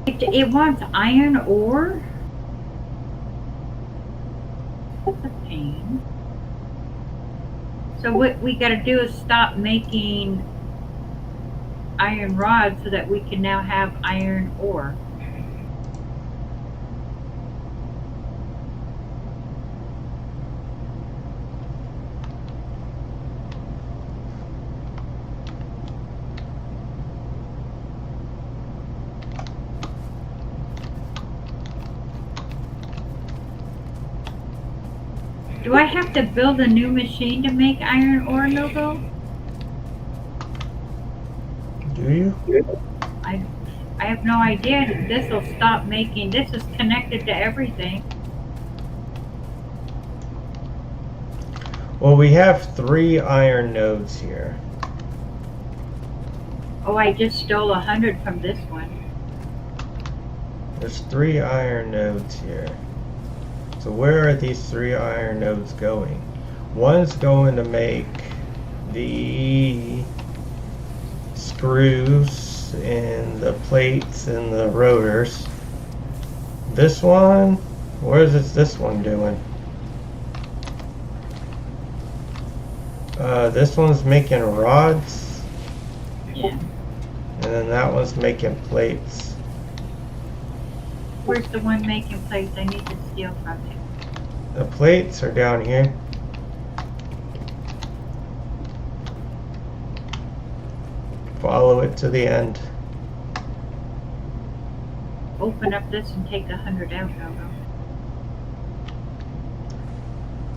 It wants iron ore? That's a pain. So what we gotta do is stop making iron rods so that we can now have iron ore. Do I have to build a new machine to make iron ore, Nogo? Do you? I have no idea. This will stop making. This is connected to everything. Well, we have 3 iron nodes here. Oh, I just stole 100 from this one. There's 3 iron nodes here. So where are these 3 iron nodes going? One's going to make the screws and the plates and the rotors. This one, what is this one doing? This one's making rods. Yeah. And then that one's making plates. Where's the one making plates? I need to steal from it. The plates are down here. Follow it to the end. Open up this and take 100 out, Nogo.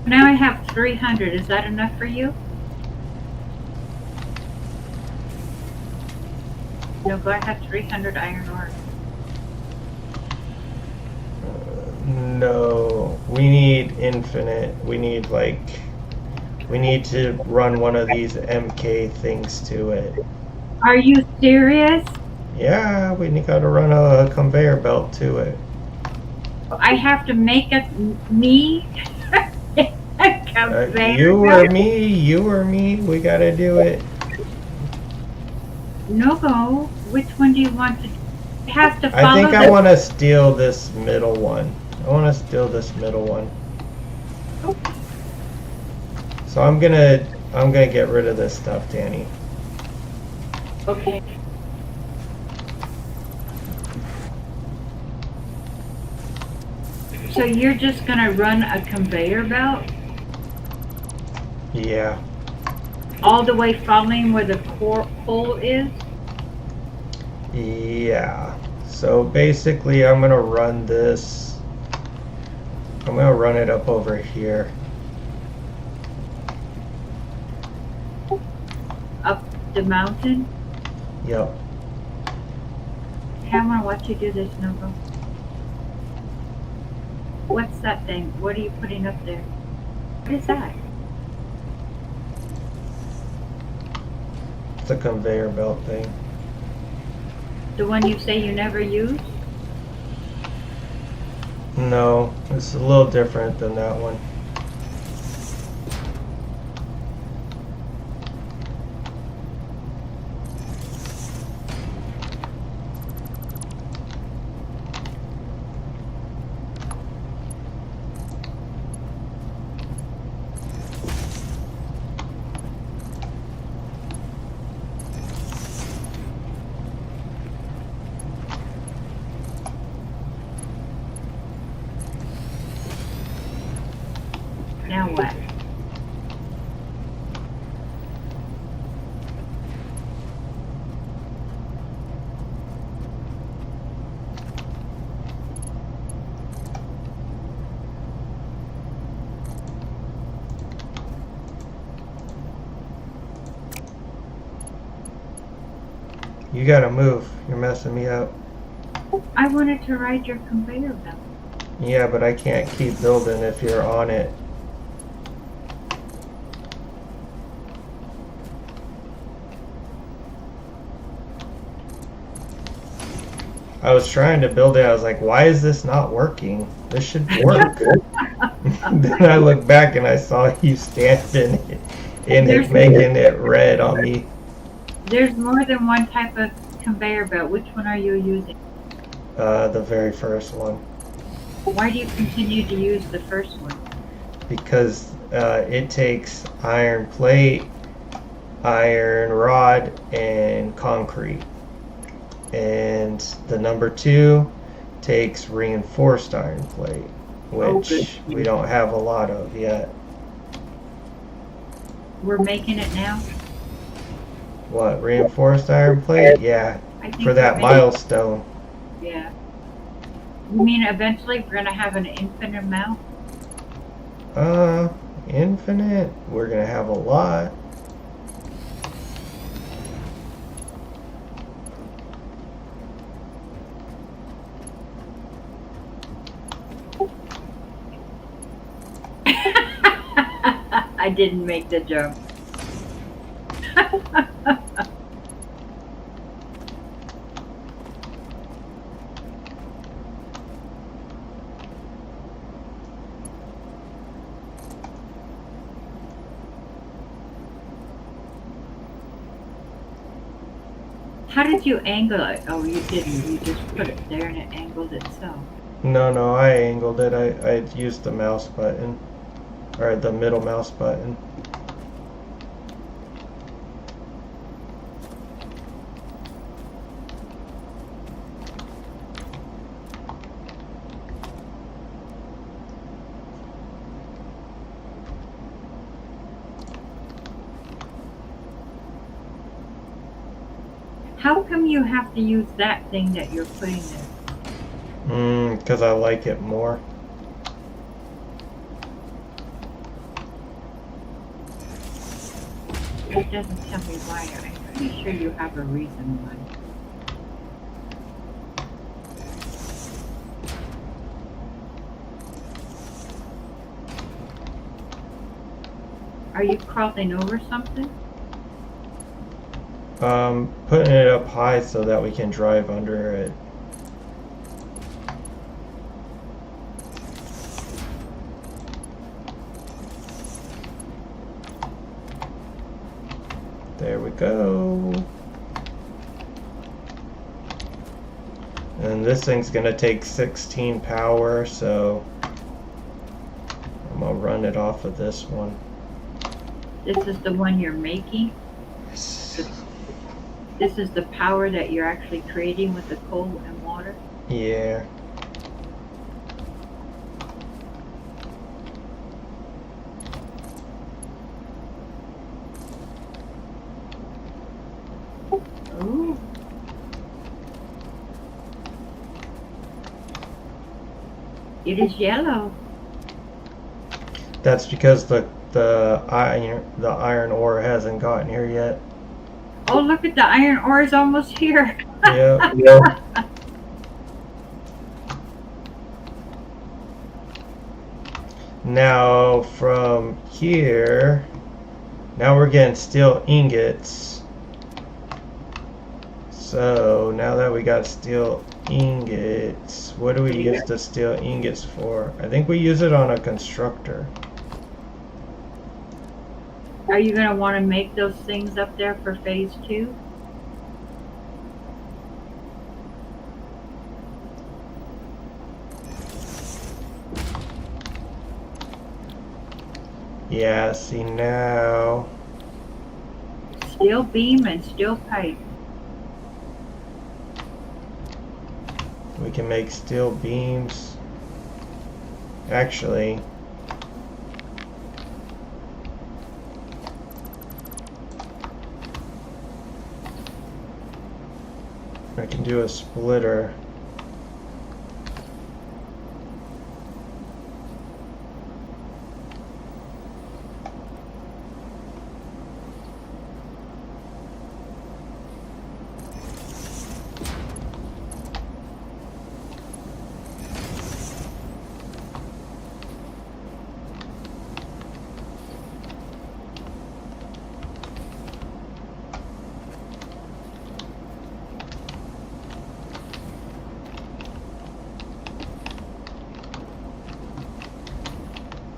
Now I have 300. Is that enough for you? Nogo, I have 300 iron ore. No, we need infinite. We need to run one of these MK things to it. Are you serious? Yeah, we gotta run a conveyor belt to it. I have to make me a conveyor You belt? or me, we gotta do it. Nogo, which one do you want to? It has to follow. I think I want to steal this middle one. I want to steal this middle one. So I'm gonna get rid of this stuff, Tannie. Okay. So you're just gonna run a conveyor belt Yeah. all the way following where the coal is? Yeah. So basically, I'm gonna run this. I'm gonna run it up over here. Up the mountain? Yep. Hey, I wanna watch you do this, Nogo. What's that thing? What are you putting up there? What is that? It's a conveyor belt thing. The one you say you never use? No, it's a little different than that one. Now what? You gotta move. You're messing me up. I wanted to ride your conveyor belt. Yeah, but I can't keep building if you're on it. I was trying to build it. I was like, why is this not working? This should work. Then I looked back and I saw you standing in it, making it red on me. There's more than one type of conveyor belt. Which one are you using? The very first one. Why do you continue to use the first one? Because it takes iron plate, iron rod, and concrete. And the number 2 takes reinforced iron plate, which we don't have a lot of yet. We're making it now? What, reinforced iron plate? Yeah, I think for that milestone. Yeah. You mean eventually we're going to have an infinite amount? Infinite? We're gonna have a lot. I didn't make the jump. How did you angle it? Oh, you didn't. You just put it there and it angled itself. No, I angled it. I used the mouse button. Or the middle mouse button. How come you have to use that thing that you're putting there? Because I like it more. It doesn't tell me why. I'm pretty sure you have a reason why. Are you crawling over something? Putting it up high so that we can drive under it. There we go. And this thing's gonna take 16 power, so I'm gonna run it off of this one. This is the one you're making? This is the power that you're actually creating with the coal and water? Yeah. Ooh. It is yellow. That's because the iron ore hasn't gotten here yet. Oh, look at the iron ore is almost here. Yep. Now from here, now we're getting steel ingots. So now that we got steel ingots, what do we use the steel ingots for? I think we use it on a constructor. Are you going to want to make those things up there for phase 2? Yeah, see now. Steel beam and steel pipe. We can make steel beams. Actually, I can do a splitter.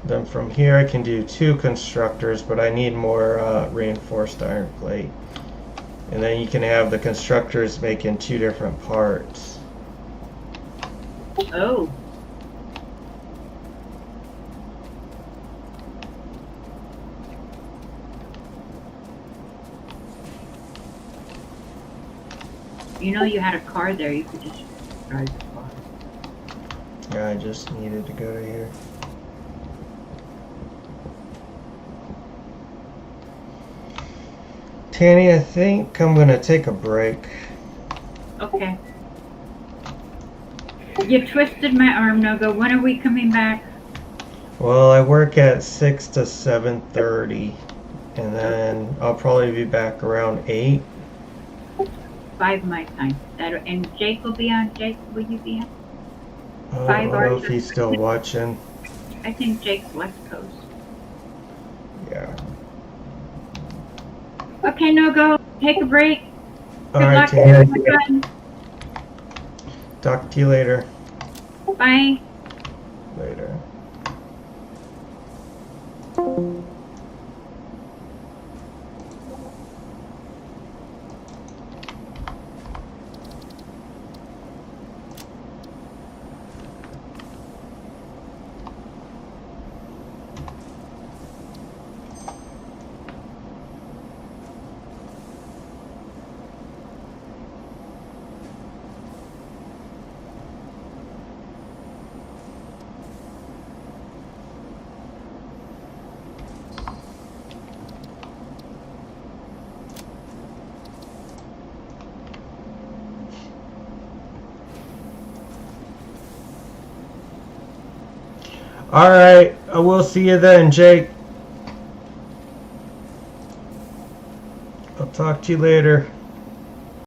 Then from here I can do 2 constructors, but I need more reinforced iron plate. And then you can have the constructors making 2 different parts. Oh. You know you had a car there, you could just drive the car. Yeah, I just needed to go to here. Tannie, I think I'm gonna take a break. Okay. You twisted my arm, Nogo. When are we coming back? Well, I work at 6 to 7:30, and then I'll probably be back around 8. 5 my time. And Jake will be on. Jake, will you be on? I don't know hours. if he's still watching. I think Jake's West Coast. Yeah. Okay, Nogo. Take a break. All Good right, luck. Tannie. Have fun. Talk to you later. Bye. Later. All right, I will see you then, Jake. I'll talk to you later.